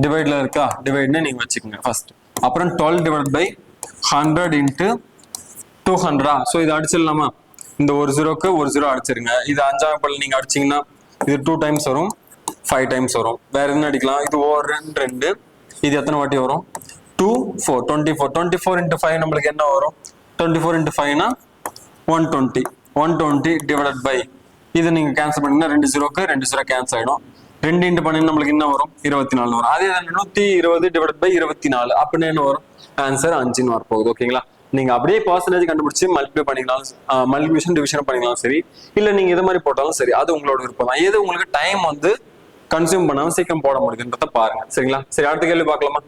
டிவைட்ல இருக்கா? டிவைட்னு நீங்க வச்சுக்கோங்க ஃபர்ஸ்ட். அப்புறம் 12 டிவைட் பை 100 இன்ட்டு 200. ஸோ இது அடிச்சிடலாமா? இந்த ஒரு ஜீரோக்கு ஒரு ஜீரோ அடிச்சிருங்க. இது 5ஆம் வாய்ப்பாடுல நீங்க அடிச்சீங்கன்னா இது 2 டைம்ஸ் வரும், 5 டைம்ஸ் வரும். வேற என்ன அடிக்கலாம்? இது 1 2. இது எத்தனை வாட்டி வரும்? 2 4 24. 24 × 5 நம்மளுக்கு என்ன வரும்? 24 × 5னா 120. 120 டிவைடட் பை இது நீங்க கேன்சல் பண்ணீங்கன்னா 2 ஜீரோக்கு 2 ஜீரோ கேன்சல் ஆயிடும். 2 இன்ட்டு பண்ணி நம்மளுக்கு என்ன வரும்? 24 வரும். அதே 120 டிவைட் பை 24 அப்படின்னு என்ன வரும்? ஆன்சர் 5ன்னு வரப்போகுது. ஓகேங்களா? நீங்க அப்படியே பர்சன்டேஜ் கண்டுபிடிச்சு மல்டிப்ளை பண்ணிக்கலாம், மல்டிபிளிகேஷன் டிவிஷன் பண்ணிக்கலாம் சரி, இல்ல நீங்க இது மாதிரி போட்டாலும் சரி, அது உங்களோட விருப்பம் தான். எது உங்களுக்கு டைம் வந்து கன்சியூம் பண்ணாம சீக்கிரம் போட முடியுதுன்றத பாருங்க. சரிங்களா? சரி, அடுத்த கேள்வி பார்க்கலாமா?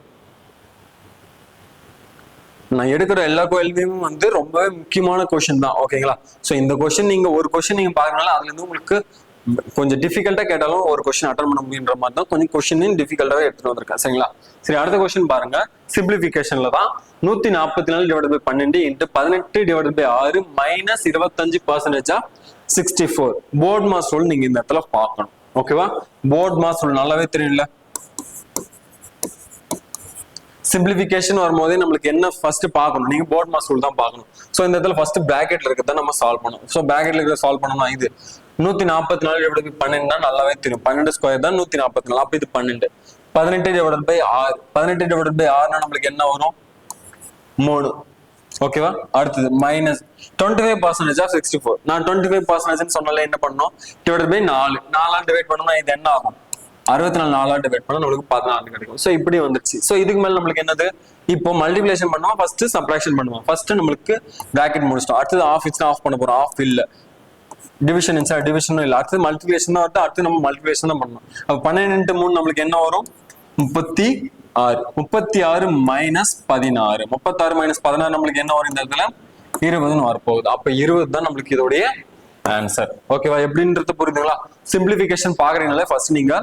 நான் எடுக்கிற எல்லா கேள்வியும் வந்து ரொம்ப முக்கியமான கொஸ்டின் தான். ஓகேங்களா? ஸோ இந்த கொஸ்டின் நீங்க ஒரு கொஸ்டின் நீங்க பாக்குறதுனால அதுல இருந்து உங்களுக்கு கொஞ்சம் டிஃபிகல்ட்டா கேட்டாலும் ஒரு கொஸ்டின் அட்டன் பண்ண முடியுன்ற மாதிரி தான் கொஞ்சம் கொஸ்டின் டிஃபிகல்ட்டாவே எடுத்துட்டு வந்திருக்கேன். சரிங்களா? சரி, அடுத்த கொஸ்டின் பாருங்க. சிம்பிளிஃபிகேஷன்ல தான் 144 divide by 12 into 18 divide by 6 minus 25% of 64. BODMAS rule நீங்க இந்த இடத்துல பார்க்கணும். ஓகேவா? போர்ட் மாஸ் ரூல் நல்லாவே தெரியல. சிம்பிளிஃபிகேஷன் வரும்போதே நம்மளுக்கு என்ன ஃபர்ஸ்ட் பார்க்கணும், நீங்க போர்ட் மாஸ் ரூல் தான் பார்க்கணும். ஸோ இந்த இடத்துல ஃபர்ஸ்ட் பிராக்கெட்ல இருக்கிறத நம்ம சால்வ் பண்ணணும். ஸோ பிராக்கெட்ல இருக்கிறத சால்வ் பண்ணணும். இது 144 டிவைட் பை 12 நல்லாவே தெரியும். 12 ஸ்கொயர் தான் 144. அப்ப இது 12. 18 டிவைட் பை 6. 18 டிவைட் பை 6னா நம்மளுக்கு என்ன வரும்? 3. ஓகேவா? அடுத்தது மைனஸ் 25% ஆஃப் 64. நான் 25% சொன்னால என்ன பண்ணணும்? Divide by 4. 4 டிவைட் பண்ணோம்னா இது என்ன ஆகும்? 64 4 டிவைட் பண்ணா நம்மளுக்கு 14 கிடைக்கும். ஸோ இப்படி வந்துருச்சு. ஸோ இதுக்கு மேல நம்மளுக்கு என்னது? இப்போ மல்டிபிளேஷன் பண்ணுவோம், ஃபர்ஸ்ட் சப்ட்ராக்ஷன் பண்ணுவோம். ஃபர்ஸ்ட் நம்மளுக்கு பிராக்கெட் முடிச்சிட்டோம். அடுத்தது ஆஃப் இன்ஸ்டா ஆஃப் பண்ண போறோம். ஆஃப் இல்ல, டிவிஷன் இன்சா டிவிஷனும் இல்ல. அடுத்தது மல்டிபிளேஷன் தான் வருது. அடுத்து நம்ம மல்டிபிளேஷன் தான் பண்ணணும். அப்ப 12 × 3 நம்மளுக்கு என்ன வரும்? 36. 36 மைனஸ் 16. 36 மைனஸ் 16 நம்மளுக்கு என்ன வரும்? இந்த இடத்துல 20ன்னு வரப்போகுது. அப்ப 20 தான் நம்மளுக்கு இதோடைய ஆன்சர். ஓகேவா? எப்படின்றது புரியுதுங்களா? சிம்பிளிஃபிகேஷன் பாக்குறீங்களா, ஃபர்ஸ்ட் நீங்க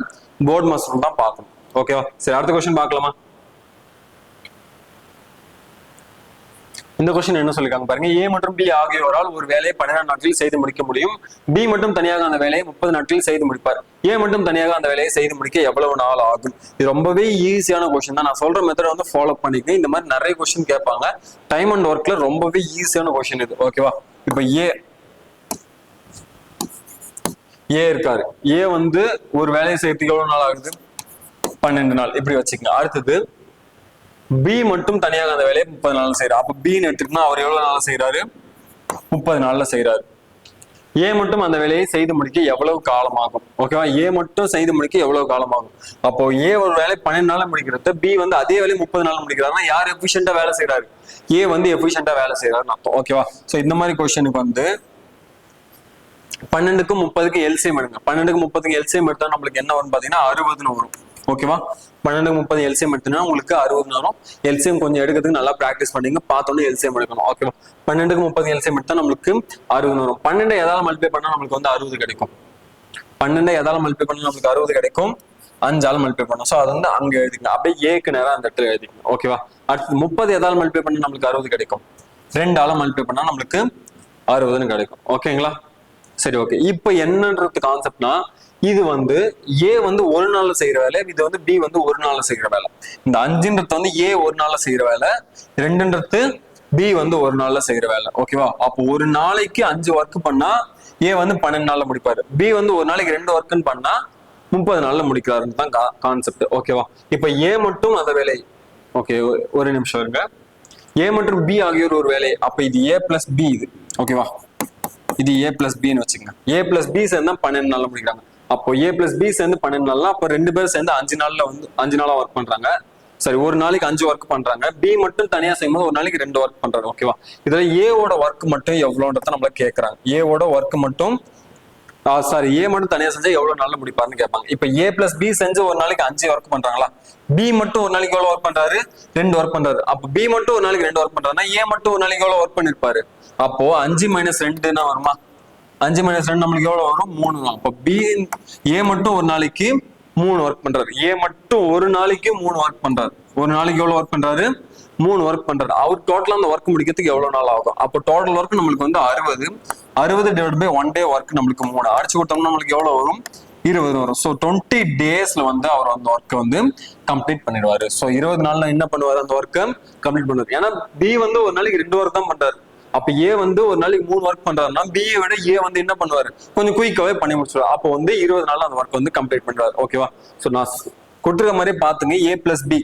போர்ட் மாஸ் ரூல் தான் பார்க்கணும். ஓகேவா? சரி, அடுத்த क्वेश्चन பார்க்கலாமா? இந்த क्वेश्चन என்ன சொல்லிருக்காங்க பாருங்க. ஏ மற்றும் பி ஆகியோரால் ஒரு வேலையை 12 நாட்களில் செய்து முடிக்க முடியும். பி மட்டும் தனியாக அந்த வேலையை 30 நாட்களில் செய்து முடிப்பார். ஏ மட்டும் தனியாக அந்த வேலையை செய்து முடிக்க எவ்வளவு நாள் ஆகும்? இது ரொம்பவே ஈஸியான क्वेश्चन தான். நான் சொல்ற மெத்தட் வந்து ஃபாலோ பண்ணிக்க. இந்த மாதிரி நிறைய क्वेश्चन கேட்பாங்க. டைம் அண்ட் ஒர்க்ல ரொம்பவே ஈஸியான क्वेश्चन இது. ஓகேவா? இப்போ ஏ இருக்காரு. ஏ வந்து ஒரு வேலையை செய்யறதுக்கு எவ்வளவு நாள் ஆகுது? 12 நாள். இப்படி வச்சுக்கங்க. அடுத்தது பி மட்டும் தனியாக அந்த வேலையை 30 நாள் செய்யறாரு. அப்ப பின்னு எடுத்துக்கிட்டா அவர் எவ்வளவு நாள் செய்யறாரு? 30 நாள்ல செய்யறாரு. ஏ மட்டும் அந்த வேலையை செய்து முடிக்க எவ்வளவு காலம் ஆகும்? ஓகேவா? ஏ மட்டும் செய்து முடிக்க எவ்வளவு காலம் ஆகும்? அப்போ ஏ ஒரு வேலை 12 நாள்ல முடிக்கிறது, பி வந்து அதே வேலையை 30 நாள்ல முடிக்கிறாருன்னா யார் எஃபிஷியன்டா வேலை செய்யறாரு? ஏ வந்து எஃபிஷியன்டா வேலை செய்யறாருன்னு அர்த்தம். ஓகேவா? சோ இந்த மாதிரி क्वेश्चனுக்கு வந்து 12க்கும் 30க்கும் எல்சிஎம் எடுங்க. 12க்கும் 30க்கும் எல்சிஎம் எடுத்தா நம்மளுக்கு என்ன வரும் பாத்தீங்கன்னா 60ன்னு வரும். ஓகேவா? 12க்கு 30 எல்சிஎம் எடுத்தா உங்களுக்கு 60 வரும். எல்சிஎம் கொஞ்சம் எடுக்கிறதுக்கு நல்லா பிராக்டிஸ் பண்ணீங்க. பார்த்தோன்னே எல்சிஎம் எடுக்கணும். ஓகேவா? 12க்கு 30 எல்சிஎம் எடுத்தா நம்மளுக்கு 60 வரும். 12 எதால மல்டிப்ளை பண்ணா நம்மளுக்கு வந்து 60 கிடைக்கும். 12 எதால மல்டிப்ளை பண்ணா நம்மளுக்கு 60 கிடைக்கும்? 5ஆல மல்டிப்ளை பண்ணோம். சோ அது வந்து அங்க எழுதிக்கணும். அப்படியே ஏக்கு நேரம் அந்த இடத்துல எழுதிக்கணும். ஓகேவா? அடுத்து 30 எதால மல்டிப்ளை பண்ணா நம்மளுக்கு 60 கிடைக்கும்? 2ஆல மல்டிப்ளை பண்ணா நம்மளுக்கு 60ன்னு கிடைக்கும். ஓகேங்களா? சரி, ஓகே. இப்ப என்னன்றது கான்செப்ட்னா, இது வந்து ஏ வந்து ஒரு நாள்ல செய்யற வேலை, இது வந்து பி வந்து ஒரு நாள்ல செய்யற வேலை. இந்த 5ன்றது வந்து ஏ ஒரு நாள்ல செய்யற வேலை, 2ன்றது பி வந்து ஒரு நாள்ல செய்யற வேலை. ஓகேவா? அப்போ ஒரு நாளைக்கு 5 ஒர்க் பண்ணா ஏ வந்து 12 நாள்ல முடிப்பாரு. பி வந்து ஒரு நாளைக்கு 2 ஒர்க்னு பண்ணா 30 நாள்ல முடிக்கிறாருன்னு தான் கான்செப்ட். ஓகேவா? இப்ப ஏ மட்டும் அந்த வேலை, ஓகே ஒரு நிமிஷம் இருங்க. ஏ மற்றும் பி ஆகியோர் ஒரு வேலை. அப்ப இது ஏ பிளஸ் பி. இது ஓகேவா? இது ஏ பிளஸ் பின்னு வச்சுக்கோங்க. ஏ பிளஸ் பி சேர்ந்தா 12 நாள்ல முடிக்கிறாங்க. அப்போ ஏ பிளஸ் பி சேர்ந்து 12 நாள்ல, அப்ப 2 பேரும் சேர்ந்து 5 நாள்ல வந்து 5 நாளா ஒர்க் பண்றாங்க. சரி, ஒரு நாளைக்கு 5 ஒர்க் பண்றாங்க. பி மட்டும் தனியா செய்யும்போது ஒரு நாளைக்கு 2 ஒர்க் பண்றாங்க. ஓகேவா? இதுல ஏவோட ஒர்க் மட்டும் எவ்வளோன்றத நம்மள கேட்கறாங்க. ஏவோட ஒர்க் மட்டும் ஏ மட்டும் தனியா செஞ்சா எவ்வளவு நாள்ல முடிப்பாருன்னு கேட்பாங்க. இப்ப ஏ பிளஸ் பி செஞ்சு ஒரு நாளைக்கு 5 ஒர்க் பண்றாங்களா? பி மட்டும் ஒரு நாளைக்கு எவ்வளவு ஒர்க் பண்றாரு? 2 ஒர்க் பண்றாரு. அப்ப பி மட்டும் ஒரு நாளைக்கு 2 ஒர்க் பண்றாருன்னா ஏ மட்டும் ஒரு நாளைக்கு எவ்வளவு ஒர்க் பண்ணிருப்பாரு? அப்போ 5 - 2 வருமா? 5 - 2 நம்மளுக்கு எவ்வளவு வரும்? 3 தான். அப்போ பி ஏ மட்டும் ஒரு நாளைக்கு 3 ஒர்க் பண்றாரு. ஏ மட்டும் ஒரு நாளைக்கு 3 ஒர்க் பண்றாரு. ஒரு நாளைக்கு எவ்வளவு ஒர்க் பண்றாரு? 3 ஒர்க் பண்றாரு. அவர் டோட்டலா அந்த ஒர்க் முடிக்கிறதுக்கு எவ்வளவு நாள் ஆகும்? அப்போ டோட்டல் ஒர்க் நம்மளுக்கு வந்து 60 டிவைட் பை 1 டே ஒர்க் நம்மளுக்கு 3 அடிச்சு கொடுத்தோம்னா நம்மளுக்கு எவ்வளவு வரும்? 20 வரும். ஸோ 20 டேஸ்ல வந்து அவர் அந்த ஒர்க்கை வந்து கம்ப்ளீட் பண்ணிடுவாரு. ஸோ 20 நாள்ல என்ன பண்ணுவாரு? அந்த ஒர்க்கை கம்ப்ளீட் பண்ணுவாரு. ஏன்னா பி வந்து ஒரு நாளைக்கு 2 ஒர்க் தான் பண்றாரு. அப்ப ஏ வந்து ஒரு நாளைக்கு 3 ஒர்க் பண்றாருன்னா பிஏ விட ஏ வந்து என்ன பண்ணுவாரு? கொஞ்சம் குயிக்காவே பண்ணி முடிச்சிருவாரு. அப்போ வந்து 20 நாள்ல அந்த ஒர்க் வந்து கம்ப்ளீட் பண்ணுவாரு. ஓகேவா? ஸோ நான் கொடுத்துருக்க மாதிரி பாத்துங்க. ஏ பிளஸ் பி,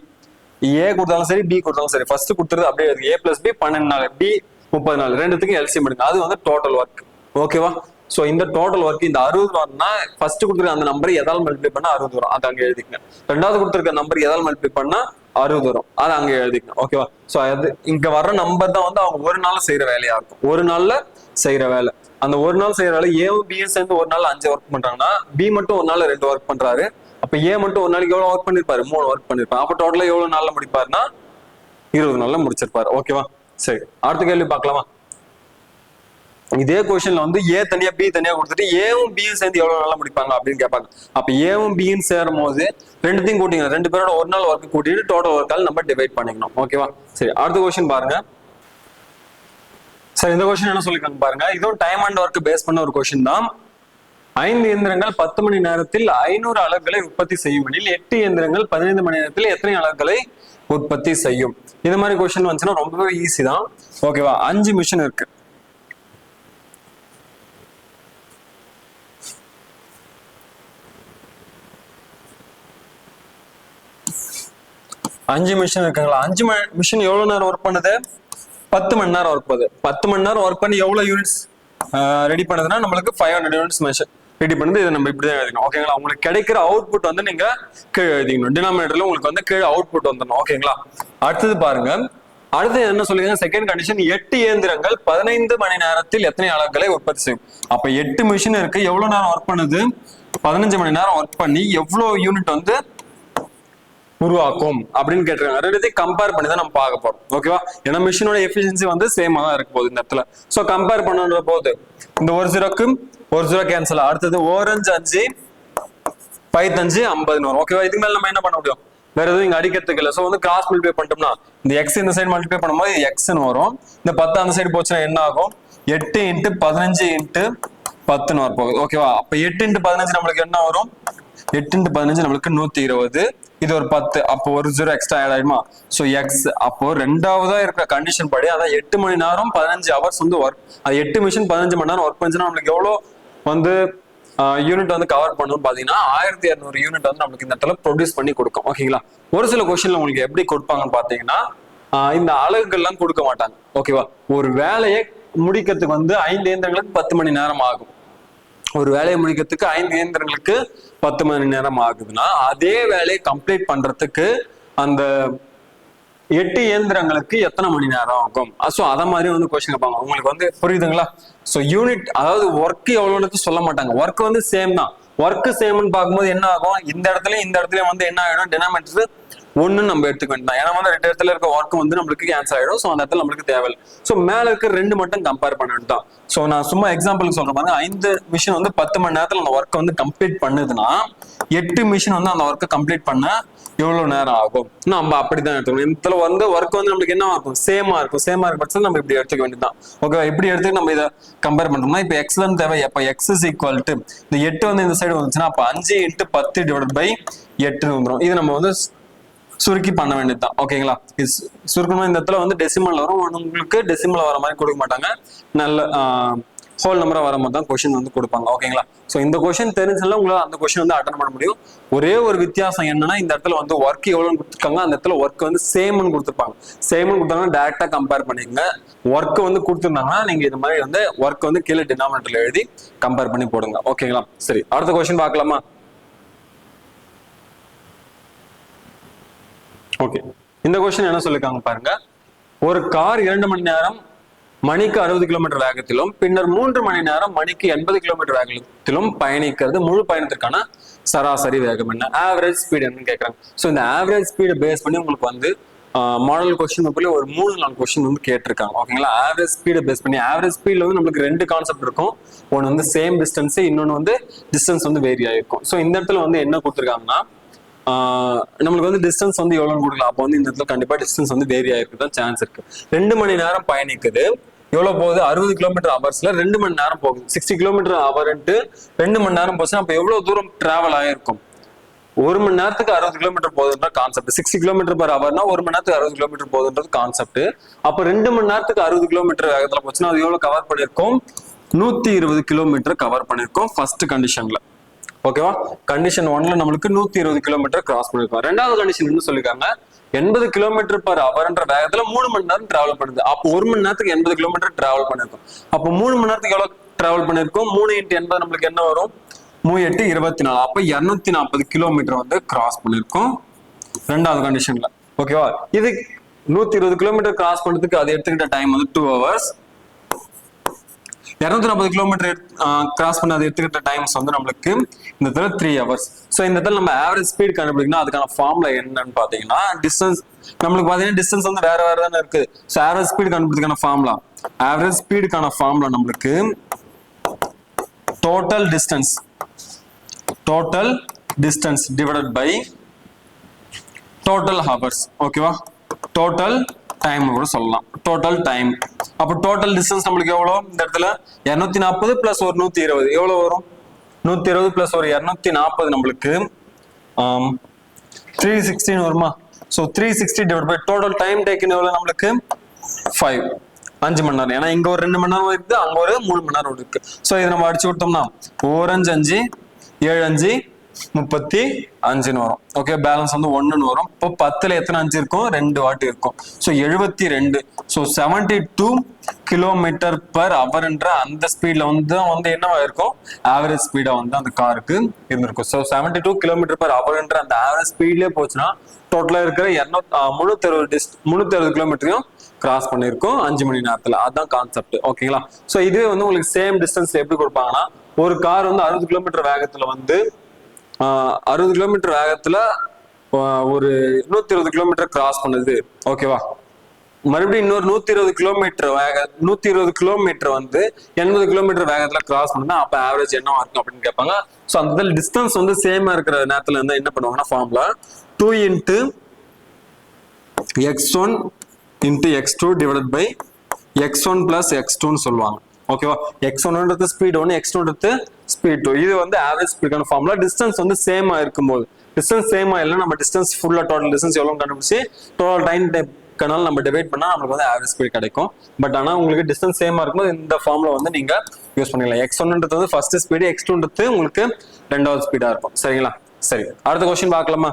ஏ கொடுத்தாலும் சரி பி கொடுத்தாலும் சரி, ஃபர்ஸ்ட் கொடுத்துருது அப்படியே ஏ பிளஸ் பி 12 நாள், பி 30 நாள், ரெண்டுத்துக்கும் எல்சிஎம் எடுங்க. அது வந்து டோட்டல் ஒர்க். ஓகேவா? சோ இந்த டோட்டல் ஒர்க் இந்த 60 வரணும்னா ஃபர்ஸ்ட் கொடுத்துருக்க அந்த நம்பர் எதால மல்டிப்ளை பண்ணா 60 வரும். அது அங்க எழுதிக்கங்க. ரெண்டாவது கொடுத்துருக்க நம்பர் எதால மல்டிப்ளை பண்ணா 60 வரும். அது அங்க எழுதிக்கணும். ஓகேவா? சோ அது இங்க வர்ற நம்பர் தான் வந்து அவங்க ஒரு நாள் செய்யற வேலையா இருக்கும். ஒரு நாள்ல செய்யற வேலை. அந்த ஒரு நாள் செய்யற வேலை ஏவும் பியும் சேர்ந்து ஒரு நாள் 5 ஒர்க் பண்றாங்கன்னா பி மட்டும் ஒரு நாள் 2 ஒர்க் பண்றாரு. அப்ப ஏ மட்டும் ஒரு நாளைக்கு எவ்வளவு ஒர்க் பண்ணிருப்பாரு? 3 ஒர்க் பண்ணிருப்பாரு. அப்ப டோட்டலா எவ்வளவு நாள்ல முடிப்பாருன்னா 20 நாள்ல முடிச்சிருப்பாரு. ஓகேவா? சரி, அடுத்த கேள்வி பார்க்கலாமா? இதே கொஸ்டின்ல வந்து ஏ தனியா பி தனியா கொடுத்துட்டு ஏவும் பியும் சேர்ந்து எவ்வளவு நாளா முடிப்பாங்க அப்படின்னு கேட்பாங்க. அப்ப ஏவும் பியும் சேரும் போது ரெண்டுத்தையும் கூட்டிங்க. 2 பேரோட ஒரு நாள் ஒர்க் கூட்டிட்டு டோட்டல் ஒர்க்கால் நம்ம டிவைட் பண்ணிக்கணும். ஓகேவா? சரி, அடுத்த கொஸ்டின் பாருங்க. சரி, இந்த கொஸ்டின் என்ன சொல்லிருக்காங்க பாருங்க. இதுவும் டைம் அண்ட் ஒர்க் பேஸ் பண்ண ஒரு கொஸ்டின் தான். 5 இயந்திரங்கள் 10 மணி நேரத்தில் 500 அலகுகளை உற்பத்தி செய்யும் எனில் 8 இயந்திரங்கள் 15 மணி நேரத்தில் எத்தனை அலகுகளை உற்பத்தி செய்யும். இந்த மாதிரி கொஸ்டின் வந்துச்சுன்னா ரொம்பவே ஈஸி தான். ஓகேவா? 5 மிஷின் இருக்கு. அஞ்சு மிஷின் இருக்குங்களா? 5 மிஷின் எவ்வளவு நேரம் ஒர்க் பண்ணுது? 10 மணி நேரம் ஒர்க் பண்ணுது. 10 மணி நேரம் ஒர்க் பண்ணி எவ்வளவு யூனிட்ஸ் ரெடி பண்ணுதுன்னா நம்மளுக்கு 500 யூனிட்ஸ் மிஷின் ரெடி பண்ணுது. இதை நம்ம இப்படிதான் எழுதிக்கணும். ஓகேங்களா? உங்களுக்கு கிடைக்கிற அவுட்புட் வந்து நீங்க கீழே எழுதிக்கணும். டினாமினேட்டர்ல உங்களுக்கு வந்து கீழே அவுட்புட் வந்துடணும். ஓகேங்களா? அடுத்தது பாருங்க. அடுத்து என்ன சொல்லுங்க? செகண்ட் கண்டிஷன், 8 இயந்திரங்கள் 15 மணி நேரத்தில் எத்தனை அலகுகளை உற்பத்தி செய்யும்? அப்ப 8 மிஷின் இருக்கு. எவ்வளவு நேரம் ஒர்க் பண்ணுது? 15 மணி நேரம் ஒர்க் பண்ணி எவ்வளவு யூனிட் வந்து உருவாக்கும் அப்படின்னு கேட்டிருக்காங்க. ரெண்டுத்தையும் கம்பேர் பண்ணி தான் நம்ம பார்க்க போறோம். ஓகேவா? ஏன்னா மிஷினோட எஃபிஷியன்சி வந்து சேமா தான் இருக்க போகுது இந்த இடத்துல. சோ கம்பேர் பண்ணுற போது இந்த ஒரு ஜீரோக்கு ஒரு ஜீரோ கேன்சல். அடுத்தது 1 5 5 50 வரும். ஓகேவா? இதுக்கு மேல நம்ம என்ன பண்ண முடியும்? வேற எதுவும் இங்க அடிக்கிறதுக்கு இல்லை. சோ வந்து கிராஸ் மல்டிப்ளை பண்ணிட்டோம்னா இந்த எக்ஸ் இந்த சைடு மல்டிப்ளை பண்ணும்போது எக்ஸ்ன்னு வரும். இந்த 10 அந்த சைடு போச்சுன்னா என்ன ஆகும்? 8 × 15 × 10 வர போகுது. ஓகேவா? அப்ப 8 × 15 நம்மளுக்கு என்ன வரும்? 8 × 15 நம்மளுக்கு 120. இது ஒரு 10. அப்போ ஒரு ஜீரோ எக்ஸ்ட்ரா ஆட் ஆயிடுமா? So X. அப்போ ரெண்டாவதா இருக்கிற கண்டிஷன் படி அதான் 8 மணி நேரம் 15 ஹவர்ஸ் வந்து ஒர்க். அது 8 மிஷின் 15 மணி நேரம் ஒர்க் பண்ணுச்சுன்னா நம்மளுக்கு எவ்வளவு வந்து யூனிட் வந்து கவர் பண்ணணும் பாத்தீங்கன்னா 1200 யூனிட் வந்து நம்மளுக்கு இந்த இடத்துல ப்ரொடியூஸ் பண்ணி கொடுக்கும். ஓகேங்களா? ஒரு சில கொஸ்டின்ல உங்களுக்கு எப்படி கொடுப்பாங்கன்னு பாத்தீங்கன்னா இந்த அலகுகள்லாம் கொடுக்க மாட்டாங்க. ஓகேவா? ஒரு வேலையை முடிக்கிறதுக்கு வந்து 5 இயந்திரங்களுக்கு 10 மணி நேரம் ஆகும். ஒரு வேலையை முடிக்கிறதுக்கு 5 இயந்திரங்களுக்கு 10 மணி நேரம் ஆகுதுன்னா அதே வேலையை கம்ப்ளீட் பண்றதுக்கு அந்த 8 இயந்திரங்களுக்கு எத்தனை மணி நேரம் ஆகும்? சோ அத மாதிரி வந்து கொஸ்டின் கேட்பாங்க. உங்களுக்கு வந்து புரியுதுங்களா? சோ யூனிட் அதாவது ஒர்க் எவ்வளவுன்னு சொல்ல மாட்டாங்க. ஒர்க் வந்து சேம் தான். ஒர்க் சேம்னு பார்க்கும்போது என்ன ஆகும்? இந்த இடத்துலயும் வந்து என்ன ஆயிடும்? டினாமினேட்டர் 1 நம்ம எடுத்துக்க வேண்டாம். ஏன்னா வந்து 2 இடத்துல இருக்க ஒர்க் வந்து நம்மளுக்கு கேன்சல் ஆயிடும். சோ அந்த இடத்துல நம்மளுக்கு தேவையில்லை. சோ மேல இருக்க 2 மட்டும் கம்பேர் பண்ண வேண்டாம். சோ நான் சும்மா எக்ஸாம்பிளுக்கு சொல்றேன் பாருங்க. 5 மிஷின் வந்து 10 மணி நேரத்துல அந்த ஒர்க்கை வந்து கம்ப்ளீட் பண்ணுதுன்னா 8 மிஷின் வந்து அந்த ஒர்க்கை கம்ப்ளீட் பண்ண எவ்வளவு நேரம் ஆகும்? நம்ம அப்படிதான் எடுத்துக்கணும். இதுல வந்து ஒர்க் வந்து நம்மளுக்கு என்ன இருக்கும்? சேமா இருக்கும். சேமா இருக்க பட்சத்தில் நம்ம இப்படி எடுத்துக்க வேண்டியதுதான். ஓகே, இப்படி எடுத்து நம்ம இதை கம்பேர் பண்றோம்னா இப்ப எக்ஸ் தான் தேவை. அப்ப எக்ஸ் இஸ் ஈக்குவல் டு இந்த 8 வந்து இந்த சைடு வந்துச்சுன்னா அப்ப 5 × 10 டிவைட் பை 8 வந்துடும். இது நம்ம வந்து சுருக்கி பண்ண வேண்டியதுதான். ஓகேங்களா? சுருக்கணும். இந்த இடத்துல வந்து டெசிமல் வரும். உங்களுக்கு டெசிமல் வர மாதிரி கொடுக்க மாட்டாங்க. நல்ல ஹோல் நம்பரா வர மாதிரி தான் கொஸ்டின் வந்து கொடுப்பாங்க. ஓகேங்களா? சோ இந்த கொஸ்டின் தெரிஞ்சாலும் உங்களால அந்த கொஸ்டின் வந்து அட்டன் பண்ண முடியும். ஒரே ஒரு வித்தியாசம் என்னன்னா இந்த இடத்துல வந்து ஒர்க் எவ்வளவுன்னு கொடுத்துருக்காங்க. அந்த இடத்துல ஒர்க் வந்து சேம்னு கொடுத்துருப்பாங்க. சேம்னு கொடுத்தாங்கன்னா டைரக்டா கம்பேர் பண்ணிக்கங்க. ஒர்க் வந்து கொடுத்துருந்தாங்கன்னா நீங்க இது மாதிரி வந்து ஒர்க் வந்து கீழே டினாமினேட்டர்ல எழுதி கம்பேர் பண்ணி போடுங்க. ஓகேங்களா? சரி, அடுத்த கொஸ்டின் பார்க்கலாமா? ஓகே, இந்த கொஸ்டின் என்ன சொல்லிருக்காங்க பாருங்க. ஒரு கார் 2 மணி நேரம் மணிக்கு 60 கிலோமீட்டர் வேகத்திலும் பின்னர் 3 மணி நேரம் மணிக்கு 80 கிலோமீட்டர் வேகத்திலும் பயணிக்கிறது. முழு பயணத்திற்கான சராசரி வேகம் என்ன? ஆவரேஜ் ஸ்பீட் என்னன்னு கேட்கறாங்க. ஸோ இந்த ஆவரேஜ் ஸ்பீடை பேஸ் பண்ணி உங்களுக்கு வந்து மாடல் கொஸ்டின் பேப்பர்ல ஒரு 3-4 கொஸ்டின் வந்து கேட்டிருக்காங்க. ஓகேங்களா? ஆவரேஜ் ஸ்பீடை பேஸ் பண்ணி ஆவரேஜ் ஸ்பீட்ல வந்து நம்மளுக்கு 2 கான்செப்ட் இருக்கும். ஒன்று வந்து சேம் டிஸ்டன்ஸ், இன்னொன்று வந்து டிஸ்டன்ஸ் வந்து வேரி ஆயிருக்கும். ஸோ இந்த இடத்துல வந்து என்ன கொடுத்துருக்காங்கன்னா நம்மளுக்கு வந்து டிஸ்டன்ஸ் வந்து எவ்வளவு கொடுக்கலாம். அப்போ வந்து இந்த இடத்துல கண்டிப்பா டிஸ்டன்ஸ் வந்து வேரி ஆயிருக்கு தான் சான்ஸ் இருக்கு. 2 மணி நேரம் பயணிக்குது. எவ்வளவு போகுது? 60 கிலோமீட்டர் ஹவர்ஸ்ல 2 மணி நேரம் போகுது. 60 கிலோமீட்டர் ஹவர்ன்ட்டு 2 மணி நேரம் போச்சுன்னா அப்ப எவ்வளவு தூரம் டிராவல் ஆயிருக்கும்? 1 மணி நேரத்துக்கு 60 கிலோமீட்டர் போகுதுன்ற கான்செப்ட். 60 கிலோமீட்டர் பர் ஹவர்னா 1 மணி நேரத்துக்கு 60 கிலோமீட்டர் போகுதுன்றது கான்செப்ட். அப்ப 2 மணி நேரத்துக்கு 60 கிலோமீட்டர் வேகத்துல போச்சுன்னா அது எவ்வளவு கவர் பண்ணிருக்கோம்? 120 கிலோமீட்டர் கவர் பண்ணிருக்கோம் ஃபர்ஸ்ட் கண்டிஷன்ல. ஓகேவா? கண்டிஷன் 1ல நம்மளுக்கு 120 கிலோமீட்டர் கிராஸ் பண்ணிருக்கோம். ரெண்டாவது கண்டிஷன் என்ன சொல்லிருக்காங்க? 80 கிலோமீட்டர் பர் ஹவர்ன்ற வேகத்துல 3 மணி நேரம் டிராவல் பண்ணுது. அப்போ 1 மணி நேரத்துக்கு 80 கிலோமீட்டர் டிராவல் பண்ணிருக்கோம். அப்போ 3 மணி நேரத்துக்கு எவ்வளவு டிராவல் பண்ணிருக்கோம்? 3 × 80 நம்மளுக்கு என்ன வரும்? 3 × 8 24. அப்ப 240 கிலோமீட்டர் வந்து கிராஸ் பண்ணிருக்கோம் ரெண்டாவது கண்டிஷன்ல. ஓகேவா? இது 120 கிலோமீட்டர் கிராஸ் பண்றதுக்கு அது எடுத்துக்கிட்ட டைம் வந்து 2 hours. 240 கிலோமீட்டர் கிராஸ் பண்ண அது எடுத்துக்கிட்ட டைம்ஸ் வந்து நம்மளுக்கு இந்த இடத்துல 3 hours. ஸோ இந்த இடத்துல நம்ம ஆவரேஜ் ஸ்பீட் கண்டுபிடிக்கணும். அதுக்கான ஃபார்முலா என்னன்னு பாத்தீங்கன்னா டிஸ்டன்ஸ் நம்மளுக்கு பாத்தீங்கன்னா டிஸ்டன்ஸ் வந்து வேற வேற தானே இருக்கு. ஸோ ஆவரேஜ் ஸ்பீட் கண்டுபிடிக்கான ஃபார்முலா நம்மளுக்கு total distance divided by total hours. ஓகேவா? டோட்டல் டைம் கூட சொல்லலாம். Total time. அப்ப டோட்டல் டிஸ்டன்ஸ் நம்மளுக்கு எவ்வளவு? இந்த இடத்துல 240 பிளஸ் ஒரு 120 எவ்வளவு வரும்? 120 பிளஸ் ஒரு 240 நம்மளுக்கு 316 வருமா? So 360 divide by total time taken எவ்வளோ நம்மளுக்கு 5 5 மணி நேரம். ஏன்னா இங்க ஒரு 2 மணி நேரம் இருக்குது, அங்க ஒரு 3 மணி நேரம் இருக்கு. ஸோ இதை நம்ம அடிச்சு விட்டோம்னா 4 5 5 7 5 35 வரும். ஓகே, பேலன்ஸ் வந்து 1 வரும். இப்போ 10ல எத்தனை 5 இருக்கும்? 2 வாட்டி இருக்கும். ஸோ 72. ஸோ 72 கிலோமீட்டர் பர் ஹவர்ன்ற அந்த ஸ்பீட்ல வந்து என்னவா இருக்கும்? ஆவரேஜ் ஸ்பீடா வந்து அந்த காருக்கு இருந்திருக்கும். ஸோ 72 கிலோமீட்டர் பர் ஹவர்ன்ற அந்த ஆவரேஜ் ஸ்பீட்லயே போச்சுன்னா டோட்டலா இருக்கிற 360 கிலோமீட்டரையும் கிராஸ் பண்ணிருக்கும் 5 மணி நேரத்துல. அதுதான் கான்செப்ட். ஓகேங்களா? ஸோ இதுவே வந்து உங்களுக்கு சேம் டிஸ்டன்ஸ் எப்படி கொடுப்பாங்கன்னா, ஒரு கார் வந்து 60 கிலோமீட்டர் வேகத்துல வந்து 60 கிலோமீட்டர் வேகத்துல ஒரு 120 கிலோமீட்டர் கிராஸ் பண்ணுது. ஓகேவா? மறுபடியும் இன்னொரு 120 கிலோமீட்டர் வந்து 80 கிலோமீட்டர் வேகத்துல கிராஸ் பண்ணுனா அப்ப ஆவரேஜ் என்னவா இருக்கும் அப்படின்னு கேட்பாங்க. ஸோ அந்த டிஸ்டன்ஸ் வந்து சேமா இருக்கிற நேரத்துல இருந்தா என்ன பண்ணுவாங்கன்னா, formula 2 × x1 × x2 divided by x1 plus x2ன்னு சொல்லுவாங்க. ஓகேவா? x1ன்றது ஸ்பீட் 1, x2ன்றது ஸ்பீட் 2. இது வந்து ஆவரேஜ் ஸ்பீடுக்கான ஃபார்முலா. டிஸ்டன்ஸ் வந்து சேமா இருக்கும்போது, டிஸ்டன்ஸ் சேமா இல்லை, நம்ம டிஸ்டன்ஸ் ஃபுல்லா டோட்டல் டிஸ்டன்ஸ் எவ்வளவு கண்டுபிடிச்சு டோட்டல் டைம் கனால் நம்ம டிவைட் பண்ணா நம்மளுக்கு வந்து ஆவரேஜ் ஸ்பீட் கிடைக்கும். பட் ஆனா உங்களுக்கு டிஸ்டன்ஸ் சேமா இருக்கும்போது இந்த ஃபார்முலா வந்து நீங்க யூஸ் பண்ணிக்கலாம். x1ன்றது வந்து ஃபர்ஸ்ட் ஸ்பீடு, x2ன்றது உங்களுக்கு ரெண்டாவது ஸ்பீடா இருக்கும். சரிங்களா? சரி, அடுத்த கொஸ்டின் பார்க்கலாமா?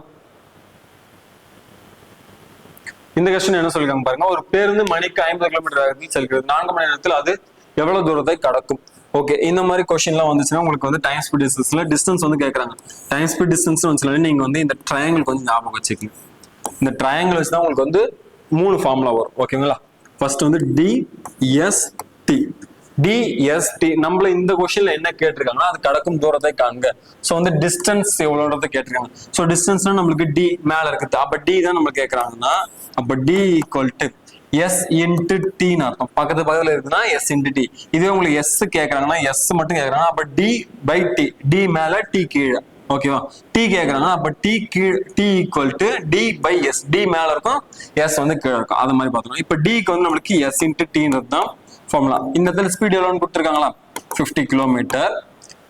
இந்த கொஸ்டின் என்ன சொல்லிருக்காங்க பாருங்க. ஒரு பேருந்து மணிக்கு 50 கிலோமீட்டர் வேகத்தில் செல்கிறது. 4 மணி நேரத்தில் அது எவ்வளவு தூரத்தை கடக்கும்? ஓகே, இந்த மாதிரி கொஸ்டின்லாம் வந்துச்சுன்னா உங்களுக்கு வந்து டைம் ஸ்பீட் டிஸ்டன்ஸ்ல டிஸ்டன்ஸ் வந்து கேட்கறாங்க. டைம் ஸ்பீட் டிஸ்டன்ஸ் வந்துச்சுன்னா நீங்க வந்து இந்த ட்ரையாங்கிள் கொஞ்சம் ஞாபகம் வச்சுக்கணும். இந்த ட்ரையாங்கிள் வச்சு தான் உங்களுக்கு வந்து 3 ஃபார்முலா வரும். ஓகேங்களா? ஃபர்ஸ்ட் வந்து DST. DST நம்மள இந்த கொஸ்டின்ல என்ன கேட்டிருக்காங்கன்னா, அது கடக்கும் தூரத்தை காண்க. ஸோ வந்து டிஸ்டன்ஸ் எவ்வளோன்றதை கேட்டிருக்காங்க. ஸோ டிஸ்டன்ஸ்னா நம்மளுக்கு D மேல இருக்குது. அப்ப D தான் நம்ம கேட்கறாங்கன்னா, அப்ப D = S × T அர்த்தம். பக்கத்துல இருக்குன்னா S × T. இதுவே உங்களுக்கு S கேட்கறாங்கன்னா, S மட்டும் கேட்கறாங்க, அப்ப D/T. D மேல T கீழே. ஓகேவா? T கேட்கறாங்க, அப்ப T = D/S. D மேல இருக்கும், S வந்து கீழே இருக்கும். அது மாதிரி பார்த்தோம். இப்ப D வந்து நம்மளுக்கு S × Tன்றது தான் ஃபார்முலா. இந்த இடத்துல ஸ்பீட் எவ்வளோன்னு கொடுத்துருக்காங்களா? 50 கிலோமீட்டர்.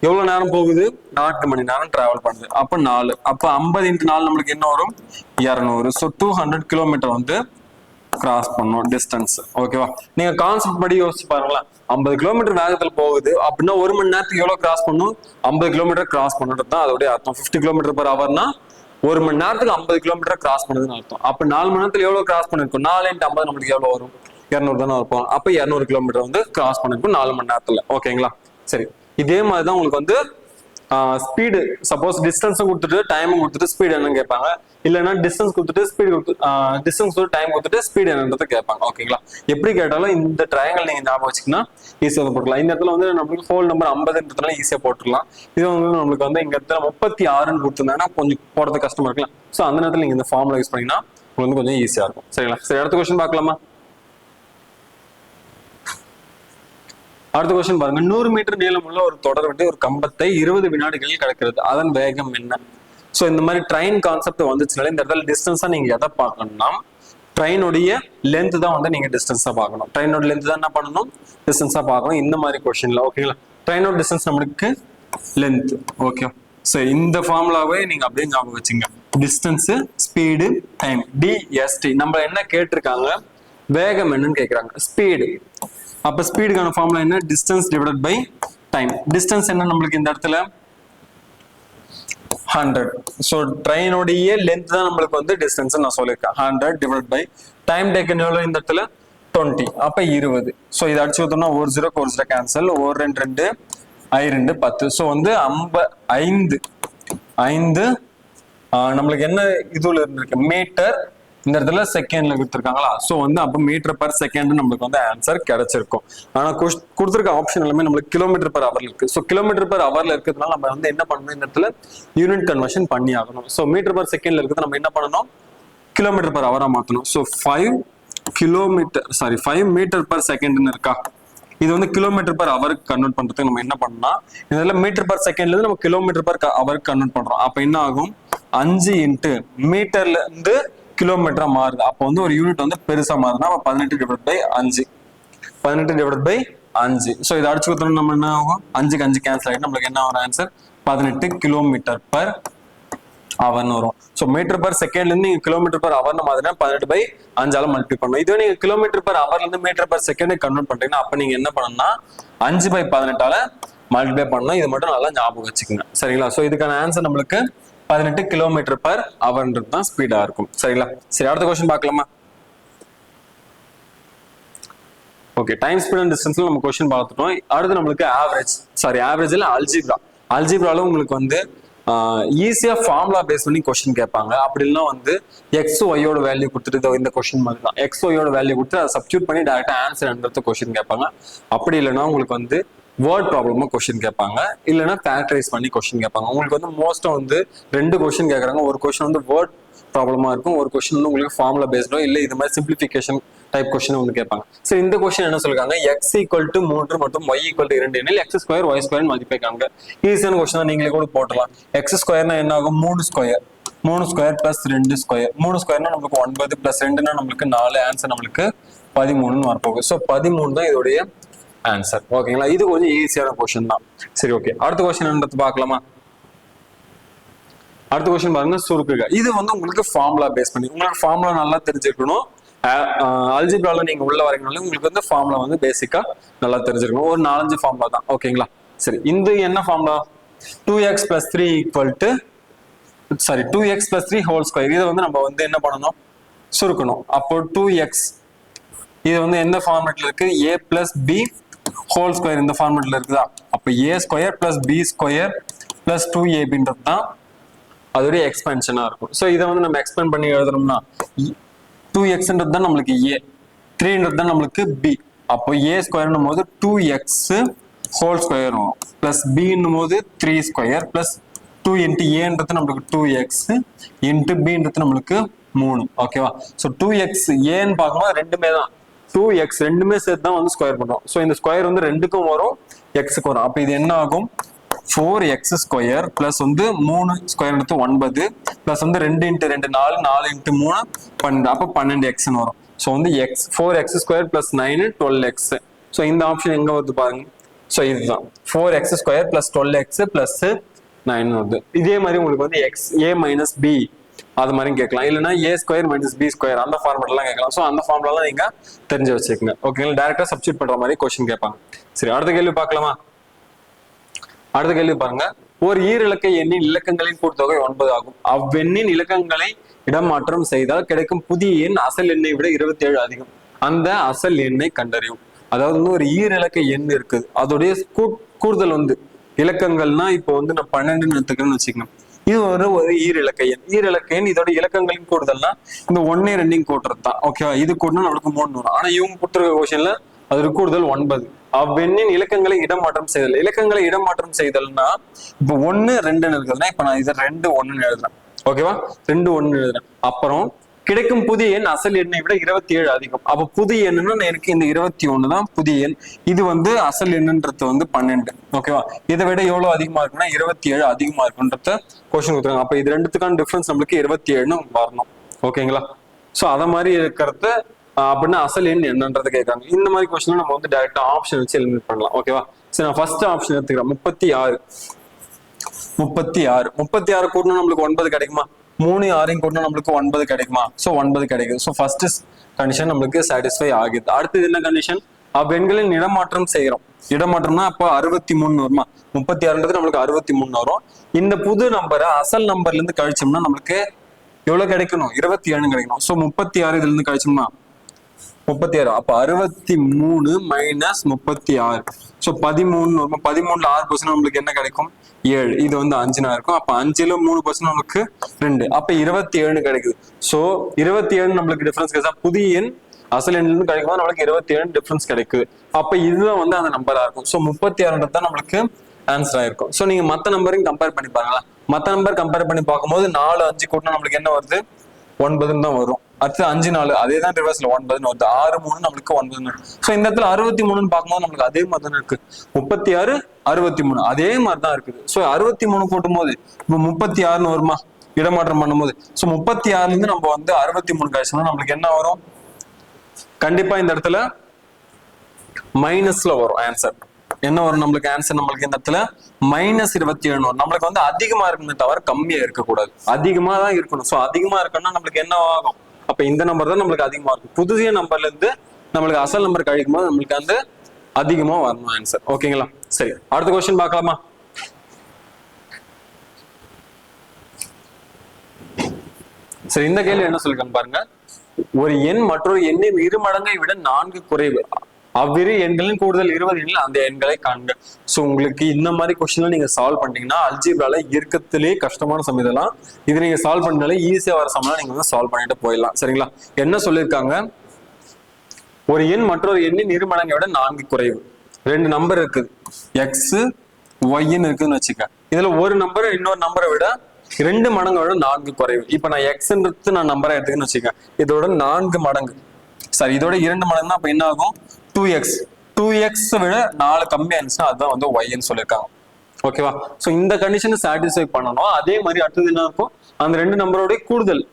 எவ்வளவு நேரம் போகுது? 4 மணி நேரம் டிராவல் பண்ணுது. அப்ப 4, அப்ப 50 × 4 நம்மளுக்கு என்ன வரும்? 200. ஸோ 200 கிலோமீட்டர் வந்து கிராஸ் பண்ணும் டிஸ்டன்ஸ். ஓகேவா? நீங்க கான்செப்ட் படி யோசிச்சு பாருங்களேன். 50 கிலோமீட்டர் வேகத்துல போகுது அப்படின்னா 1 மணி நேரத்துக்கு எவ்வளவு கிராஸ் பண்ணும்? 50 கிலோமீட்டர் கிராஸ் பண்ணுறது தான் அதோடைய அர்த்தம். 50 கிலோமீட்டர் பர் ஹவர்னா 1 மணி நேரத்துக்கு 50 கிலோமீட்டர் கிராஸ் பண்ணுதுன்னு அர்த்தம். அப்ப 4 மணி நேரத்துல எவ்வளவு கிராஸ் பண்ணிருக்கும்? 4 × 50 நம்மளுக்கு எவ்வளவு வரும்? 200 தானே இருக்கும். அப்ப 200 கிலோமீட்டர் வந்து கிராஸ் பண்ணிருக்கும் 4 மணி நேரத்துல. ஓகேங்களா? சரி, இதே மாதிரிதான் உங்களுக்கு வந்து ஸ்பீடு, சப்போஸ் டிஸ்டன்ஸும் கொடுத்துட்டு டைமும் கொடுத்துட்டு ஸ்பீடு என்னன்னு கேட்பாங்க. இல்லைன்னா டிஸ்டன்ஸ் கொடுத்துட்டு ஸ்பீடு டிஸ்டன்ஸ் டைம் கொடுத்துட்டு ஸ்பீடு என்னன்றதை கேட்பாங்க. ஓகேங்களா? எப்படி கேட்டாலும் இந்த ட்ரையாங்கிள் நீங்க ஞாபகம் வச்சுக்கினா ஈஸியாக போட்டுக்கலாம். இந்த இடத்துல வந்து நம்மளுக்கு ஹோல் நம்பர் 50ன்றதுனால ஈஸியா போட்டுக்கலாம். இது வந்து நம்மளுக்கு வந்து இங்க இடத்துல 36ன்னு கொடுத்துருந்தாங்கன்னா கொஞ்சம் போடுறது கஷ்டமா இருக்கலாம். ஸோ அந்த நேரத்தில் நீங்க இந்த ஃபார்முலா யூஸ் பண்ணீங்கன்னா உங்களுக்கு வந்து கொஞ்சம் ஈஸியா இருக்கும். சரிங்களா? சரி, அடுத்த கொஸ்டின் பார்க்கலாமா? அடுத்த கொஸ்டின் பாருங்க. 100 மீட்டர் நீளமுள்ள ஒரு தொடர் வண்டி ஒரு கம்பத்தை 20 வினாடிகளில் கடக்கிறது. அதன் வேகம் என்ன? ஸோ இந்த மாதிரி ட்ரெயின் கான்செப்ட் வந்துச்சுனால இந்த இடத்துல டிஸ்டன்ஸா நீங்க எதை பார்க்கணும்னா, ட்ரெயினுடைய லென்த் தான் வந்து நீங்க டிஸ்டன்ஸா பார்க்கணும். ட்ரெயினோட லென்த் தான் என்ன பண்ணணும்? டிஸ்டன்ஸா பார்க்கணும் இந்த மாதிரி கொஸ்டின்ல. ஓகேங்களா? ட்ரெயினோட டிஸ்டன்ஸ் நம்மளுக்கு லென்த். ஓகே, ஸோ இந்த ஃபார்முலாவே நீங்க அப்படியே ஞாபகம் வச்சுங்க. Distance, speed, time. DST. நம்ம என்ன கேட்டிருக்காங்க? வேகம் என்னன்னு கேட்கறாங்க. ஸ்பீடு. அப்ப ஸ்பீடுக்கான ஃபார்முலா என்ன? Distance divided by time. Distance என்ன நம்மளுக்கு இந்த இடத்துல? 100. ஸோ ட்ரெயினோடைய லென்த் தான் நம்மளுக்கு வந்து டிஸ்டன்ஸ் நான் சொல்லியிருக்கேன். 100 டிவைட் பை டைம் டேக்கன் எவ்வளோ இந்த இடத்துல? 20. அப்ப 20. ஸோ இதை அடிச்சு விட்டோம்னா 1 0 கேன்சல், 1 2 2 I 2 10. ஸோ வந்து 5 நம்மளுக்கு என்ன இதுல இருந்திருக்கு? மீட்டர். இந்த இடத்துல செகண்ட்ல கொடுத்துருக்காங்களா? ஸோ வந்து அப்போ மீட்டர் பர் செகண்ட் நம்மளுக்கு வந்து ஆன்சர் கிடைச்சிருக்கும். ஆனா கொடுத்துருக்க ஆப்ஷன் எல்லாமே நம்மளுக்கு கிலோமீட்டர் பர் ஹவர்ல இருக்கு. ஸோ கிலோமீட்டர் பர் ஹவர்ல இருக்கிறதுனால நம்ம வந்து என்ன பண்ணணும்? இந்த இடத்துல யூனிட் கன்வர்ஷன் பண்ணி ஆகணும். ஸோ மீட்டர் பர் செகண்ட்ல இருக்கிறது நம்ம என்ன பண்ணணும்? கிலோமீட்டர் பர் ஹவரா மாத்தணும். ஸோ 5 மீட்டர் பர் செகண்ட்னு இருக்கா? இது வந்து கிலோமீட்டர் பர் ஹவருக்கு கன்வெர்ட் பண்றதுக்கு நம்ம என்ன பண்ணோம்னா, இதுல மீட்டர் பர் செகண்ட்ல இருந்து நம்ம கிலோமீட்டர் பர் ஹவருக்கு கன்வெர்ட் பண்றோம். அப்ப என்ன ஆகும்? 5 × மீட்டர்ல இருந்து கிலோமீட்டரா மாறுது. அப்போ வந்து ஒரு யூனிட் வந்து பெருசா மாறுதுன்னா 18 divide by 5. 18 divide by 5. So இதை அடிச்சு கொடுத்தோம்னா நம்ம என்ன ஆகும்? 5 × 5 கேன்சல் ஆகிட்டு நம்மளுக்கு என்ன ஆகும் ஆன்சர்? 18 கிலோமீட்டர் பர் ஹவர்னு வரும். ஸோ மீட்டர் பர் செகண்ட்ல இருந்து நீங்க கிலோமீட்டர் பர் ஹவர்னு மாதிரி 18/5 மல்டிப்ளை பண்ணணும். இதுவே நீங்க கிலோமீட்டர் பர் ஹவர்ல இருந்து மீட்டர் பர் செகண்ட் கன்வெர்ட் பண்றீங்கன்னா அப்ப நீங்க என்ன பண்ணணும்னா 5/18 மல்டிப்ளை பண்ணணும். இது மட்டும் நல்லா ஞாபகம் வச்சுக்கோங்க சரிங்களா. ஸோ இதுக்கான ஆன்சர் நம்மளுக்கு 18 கிலோமீட்டர் பர் ஹவர்ன்றது தான் ஸ்பீடா இருக்கும் சரிங்களா. சரி அடுத்த கொஸ்டின் பார்க்கலாமா. ஓகே, டைம் ஸ்பீட் அண்ட் டிஸ்டன்ஸ்ல நம்ம கொஸ்டின் பார்த்துட்டோம். அடுத்து நம்மளுக்கு ஆவரேஜ்ல அல்ஜிப்ரால உங்களுக்கு வந்து ஈஸியா ஃபார்முலா பேஸ் பண்ணி கொஸ்டின் கேட்பாங்க. அப்படி இல்லைன்னா வந்து எக்ஸ் ஒய்யோட வேல்யூ கொடுத்துட்டு இந்த கொஸ்டின் மாதிரி தான் எக்ஸ் ஒய்யோட வேல்யூ கொடுத்து அதை சப்ஸ்டியூட் பண்ணி டேரக்டா ஆன்சர் என்றது கொஸ்டின் கேட்பாங்க. அப்படி இல்லைன்னா உங்களுக்கு வந்து வேர்ட் ப்ராப்ளமா கொஸ்டின் கேட்பாங்க, இல்லைன்னா ஃபேக்டரைஸ் பண்ணி கொஸ்டின் கேட்பாங்க. உங்களுக்கு வந்து மோஸ்டா வந்து 2 கொஸ்டின் கேட்கறாங்க. ஒரு கொஸ்டின் வந்து வேர்ட் ப்ராப்ளமா இருக்கும், ஒரு கொஸ்டின் வந்து உங்களுக்கு ஃபார்முலா பேஸ்டோ இல்ல இது மாதிரி சிம்பிளிஃபிகேஷன் டைப் கொஸ்டின் வந்து கேட்பாங்க. சரி இந்த கொஸ்டின் என்ன சொல்லிருக்காங்க, எக்ஸ் = 3 மற்றும் y = 2 எனில் x² y² மதிப்பை காண்க. ஈஸியான கொஸ்டின் நீங்களே கூட போட்டலாம். x² என்ன ஆகும் 3² 3² + 2² 3² நமக்கு 9 + 2 நமக்கு 4, ஆன்சர் நம்மளுக்கு 13 வரப்போகுது. ஸோ 13 தான் இதோடைய ஆன்சர் ஓகேங்களா. இது கொஞ்சம் ஈஸியான கொஸ்டின் தான். சரி ஓகே, அடுத்த கொஸ்டின் என்னது பார்க்கலாமா. அடுத்த கொஸ்டின் பாருங்க, சுருக்குக. இது வந்து உங்களுக்கு ஃபார்முலா பேஸ் பண்ணி உங்களுக்கு ஃபார்முலா நல்லா தெரிஞ்சிருக்கணும். அல்ஜிப்ரால நீங்க உள்ள வரீங்கனால உங்களுக்கு வந்து ஃபார்முலா வந்து பேசிக்கா நல்லா தெரிஞ்சிருக்கணும். ஒரு 4-5 ஃபார்முலா தான் ஓகேங்களா. சரி இந்த என்ன ஃபார்முலா 2x + 3 ஹோல் ஸ்கொயர். இதை வந்து நம்ம வந்து என்ன பண்ணணும், சுருக்கணும். அப்போ 2x இது வந்து எந்த ஃபார்மேட்ல இருக்கு, a + b ஹோல் ஸ்கொயர் இந்த ஃபார்மேட்ல இருக்குதா. அப்ப a² + b² + 2ab தான் அதோடைய எக்ஸ்பென்ஷனா இருக்கும். ஸோ இதை வந்து நம்ம எக்ஸ்பெண்ட் பண்ணி எழுதுறோம்னா 2xன்றது தான் நம்மளுக்கு a, 3ன்றது தான் நம்மளுக்கு b. அப்போ a² போது 2x ஹோல் ஸ்கொயர் வரும் பிளஸ் b போது 3² பிளஸ் 2 × a நம்மளுக்கு 2x × b நம்மளுக்கு 3 ஓகேவா. ஸோ 2x ஏன்னு பார்க்கும்போது ரெண்டுமே தான் 2x ரெண்டுமே சேர்த்து தான் வந்து ஸ்கொயர் பண்றோம். ஸோ இந்த ஸ்கொயர் வந்து 2க்கும் வரும் xக்கு வரும். அப்போ இது என்ன ஆகும் 4x² பிளஸ் வந்து 3² 9 பிளஸ் வந்து 2 × 2 4 4 × 3 12 அப்போ 12x வரும். ஸோ வந்து 4x² + 9 12x. ஸோ இந்த ஆப்ஷன் எங்க வருது பாருங்க. ஸோ இதுதான் 4x² + 12x + 9 வருது. இதே மாதிரி உங்களுக்கு வந்து a - b அது மாதிரி கேட்கலாம், இல்லைன்னா a² - b² அந்த ஃபார்மெட்லாம் கேட்கலாம். ஸோ அந்த ஃபார்முலாலாம் நீங்க தெரிஞ்சு வச்சுக்கோங்க ஓகேங்களா. டேரக்டா சப்ஸ்டியூட் பண்ற மாதிரி கொஸ்டின் கேட்பாங்க. சரி அடுத்த கேள்வி பார்க்கலாமா. அடுத்த கேள்வி பாருங்க, ஒரு ஈரிலக்க எண்ணின் இலக்கங்களின் கூட்டுத்தொகை 9 ஆகும். அவ்வெண்ணின் இலக்கங்களை இடமாற்றம் செய்தால் கிடைக்கும் புதிய எண் அசல் எண்ணை விட 27 அதிகம். அந்த அசல் எண்ணை கண்டறியும். அதாவது வந்து ஒரு ஈரிலக்க எண் இருக்குது, அதோடைய கூடுதல் வந்து இலக்கங்கள்னா இப்போ வந்து நான் 12 எடுத்துக்கிறேன்னு வச்சுக்கணும். இது ஒரு ஈரிலக்க எண். ஈரிலக்க எண் இதோட இலக்கங்களின் கூடுதல்னா இந்த 1 2 கூட்டுறது தான் ஓகேவா. இது கூட்டினா நம்மளுக்கு 3 வரும். ஆனா இவங்க கொடுத்துருக்க கொஸ்டின்ல அதோட கூடுதல் 9. அவ்வெண்ணின் இலக்கங்களை இடமாற்றம் செய்தல். இலக்கங்களை இடமாற்றம் செய்தல்னா இப்போ 1 2 இருக்குதுன்னா இப்ப நான் இதை 2 1 எழுதுறேன் ஓகேவா. 2 1 எழுதுறேன். அப்புறம் கிடைக்கும் புதிய எண் அசல் எண்ணை விட 27 அதிகம். அப்ப புதிய எண்ணுன்னா எனக்கு இந்த 21 தான் புதிய எண். இது வந்து அசல் எண்ணுன்றது வந்து 12 ஓகேவா. இதை விட எவ்வளவு அதிகமா இருக்குன்னா 27 அதிகமா இருக்குன்றத கொஸ்டின் கொடுத்துருக்காங்க. அப்ப இது ரெண்டுத்துக்கான டிஃபரன்ஸ் நம்மளுக்கு 27ன்னு வரணும் ஓகேங்களா. ஸோ அதை மாதிரி இருக்கிறத அப்படின்னா அசல் எண் என்னன்றது கேட்கறாங்க. இந்த மாதிரி கொஸ்டின் நம்ம வந்து டைரக்டா ஆப்ஷன் வச்சு எலிமினேட் பண்ணலாம் ஓகேவா. சரி நான் ஃபர்ஸ்ட் ஆப்ஷன் எடுத்துக்கிறேன். 36 கூட்டினா நம்மளுக்கு 9 கிடைக்குமா. 3 6 கூட்டினா நம்மளுக்கு 9 கிடைக்குமா. ஸோ 9 கிடைக்குது. ஸோ ஃபர்ஸ்ட் கண்டிஷன் நம்மளுக்கு சாட்டிஸ்ஃபை ஆகுது. அடுத்தது என்ன கண்டிஷன், அவ்வெண்களின் இடமாற்றம் செய்யறோம். இடமாற்றம்னா அப்போ 63 வருமா. 36ன்றது நம்மளுக்கு 63 வரும். இந்த புது நம்பரை அசல் நம்பர்ல இருந்து கழிச்சோம்னா நம்மளுக்கு எவ்வளவு கிடைக்கணும் 27 கிடைக்கணும். ஸோ 36 இதுல இருந்து கழிச்சோம்னா 36. அப்ப 63 - 36. ஸோ 13 13ல 6% நம்மளுக்கு என்ன கிடைக்கும் 7. இது வந்து 5 இருக்கும். அப்ப 5ல 3% நம்மளுக்கு 2. அப்ப 27 கிடைக்குது. ஸோ 27 நம்மளுக்கு டிஃபரன்ஸ் கிடைச்சா புதிய எண் அசல் எண்ணில இருந்து கிடைக்கும் நம்மளுக்கு 27 டிஃபரன்ஸ் கிடைக்குது. அப்ப இதுதான் வந்து அந்த நம்பரா இருக்கும். ஸோ 36 தான் நம்மளுக்கு ஆன்சர் ஆயிருக்கும். ஸோ நீங்க மற்ற நம்பரையும் கம்பேர் பண்ணி பாருங்களா. மற்ற நம்பர் கம்பேர் பண்ணி பார்க்கும்போது 4 5 கூட்டினா நம்மளுக்கு என்ன வருது 9 தான் வரும். அடுத்து 5 4 அதே தான் ரிவர்ஸ்ல 9 வருது. 6 3 நம்மளுக்கு 9. ஸோ இந்த இடத்துல 63 பார்க்கும்போது நம்மளுக்கு அதே மாதிரி தான் இருக்கு. 36 63 அதே மாதிரி தான் இருக்குது. ஸோ 63 கூட்டும் போது இப்போ 36 வருமா இடமாற்றம் பண்ணும்போது. ஸோ 36ல இருந்து நம்ம வந்து 63 கழிச்சோம்னா நம்மளுக்கு என்ன வரும், கண்டிப்பா இந்த இடத்துல மைனஸ்ல வரும் ஆன்சர் என்ன வரும் நம்மளுக்கு ஆன்சர்? நம்மளுக்கு இந்த இடத்துல -27 வரும். நம்மளுக்கு வந்து அதிகமா இருக்கணுமே தவிர கம்மியா இருக்கக்கூடாது, அதிகமா தான் இருக்கணும். ஸோ அதிகமா இருக்கணும்னா நம்மளுக்கு என்ன ஆகும்? அப்ப இந்த நம்பர் தான் நம்மளுக்கு அதிகமா இருக்கும். புதிய நம்பர்ல இருந்து நம்மளுக்கு அசல் நம்பர் கழிக்கும் போது நம்மளுக்கு வந்து அதிகமா வரணும் ஆன்சர். ஓகேங்களா? சரி, அடுத்த கொஸ்டின் பார்க்கலாமா? சரி, இந்த கேள்வி என்ன சொல்லிருக்காங்க பாருங்க. ஒரு எண் மற்றொரு எண்ணின் 2 மடங்கை விட 4 குறைவு, அவ்விரு எண்களின் கூடுதல் 20 எண்ணில் அந்த எண்களை காண்க. சோ உங்களுக்கு இந்த மாதிரி கொஸ்டின்ல நீங்க சால்வ் பண்ணீங்கன்னா அல்ஜிப்ரால இருக்கத்திலே கஷ்டமான சம் இதெல்லாம். இது நீங்க சால்வ் பண்ணாலே ஈஸியா வர சம்லாம் நீங்க வந்து சால்வ் பண்ணிட்டு போயிடலாம். சரிங்களா? என்ன சொல்லியிருக்காங்க? ஒரு எண் மற்றொரு எண்ணின் 2 மடங்கை விட 4 குறைவு. 2 நம்பர் இருக்குது, எக்ஸ் ஒய்ன்னு இருக்குன்னு வச்சுக்க. இதுல ஒரு நம்பர் இன்னொரு நம்பரை விட 2 மடங்கோட 4 குறைவு. இப்ப நான் எக்ஸ்ன்றது நான் நம்பரை எடுத்துக்கன்னு வச்சுக்க, இதோட 4 மடங்கு, சரி இதோட 2 மடங்குனா அப்ப என்ன ஆகும்? 2x. 2x விட 4 கம்மியா இருந்துச்சுன்னா அதுதான் வந்து ஒய்ன்னு சொல்லியிருக்காங்க. ஓகேவா? சோ இந்த கண்டிஷனை சாட்டிஸ்ஃபை பண்ணணும். அதே மாதிரி அடுத்தது என்ன இருக்கும்? அந்த 2 நம்பரோட கூடுதல்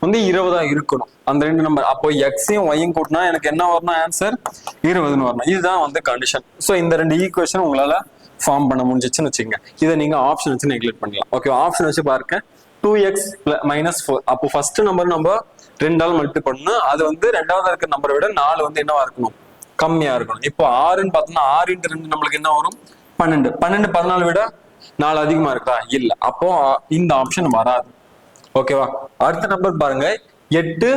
வந்து 20 இருக்கணும், அந்த 2 நம்பர். அப்போ எக்ஸையும் ஒய்யும் கூட்டினா எனக்கு என்ன வரணும்? ஆன்சர் 20ன்னு வரணும். இதுதான் வந்து கண்டிஷன். ஸோ இந்த 2 ஈக்குவேஷன் உங்களால ஃபார்ம் பண்ண முடிஞ்சிச்சுன்னு வச்சுக்கோங்க. இதை நீங்க ஆப்ஷன் வச்சு நெக்லெக்ட் பண்ணலாம். ஓகே, ஆப்ஷன் வச்சு பாருங்க. 2x -4. அப்போ ஃபர்ஸ்ட் நம்பர் நம்ம 2ஆல் மல்டிப்ளை பண்ணணும். அது வந்து ரெண்டாவது இருக்கிற நம்பரை விட 4 வந்து என்னவா இருக்கணும்? கம்மியா இருக்கணும். இப்போ 6ன்னு பார்த்தோம்னா 6 × 2 நம்மளுக்கு என்ன வரும்? 12. 12 14 விட 4 அதிகமா இருக்கா? இல்ல. அப்போ இந்த ஆப்ஷன் வராது. ஓகேவா? அடுத்த நம்பர் பாருங்க, 8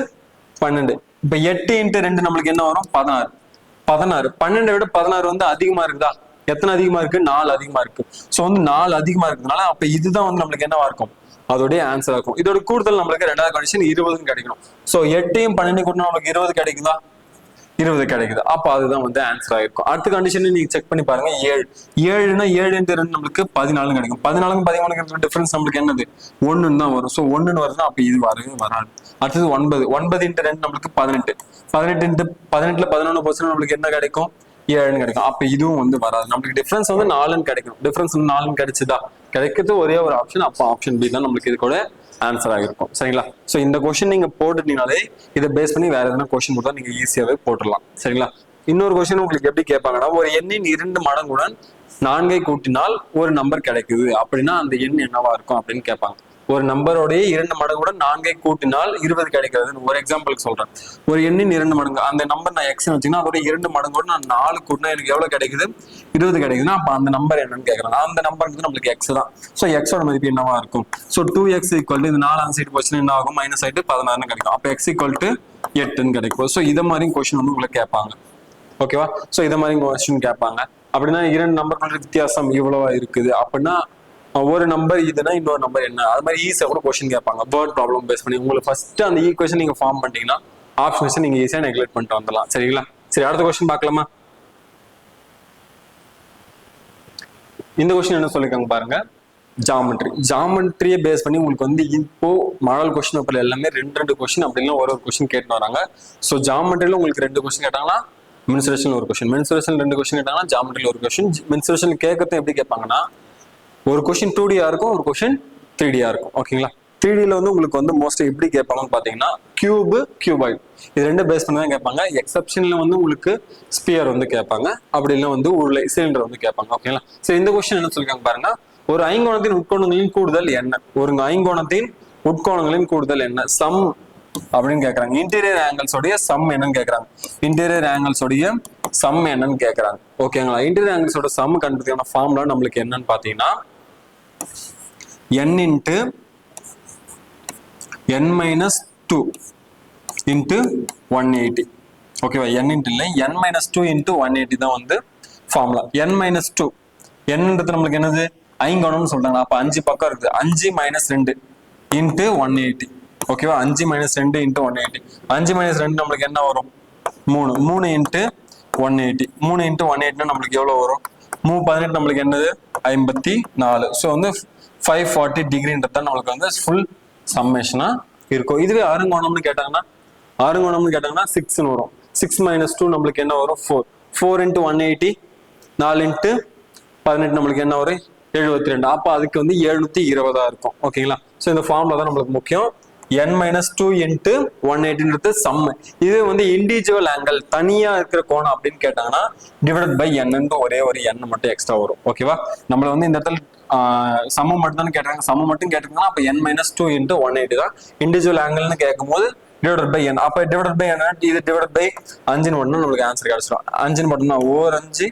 12. இப்ப 8 × 2 நம்மளுக்கு என்ன வரும்? 16. 16 12 விட 16 வந்து அதிகமா இருக்குதா? எத்தனை அதிகமா இருக்கு? 4 அதிகமா இருக்கு. சோ வந்து 4 அதிகமா இருக்கிறதுனால அப்ப இதுதான் வந்து நம்மளுக்கு என்னவா இருக்கும்? அதோடைய ஆன்சரா இருக்கும். இதோட கூடுதல் நம்மளுக்கு ரெண்டாவது கண்டிஷன் 20ன்னு கிடைக்கணும். சோ 8யும் 12 கூட்டினா நம்மளுக்கு 20 கிடைக்குதா? 20 கிடைக்குது. அப்ப அதுதான் வந்து ஆன்சர் ஆயிருக்கும். அடுத்த கண்டிஷன் நீங்க செக் பண்ணி பாருங்க. 7. 7னா 7 × 2 நம்மளுக்கு 14 கிடைக்கும். 14க்கும் 13க்கும் டிஃபரன்ஸ் நம்மளுக்கு என்னது? 1ன்னு தான் வரும். சோ 1ன்னு வருதுன்னா அப்ப இது வரவே வராது. அடுத்தது 9. 9 × 2 நம்மளுக்கு 18. 18ல 11 போச்சுன்னா நம்மளுக்கு என்ன கிடைக்கும்? 7ன்னு கிடைக்கும். அப்ப இதுவும் வந்து வராது. நம்மளுக்கு டிஃபரன்ஸ் வந்து 4ன்னு கிடைக்கும். டிஃபரன்ஸ் 4ன்னு கிடைச்சுதா? கிடைக்கிறது ஒரே ஒரு ஆப்ஷன். அப்போ ஆப்ஷன் பி தான் நம்மளுக்கு இது கூட ஆன்சர் ஆகிருக்கும். சரிங்களா? சோ இந்த கொஸ்டின் நீங்க போட்டுட்டீங்கனாலே இதை பேஸ் பண்ணி வேற எதனா கொஸ்டின் போட்டா நீங்க ஈஸியாவே போட்டுடலாம். சரிங்களா? இன்னொரு கொஸ்டின் உங்களுக்கு எப்படி கேட்பாங்கன்னா, ஒரு எண்ணின் 2 மடங்குடன் 4ஐ கூட்டினால் ஒரு நம்பர் கிடைக்குது அப்படின்னா அந்த எண் என்னவா இருக்கும் அப்படின்னு கேட்பாங்க. ஒரு நம்பரோடைய 2 மடங்குடன் 4ஐ கூட்டினால் 20 கிடைக்கிறதுன்னு ஒரு எக்ஸாம்பிளுக்கு சொல்றேன். ஒரு எண்ணின் 2 மடங்கு, அந்த நம்பர் நான் எக்ஸ் வச்சுன்னா அதோட 2 மடங்கோட நான் 4 கூட்டினா எனக்கு எவ்வளவு கிடைக்குது? 20 கிடைக்குதுன்னா அப்ப அந்த நம்பர் என்னன்னு கேட்கறாங்க. அந்த நம்பர் வந்து நம்மளுக்கு எக்ஸ் தான். ஸோ எக்ஸோட மதிப்பு என்னவா இருக்கும்? ஸோ 2x = இந்த 4 அந்த சைடு போச்சுன்னா என்ன ஆகும்? மைனஸ் ஆயிட்டு 16 கிடைக்கும். அப்ப x = 8ன்னு கிடைக்கும். ஸோ இதை மாதிரி கொஸ்டின் வந்து உங்களுக்கு கேட்பாங்க. ஓகேவா? ஸோ இதை மாதிரி கொஸ்டின் கேட்பாங்க. அப்படின்னா 2 நம்பர்களோட வித்தியாசம் இவ்வளவா இருக்குது அப்படின்னா ஒரு நம்பர் இதுனா இன்னொரு நம்பர் என்ன? அது மாதிரி ஈஸியா கூட கொஸ்டின் கேட்பாங்க. வேர்ட் ப்ராப்ளம் பேஸ் பண்ணி உங்களுக்கு ஃபர்ஸ்ட் அந்த ஈக்குவேஷன் நீங்க ஃபார்ம் பண்ணிட்டீங்கன்னா ஆப்ஷன்ஸ் நீங்க ஈஸியா நெக்லெக்ட் பண்ணிட்டு வந்துடலாம். சரிங்களா? சரி, அடுத்த கொஸ்டின் பார்க்கலாமா? இந்த கொஸ்டின் என்ன சொல்லிருக்காங்க பாருங்க. ஜாமெட்ரியை பேஸ் பண்ணி உங்களுக்கு வந்து இப்போ மாடல் கொஸ்டின் பேப்பர்ல எல்லாமே 2 கொஸ்டின் அப்படின்னா ஒரு கொஸ்டின் கேட்டு வராங்க. ஸோ ஜாமெட்ரியில உங்களுக்கு 2 கொஸ்டின் கேட்டாங்கன்னா மென்சுரேஷன் ஒரு கொஸ்டின், மென்சுரேஷன் 2 கொஸ்டின் கேட்டாங்கன்னா ஜாமெட்ரியில ஒரு கொஸ்டின். மென்சுரேஷன் கேட்கறது எப்படி கேட்பாங்கன்னா, ஒரு கொஸ்டின் 2Dயா இருக்கும், ஒரு கொஸ்டின் 3Dயா இருக்கும். ஓகேங்களா? 3Dல வந்து உங்களுக்கு வந்து மோஸ்ட் எப்படி கேட்பாங்கன்னு பாத்தீங்கன்னா கியூப், கியூபாய்டு, இது 2 பேஸ் பண்ணி தான் கேட்பாங்க. எக்ஸப்ஷன்ல வந்து உங்களுக்கு ஸ்பியர் வந்து கேட்பாங்க, அப்படி இல்லை வந்து உருளை சிலிண்டர் வந்து கேட்பாங்க. ஓகேங்களா? சரி, இந்த கொஸ்டின் என்ன சொல்லிருக்காங்க பாருங்க. ஒரு ஐங்கோணத்தின் உட்கோணங்களின் கூடுதல் என்ன? ஒரு ஐங்கோணத்தின் உட்கோணங்களின் கூடுதல் என்ன? சம் அப்படின்னு கேட்கறாங்க. இன்டீரியர் ஆங்கிள்ஸ் உடைய சம் என்னன்னு கேட்கறாங்க. இன்டீரியர் ஆங்கிள்ஸ் உடைய சம் என்னன்னு கேட்கறாங்க. ஓகேங்களா? இன்டீரியர் ஆங்கிள்ஸோட சம் கண்டுபிடிக்கான ஃபார்முலா நம்மளுக்கு என்னன்னு பாத்தீங்கன்னா n × n-2 × 180. ஓகேவா? n இல்லை, n-2 × 180 தான் வந்து ஃபார்முலா. n-2 என்னன்றது நம்மளுக்கு என்னது? ஐங்கோணம்னு சொல்றாங்க. அப்ப 5 பக்கம் இருக்குது. 5 - 2 × 180. ஓகேவா? 5 - 2 × 180. 5 - 2 நம்மளுக்கு என்ன வரும்? 3. 3 × 180. 3 × 180 நம்மளுக்கு எவ்வளவு வரும்? 18 நம்மளுக்கு என்னது? 54. ஸோ வந்து 540 டிகிரின்றது தான் நம்மளுக்கு வந்து ஃபுல் சம்மேஷனா இருக்கும். இதுவே அருங்கோணம்னு கேட்டாங்கன்னா 6ன்னு வரும். 6 - 2 நம்மளுக்கு என்ன வரும்? 4. 4 × 180, 4 × 18 நம்மளுக்கு என்ன வரும்? 72. அப்போ அதுக்கு வந்து 720 இருக்கும். ஓகேங்களா? ஸோ இந்த ஃபார்முலா தான் நம்மளுக்கு முக்கியம். n minus 2 into 180ன்றது சம். இது வந்து இண்டிவிஜுவல் ஆங்கிள் தனியா இருக்கிற கோணம் அப்படின்னு கேட்டாங்கன்னா டிவைடட் பை n ஒரே ஒரு n மட்டும் எக்ஸ்ட்ரா வரும். ஓகேவா? நம்மள வந்து இந்த இடத்துல சமம் மட்டும் தான் கேட்டாங்க, சமம் மட்டும் கேட்டாங்கன்னா அப்ப n minus 2 into 180 தான் இண்டிவிஜுவல் ஆங்கிள்னு கேட்கும்போது டிவைடட் பை n. அப்ப டிவைடட் பை n இது டிவைடட் பை 5 மட்டும் நம்மளுக்கு ஆன்சர் கிடைச்சிடும். 5 மட்டும் தான், ஓர் 5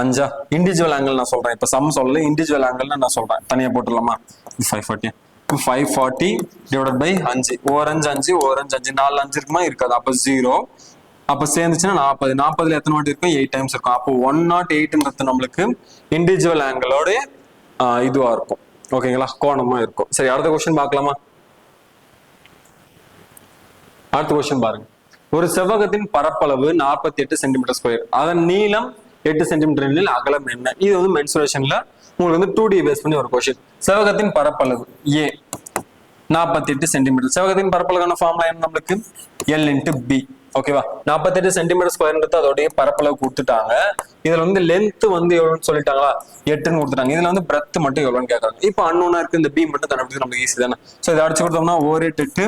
5 இண்டிவிஜுவல் ஆங்கிள் நான் சொல்றேன். இப்ப சம் சொல்லல, இண்டிவிஜுவல் ஆங்கிள் நான் சொல்றேன். தனியா போட்டுடலாமா? 540 டிவைடட் பை 5 ஓர் 5 5 ஓர் 5 5 4 5 இருக்குமா? இருக்காது. அப்ப 0. அப்ப சேர்ந்துச்சுன்னா 40. 40ல எத்தனை வாட்டி இருக்கும்? 8 டைம்ஸ் இருக்கும். அப்போ 108ன்றது நம்மளுக்கு இண்டிவிஜுவல் ஆங்கிளோட இதுவா இருக்கும். ஓகேங்களா? கோணமா இருக்கும். சரி, அடுத்த கொஸ்டின் பார்க்கலாமா? அடுத்த கொஸ்டின் பாருங்க. ஒரு செவ்வகத்தின் பரப்பளவு 48 சென்டிமீட்டர் ஸ்கொயர், அதன் நீளம் 8 சென்டிமீட்டர் எனில் அகலம் என்ன? இது வந்து மென்சுரேஷன்ல உங்களுக்கு வந்து 2D பேஸ் பண்ணி ஒரு கொஸ்டின். செவ்வகத்தின் பரப்பளவு A 48 சென்டிமீட்டர். செவ்வகத்தின் பரப்பளவுக்கான ஃபார்முலா என்ன நம்மளுக்கு? L into B. ஓகேவா? 48 சென்டிமீட்டர் ஸ்கொயர்ன்றது அதோடைய பரப்பளவு கொடுத்துட்டாங்க. இதுல வந்து லென்த் வந்து எவ்வளவுன்னு சொல்லிட்டாங்களா? 8ன்னு கொடுத்துட்டாங்க. இதுல வந்து பிரெத் மட்டும் எவ்வளவுன்னு கேட்கறாங்க. இப்போ அன்னோனா இருக்கு, இந்த B மட்டும் கண்டுபிடிச்சு நமக்கு ஈஸி தானே. சோ இதை அடிச்சு கொடுத்தோம்னா 1 8 8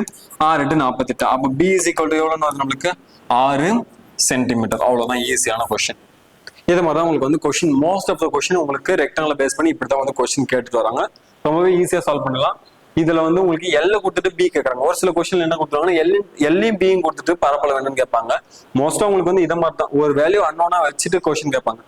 6 8 48. அப்ப B is equal to எவ்வளவுன்னு வருது நம்மளுக்கு? 6 சென்டிமீட்டர். அவ்வளவுதான், ஈஸியான கொஸ்டின். இது மாதிரி தான் உங்களுக்கு வந்து question, most of the question உங்களுக்கு ரெக்டாங்கிள் பேஸ் பண்ணி இப்படி தான் வந்து கொஸ்டின் கேட்டுட்டு வராங்க. ரொம்பவே ஈஸியா சால்வ் பண்ணலாம். இதுல வந்து உங்களுக்கு எல்ல கொடுத்துட்டு பி கேட்கறாங்க. ஒரு சில கொஸ்டின் என்ன கொடுத்துருவாங்கன்னா எல்லையும் பியும் கொடுத்துட்டு பரப்பளவு என்னன்னு கேட்பாங்க. மோஸ்டா உங்களுக்கு வந்து இதை மாதிரி தான் ஒரு வேல்யூ அன்னோனா வச்சுட்டு கொஸ்டின் கேட்பாங்க.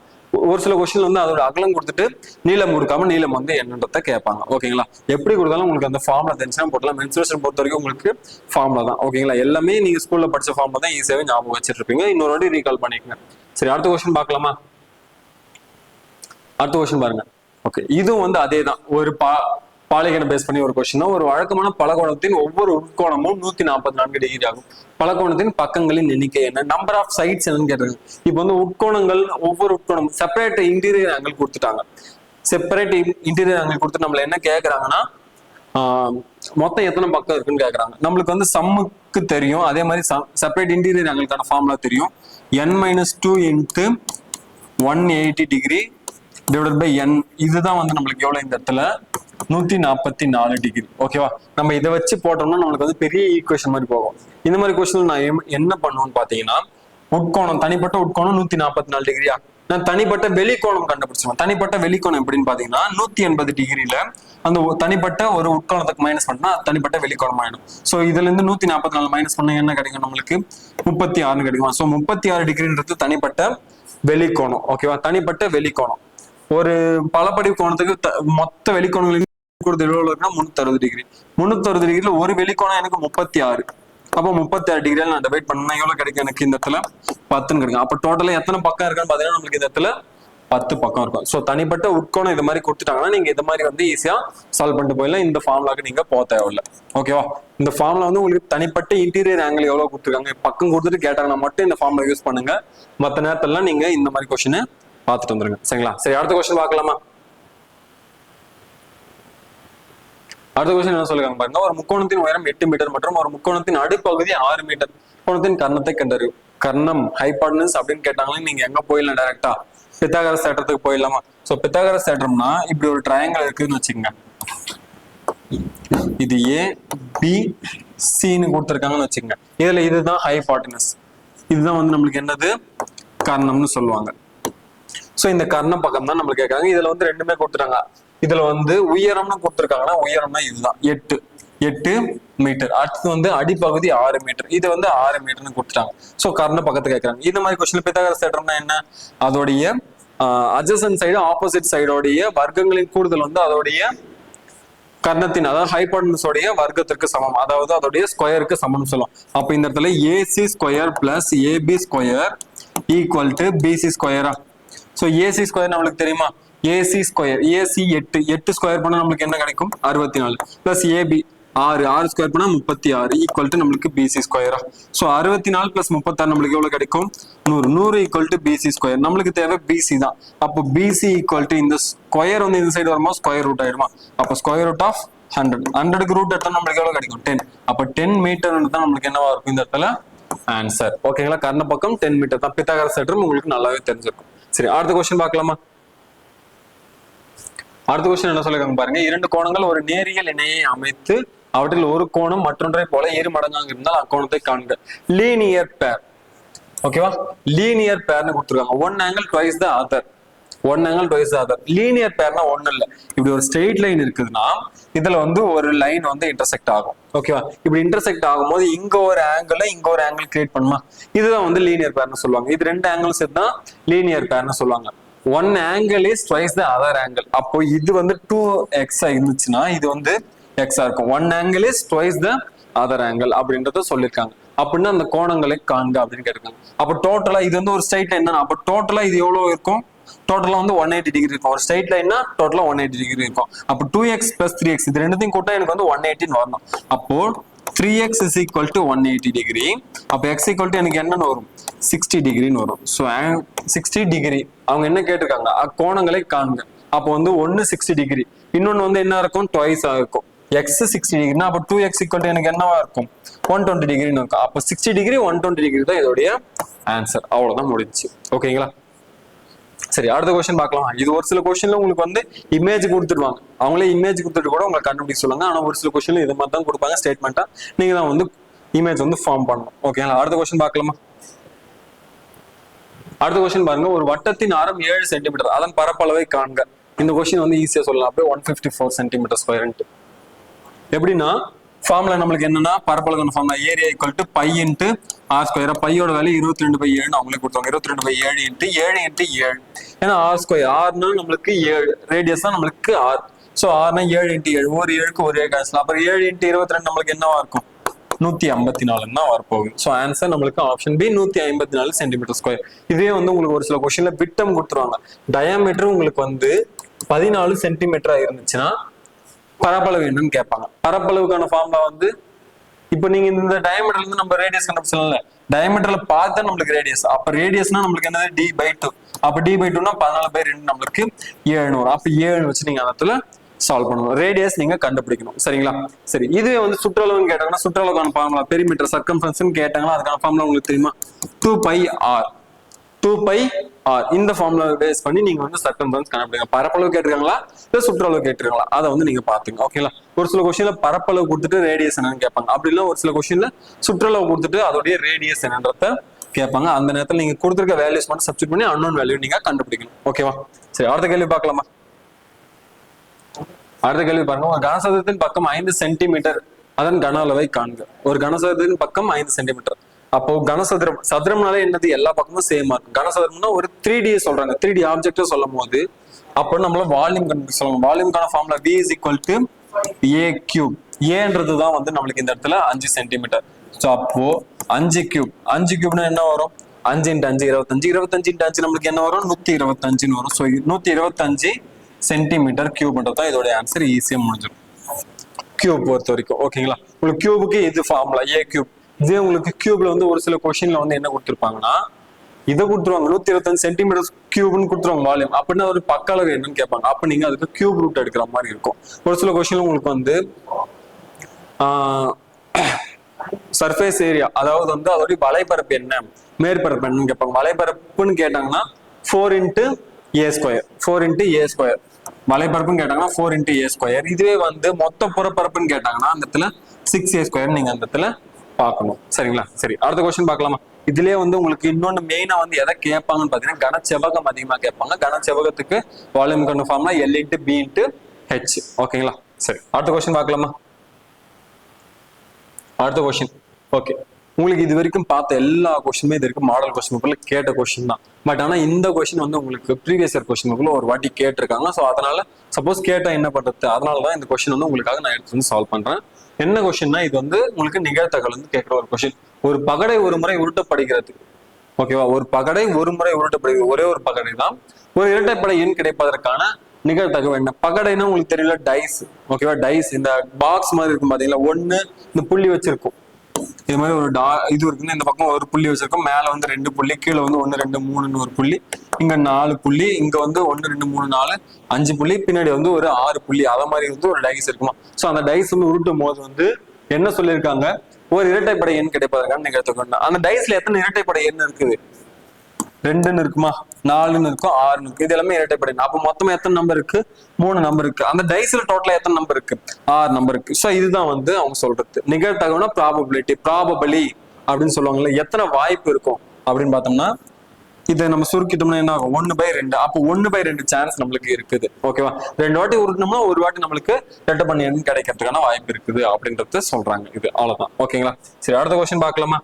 ஒரு சில கொஸ்டின் வந்து அதோட அகலம் கொடுத்துட்டு நீளம் கொடுக்காம நீளம் வந்து என்னன்றத கேட்பாங்க. ஓகேங்களா? எப்படி கொடுத்தாலும் உங்களுக்கு அந்த ஃபார்முலா தெரிஞ்சுன்னா போட்டலாம். மென்சுரேஷன் பொறுத்த வரைக்கும் உங்களுக்கு ஃபார்முலா தான். ஓகேங்களா? எல்லாமே நீங்க ஸ்கூல்ல படிச்ச ஃபார்முலா தான், ஈஸியாவே ஞாபகம் வச்சுட்டு இருப்பீங்க. இன்னொரு வாட்டி ரீகால் பண்ணிக்கங்க. சரி, அடுத்த கொஸ்டின் பார்க்கலாமா? அடுத்த கொஸ்டின் பாருங்க. ஓகே, இதுவும் வந்து அதே தான், ஒரு பாலிகனை பேஸ் பண்ணி ஒரு கொஸ்டின். ஒரு வழக்கமான பலகோணத்தின் ஒவ்வொரு உட்கோணமும் 144 டிகிரி ஆகும். பலகோணத்தின் பக்கங்களின் எண்ணிக்கை என்ன? நம்பர் ஆஃப் சைட்ஸ் என்னன்னு கேட்டாங்க. இப்போ வந்து உட்கோணங்கள், ஒவ்வொரு உட்கோணம் செப்பரேட் இன்டீரியர் ஆங்கிள் கொடுத்துட்டாங்க. செப்பரேட் இன்டீரியர் ஆங்கிள் கொடுத்து நம்மள என்ன கேட்கறாங்கன்னா மொத்தம் எத்தனை பக்கம் இருக்குன்னு கேட்கறாங்க. நம்மளுக்கு வந்து சம்முக்கு தெரியும், அதே மாதிரி செப்பரேட் இன்டீரியர் ஆங்கிளுக்கான ஃபார்முலா தெரியும். n-2 into 180 degree divided by n. இதுதான் வந்து நம்மளுக்கு எவ்வளவு இந்த இடத்துல 144 டிகிரி. ஓகேவா? நம்ம இதை வச்சு போட்டோம்னா நம்மளுக்கு வந்து பெரிய ஈக்குவேஷன் மாதிரி போகும். இந்த மாதிரி கொஸ்டின் நான் என்ன பண்ணுவேன்னு பாத்தீங்கன்னா, உட்கோணம், தனிப்பட்ட உட்கோணம் 144 டிகிரியா, நான் தனிப்பட்ட வெளிக்கோணம் கண்டுபிடிச்சிருவேன். தனிப்பட்ட வெளிக்கோணம் எப்படின்னு பாத்தீங்கன்னா 180 டிகிரியில அந்த தனிப்பட்ட ஒரு உட்கோணத்துக்கு மைனஸ் பண்ணா தனிப்பட்ட வெளிக்கோணம் ஆயிடும். சோ இதுல இருந்து 144 மைனஸ் பண்ணா என்ன கிடைக்கும் நம்மளுக்கு? 36 கிடைக்கும். சோ 36 டிகிரின்றது தனிப்பட்ட வெளிக்கோணம். ஓகேவா? தனிப்பட்ட வெளிக்கோணம். ஒரு பலபடி கோணத்துக்கு மொத்த வெளிக்கோணங்களின் எவ்வளவு இருக்குன்னா 360 டிகிரி. 360 டிகிரில ஒரு வெளிக்கோணம் எனக்கு 36. அப்போ 36 டிகிரியில நான் டிவைட் பண்ணா எவ்வளவு கிடைக்கும் எனக்கு? இந்த இடத்துல 10ன்னு கிடைக்கும். அப்ப டோட்டலா எத்தனை பக்கம் இருக்குன்னு பாத்தீங்கன்னா நம்மளுக்கு இந்த இடத்துல 10 பக்கம் இருக்கும். சோ தனிப்பட்ட உட்கோணம் இது மாதிரி கொடுத்துட்டாங்கன்னா நீங்க இது மாதிரி வந்து ஈஸியா சால்வ் பண்ணிட்டு போயிடலாம். இந்த ஃபார்முலாக்கு நீங்க போக தேவையில்லை. ஓகேவா? இந்த ஃபார்முலா வந்து உங்களுக்கு தனிப்பட்ட இன்டீரியர் ஆங்கிள் எவ்வளவு கொடுத்துருக்காங்க பக்கம் கொடுத்துட்டு கேட்டாங்கன்னா மட்டும் இந்த ஃபார்முலா யூஸ் பண்ணுங்க. மற்ற நேரத்துல நீங்க இந்த மாதிரி கொஸ்டின் பார்த்துட்டு வந்துருங்க. சரிங்களா? சரி, அடுத்த கொஸ்டின் பார்க்கலாமா? அடுத்த கொஸ்டின் என்ன சொல்லுங்க பாருங்க. ஒரு முக்கோணத்தின் உயரம் 8 மீட்டர் மற்றும் ஒரு முக்கோணத்தின் அடிப்பகுதி 6 மீட்டர். முக்கோணத்தின் கர்ணத்தை கண்டறியும். கர்ணம் ஹைபார்டனஸ் அப்படின்னு கேட்டாங்களே நீங்க எங்க போயிடலாம்? டைரக்டா பித்தாகரஸ் தேற்றத்துக்கு போயிடலாமா? சோ பித்தாகரஸ் தேற்றம்னா இப்படி ஒரு ட்ரையாங்கிள் இருக்குன்னு வச்சுக்கோங்க. இது A B Cன்னு கொடுத்துருக்காங்கன்னு வச்சுக்கோங்க. இதுல இதுதான் ஹைபார்டனஸ், இதுதான் வந்து நம்மளுக்கு என்னது? கர்ணம்னு சொல்லுவாங்க. சோ இந்த கர்ண பக்கம் தான் நம்மளுக்கு கேட்கறாங்க. இதுல வந்து ரெண்டுமே கொடுத்துட்டாங்க. இதுல வந்து உயரம்னு கொடுத்துருக்காங்கன்னா உயரம்னா இதுதான் 8 மீட்டர். அடுத்து வந்து அடிப்பகுதி 6 மீட்டர். இது வந்து 6 மீட்டர்னு கொடுத்துட்டாங்க. சோ கர்ண பக்கத்தை கேட்கறாங்க. இந்த மாதிரி கொஸ்டின் பித்தாகரஸ் தேற்றம்னா என்ன? அதோடைய அட்ஜசன்ட் சைடு ஆப்போசிட் சைடோடைய வர்க்கங்களின் கூடுதல் வந்து அதோடைய கர்ணத்தின், அதாவது ஹைபார்டனஸோடைய வர்க்கத்திற்கு சமம், அதாவது அதோடைய ஸ்கொயருக்கு சமம்னு சொல்லும். அப்ப இந்த இடத்துல AC square plus AB square equal to BC ஸ்கொயரா? சோ AC ஸ்கொயர் நம்மளுக்கு தெரியுமா? AC ஸ்கொயர், AC 8 ஸ்கொயர் பண்ணா நம்மளுக்கு என்ன கிடைக்கும்? 64 பிளஸ் AB 6 ஸ்கொயர் பண்ணா 36 ஈக்குவல் டு நம்மளுக்கு BC ஸ்கொயரா? சோ 64 பிளஸ் 36 நம்மளுக்கு எவ்வளவு கிடைக்கும்? 100 ஈக்குவல் டு BC ஸ்கொயர். நம்மளுக்கு தேவை BC தான். அப்போ BC ஈக்குவல் டு இந்த ஸ்கொயர் வந்து இந்த சைடு வருமா? ஸ்கொயர் ரூட் ஆயிடுமா? அப்போ ஸ்கொயர் ரூட் ஆஃப் 100க்கு ரூட் எடுத்தா நம்மளுக்கு எவ்வளவு கிடைக்கும்? 10. அப்ப 10 மீட்டர் தான் நம்மளுக்கு என்னவா இருக்கும் இந்த இடத்துல? ஆன்சர். ஓகேங்களா? கர்ண பக்கம் 10 மீட்டர் தான். பித்தாகரஸ் தேற்றம் உங்களுக்கு நல்லாவே தெரிஞ்சிருக்கும். சரி, அடுத்த கொஸ்டின் பார்க்கலாமா? அடுத்த கொஸ்டின் என்ன சொல்லிருக்காங்க பாருங்க. 2 கோணங்கள் ஒரு நேரியல் இணையை அமைத்து அவற்றில் ஒரு கோணம் மற்றொன்றை போல இரு மடங்காக இருந்தால் அக்கோணத்தை காண்க. லீனியர் பேர். ஓகேவா? லீனியர் பேர்னு கொடுத்துருக்காங்க. One angle twice the other. One angle twice the other. Linear பேர்னா ஒண்ணு இல்ல, இப்படி ஒரு ஸ்ட்ரெயிட் லைன் இருக்குதுன்னா இதுல வந்து ஒரு லைன் வந்து இன்டர்செக்ட் ஆகும். ஓகேவா? இப்படி இன்டர்செக்ட் ஆகும்போது இங்க ஒரு ஆங்கிள் கிரியேட் பண்ணுமா, இதுதான் வந்து லீனியர் பேர்னு சொல்லுவாங்க. இது ரெண்டு ஆங்கிள்ஸ் தான் லீனியர் பேர்னு சொல்லுவாங்க. One angle is twice the other angle. அப்போ இது வந்து 2x இருந்துச்சுன்னா இது வந்து x இருக்கும். One angle is twice the other angle அப்படின்றத சொல்லியிருக்காங்க. அப்படின்னா அந்த கோணங்களை காண்க அப்படின்னு கேட்டிருக்காங்க. அப்போ டோட்டலா இது வந்து ஒரு ஸ்ட்ரைட் லைன் தான். அப்போ டோட்டலா இது எவ்வளவு இருக்கும்? டோட்டலா வந்து 180 டிகிரி இருக்கும். ஒரு ஸ்ட்ரைட் லைன்னா டோட்டலா 180 டிகிரி இருக்கும். அப்போ 2x plus 3x இது ரெண்டுத்தையும் கூட்டா எனக்கு வந்து 180 வரணும். அப்போ 3x is equal to 180 degree. அப்போ x equal to எனக்கு என்னன்னு வரும்? 60 டிகிரின்னு வரும். ஸோ 60 டிகிரி அவங்க என்ன கேட்டிருக்காங்க? கோணங்களை காண்க. அப்போ வந்து ஒன்னு 60 டிகிரி, இன்னொன்னு வந்து என்ன இருக்கும்? ட்வைஸ் இருக்கும். x 60 டிகிரினா அப்போ 2x equal to எனக்கு என்னவா இருக்கும்? 120 டிகிரின்னு இருக்கும். அப்போ 60 டிகிரி 120 டிகிரி தான் இதோடைய ஆன்சர். அவ்வளவுதான் முடிச்சு. ஓகேங்களா? சரி, அடுத்த கொஸ்டின் பார்க்கலாம். இது ஒரு சில கொஸ்டின்ல உங்களுக்கு வந்து இமேஜ் கொடுத்துருவாங்க. அவங்களே இமேஜ் கொடுத்துட்டு கூட உங்களை கண்டுபிடிக்க சொல்லுங்க. ஆனா ஒரு சில கொஸ்டின்ல இது மாதிரி தான் கொடுப்பாங்க ஸ்டேட்மெண்டா. நீங்க தான் வந்து இமேஜ் வந்து ஃபார்ம் பண்ணணும். ஓகேங்களா? அடுத்த கொஸ்டின் பார்க்கலாமா? அடுத்த கொஸ்டின் பாருங்க. ஒரு வட்டத்தின் ஆரம் 7 சென்டிமீட்டர், அதன் பரப்பளவை காண்க. இந்த கொஸ்டின் வந்து ஈஸியா சொல்லலாம். அப்படியே 154 சென்டிமீட்டர் ஸ்கொயர். எப்படின்னா ஃபார்முலா நம்மளுக்கு என்னன்னா பரப்பளவுக்கான formula area equal to pi into r square. பையோட வேல்யூ 22/7 அவங்களே கொடுத்தாங்க. 22/7 இன்ட்டு 7 இன்ட்டு 7. ஏன்னா ஆர் ஸ்கொயர், ஆர்னா நம்மளுக்கு 7, ரேடியஸ் தான் நம்மளுக்கு ஆர். ஸோ ஆர்னா 7 இன்ட்டு 7, ஒரு 7க்கு ஒரு கேன்சல். அப்புறம் 7 இன்ட்டு 22 நம்மளுக்கு என்னவா இருக்கும்? 154 தான் வரப்போகுது. ஸோ ஆன்சர் நம்மளுக்கு ஆப்ஷன் பி 154 சென்டிமீட்டர் ஸ்கொயர். இதே வந்து உங்களுக்கு ஒரு சில கொஸ்டின்ல விட்டம் கொடுத்துருவாங்க. டயாமீட்டர் உங்களுக்கு வந்து 14 சென்டிமீட்டரா இருந்துச்சுன்னா பரப்பளவு என்னன்னு கேட்பாங்க. பரப்பளவுக்கான ஃபார்முலா வந்து இப்போ நீங்க இந்த டயமீட்டர்ல இருந்து நம்ம ரேடியஸ் கண்டுபிடிச்சல, டயமீட்டர்ல பார்த்தா நம்மளுக்கு ரேடியஸ். அப்ப ரேடியஸ்னா நம்மளுக்கு என்னது? d/2. அப்ப d/2னா 14/2 நம்மளுக்கு 700. அப்ப 7 வச்சு நீங்க அந்த சால்வ் பண்ணணும். ரேடியஸ் நீங்க கண்டுபிடிக்கணும். சரிங்களா? சரி, இதுவே வந்து சுற்றளவுன்னு கேட்டாங்கன்னா சுற்றளவுக்கான ஃபார்முலா பெரிமீட்டர் சர்க்கம்ஃபரன்ஸ் கேட்டாங்கன்னா அதுக்கான ஃபார்முலா உங்களுக்கு தெரியுமா? 2πr. 2πr இந்த ஃபார்முலா பேஸ் பண்ணி நீங்க வந்து சர்க்கம்ஃபரன்ஸ் கண்டுபிடிங்க. பரப்பளவு கேட்டிருக்காங்களா இல்ல சுற்றளவு கேட்டிருக்காங்களா அதை வந்து நீங்க பாத்துங்க. ஓகேங்களா? ஒரு சில கொஸ்டின்ல பரப்பளவு கொடுத்துட்டு ரேடியஸ் என்னன்னு கேட்பாங்க. அப்படி இல்லை ஒரு சில கொஸ்டின்ல சுற்றளவு கொடுத்துட்டு அதோடைய ரேடியஸ் என்னன்றத கேட்பாங்க. அந்த நேரத்தில் நீங்க கொடுத்துருக்க வேல்யூஸ் மட்டும் சப்ஸ்டிட் பண்ணி அன்னோன் வேல்யூ நீங்க கண்டுபிடிக்கணும். ஓகேவா? சரி, அடுத்த கேள்வி பார்க்கலாமா? அடுத்த கேள்வி பாருங்க. ஒரு கனசதுரத்தின் பக்கம் 5 சென்டிமீட்டர், அதன் கன அளவை காண்க. ஒரு கனசதுரத்தின் பக்கம் 5 சென்டிமீட்டர். அப்போ கனசதுரம், சதுரம்னாலே என்னது? எல்லா பக்கமும் சேமா இருக்கும். கனசதுரம்னா ஒரு 3D சொல்றாங்க. 3D ஆப்ஜெக்ட் சொல்லும் போது அப்போ நம்மள வால்யூம் கண்டுபிடிக்க சொல்லுவாங்க. வால்யூம்கான formula V is equal to a3. ஏன்றது தான் வந்து நம்மளுக்கு இந்த இடத்துல 5 சென்டிமீட்டர். ஸோ அப்போ 5 கியூப், 5 கியூப்னா என்ன வரும்? 5 × 5 25, 25 × 5 நம்மளுக்கு என்ன வரும்? 125 வரும். ஸோ 125 சென்டிமீட்டர் கியூப்ன்றது தான் இதோட ஆன்சர். ஈஸியா முடிஞ்சிடும் கியூப் பொறுத்த வரைக்கும். ஓகேங்களா? உங்களுக்கு கியூபுக்கு இது ஃபார்முலா a3. இதே உங்களுக்கு கியூப்ல வந்து ஒரு சில கொஸ்டின்ல வந்து என்ன கொடுத்துருப்பாங்கன்னா இதை கொடுத்துருவாங்க 125 சென்டிமீட்டர் கியூப்னு கொடுத்துருவாங்க வால்யூம். அப்படின்னா ஒரு பக்க அளவு என்னன்னு கேட்பாங்க. அப்ப நீங்க அதுக்கு கியூப் ரூட் எடுக்கிற மாதிரி இருக்கும். ஒரு சில கொஸ்டின்ல உங்களுக்கு வந்து சர்ஃபேஸ் ஏரியா, அதாவது வந்து அதோடைய வலைப்பரப்பு என்ன, மேற்பரப்பு என்னன்னு கேட்பாங்க. வலைப்பரப்புன்னு கேட்டாங்கன்னா 4 × a². 4 × a². வலைப்பரப்புன்னு கேட்டாங்கன்னா 4 × a². இதுவே வந்து மொத்த புறப்பரப்புன்னு கேட்டாங்கன்னா அந்த இடத்துல 6a² நீங்க அந்த இடத்துல பார்க்கணும். சரிங்களா? சரி, அடுத்த கொஸ்டின் பார்க்கலாமா? இதுலயே வந்து உங்களுக்கு இன்னொன்னு மெயினா வந்து எதை கேட்பாங்கன்னு பாத்தீங்கன்னா கனச்செவகம் அதிகமா கேட்பாங்க. கனச்செவகத்துக்கு வால்யூம் கண்ணு ஃபார்ம்னா L × B × H. ஓகேங்களா? சரி, அடுத்த கொஸ்டின் பார்க்கலாமா? அடுத்த கொஸ்டின். ஓகே, உங்களுக்கு இது வரைக்கும் பார்த்த எல்லா கொஸ்டினுமே இது வரைக்கும் மாடல் கொஸ்டினுக்குள்ள கேட்ட கொஸ்டின் தான். பட் ஆனா இந்த கொஸ்டின் வந்து உங்களுக்கு ப்ரீவியஸ் இயர் கொஸ்டினுக்குள்ள ஒரு வாட்டி கேட்டிருக்காங்க. ஸோ அதனால சப்போஸ் கேட்டா என்ன பண்றது, அதனாலதான் இந்த கொஸ்டின் வந்து உங்களுக்காக நான் எடுத்து வந்து சால்வ் பண்றேன். என்ன கொஸ்டின்னா இது வந்து உங்களுக்கு நிகழ்த்தகவல் வந்து கேட்கிற ஒரு கொஸ்டின். ஒரு பகடை ஒரு முறை உருட்டப்படுகிறது. ஓகேவா? ஒரு பகடை ஒரு முறை உருட்டப்படுகிறது. ஒரே ஒரு பகடை தான். ஒரு இரட்டைப்படை எண் கிடைப்பதற்கான நிகழ்த்தகவல் என்ன? பகடைன்னா உங்களுக்கு தெரியல, டைஸ். ஓகேவா? டைஸ் இந்த பாக்ஸ் மாதிரி இருக்கும் பாத்தீங்களா, ஒண்ணு இந்த புள்ளி வச்சிருக்கும். இது மாதிரி ஒரு இது இருக்குன்னு இந்த பக்கம் ஒரு புள்ளி வச்சிருக்கோம். மேல வந்து 2 புள்ளி, கீழே வந்து 1 2 3 ஒரு புள்ளி, இங்க 4 புள்ளி, இங்க வந்து 1 2 3 4 5 புள்ளி, பின்னாடி வந்து ஒரு 6 புள்ளி. அத மாதிரி வந்து ஒரு டைஸ் இருக்குமா. சோ அந்த டைஸ் வந்து உருட்டும் போது வந்து என்ன சொல்லியிருக்காங்க? ஒரு இரட்டைப்படை எண் கிடைப்பதற்கான நிகழ்த்தகவல். அந்த டைஸ்ல எத்தனை இரட்டைப்படை எண் இருக்குது? 2ன்னு இருக்குமா? 4ன்னு இருக்கும், 6ன்னு இருக்கு. இது எல்லாமே இரட்டைப்படை. அப்போ மொத்தமா எத்தனை நம்பர் இருக்கு? 3 நம்பர் இருக்கு. அந்த டைஸ்ல டோட்டலா எத்தனை நம்பர் இருக்கு? 6 நம்பர் இருக்கு. ஸோ இதுதான் வந்து அவங்க சொல்றது. நிகழ்தகவுனா ப்ராபபிலிட்டி, ப்ராபபிளி அப்படின்னு சொல்லுவாங்கல்ல, எத்தனை வாய்ப்பு இருக்கும் அப்படின்னு பார்த்தோம்னா, இதை நம்ம சுருக்கிட்டோம்னா என்ன ஆகும்? 1/2. அப்போ 1/2 சான்ஸ் நம்மளுக்கு இருக்குது. ஓகேவா? 2 வாட்டி உருட்டணும்னா ஒரு வாட்டி நம்மளுக்கு ரெட்டை பண்ணி எண் கிடைக்கிறதுக்கான வாய்ப்பு இருக்குது அப்படின்றத சொல்றாங்க. இது அவ்வளவுதான். ஓகேங்களா? சரி, அடுத்த கொஸ்டின் பார்க்கலாமா?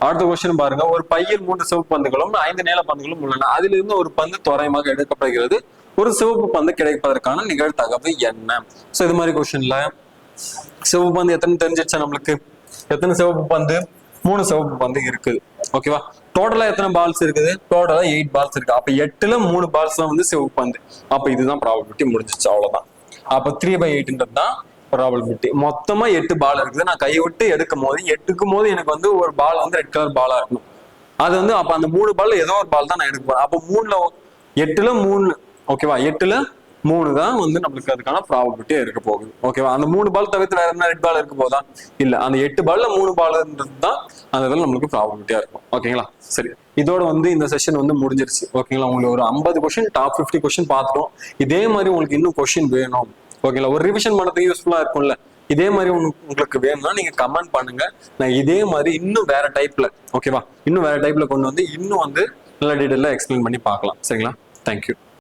அடுத்த கொஸ்டின் பாருங்க. ஒரு பையில் 3 சிவப்பு பந்துகளும் 5 நீல பந்துகளும் உள்ளன. அதிலிருந்து ஒரு பந்து தோராயமாக எடுக்கப்படுகிறது. ஒரு சிவப்பு பந்து கிடைப்பதற்கான நிகழ்தகவு என்ன? சோ இது மாதிரி கொஸ்டின்ல சிவப்பு பந்து எத்தனை தெரிஞ்சிருச்சா நம்மளுக்கு? எத்தனை சிவப்பு பந்து? 3 சிவப்பு பந்து இருக்குது. ஓகேவா? டோட்டலா எத்தனை பால்ஸ் இருக்குது? டோட்டலா 8 பால்ஸ் இருக்கு. அப்ப 8ல 3 பால்ஸ் தான் வந்து சிவப்பு பந்து. அப்ப இதுதான் ப்ராபபிலிட்டி, முடிஞ்சிச்சு. அவ்வளவுதான். அப்ப 3/8 தான் ப்ராபபிலிட்டி. மொத்தமா 8 பால் இருக்குது. நான் கையை விட்டு எடுக்கும் போது எனக்கு வந்து ஒரு பால் வந்து ரெட் கலர் பாலா இருக்கணும். அது வந்து அப்ப அந்த 3 பால்ல ஏதோ ஒரு பால் தான் நான் எடுக்க போறேன். அப்ப 8ல 3. ஓகேவா? 8ல 3 தான் வந்து நம்மளுக்கு அதுக்கான ப்ராபபிலிட்டியா இருக்க போகுது. ஓகேவா? அந்த 3 பால் தவிர்த்து வேற என்ன ரெட் பால் இருக்க போதா? இல்ல. அந்த 8 பால்ல 3 பால்ன்றது தான் அந்த இதில் நம்மளுக்கு ப்ராபபிலிட்டியா இருக்கும். ஓகேங்களா? சரி, இதோட வந்து இந்த செஷன் வந்து முடிஞ்சிருச்சு. ஓகேங்களா? உங்களுக்கு ஒரு 50 கொஸ்டின், டாப் 50 கொஸ்டின் பார்த்துட்டோம். இதே மாதிரி உங்களுக்கு இன்னும் கொஸ்டின் வேணும், ஓகேங்களா, ஒரு ரிவிஷன் பண்ணதுக்கு யூஸ்ஃபுல்லா இருக்கும்ல, இதே மாதிரி உங்களுக்கு வேணும்னா நீங்க கமெண்ட் பண்ணுங்க. நான் இதே மாதிரி இன்னும் வேற டைப்ல, ஓகேவா, இன்னும் வேற டைப்ல கொண்டு வந்து இன்னும் வந்து நல்ல டீடைலா எக்ஸ்பிளைன் பண்ணி பார்க்கலாம். சரிங்களா? தேங்க்யூ.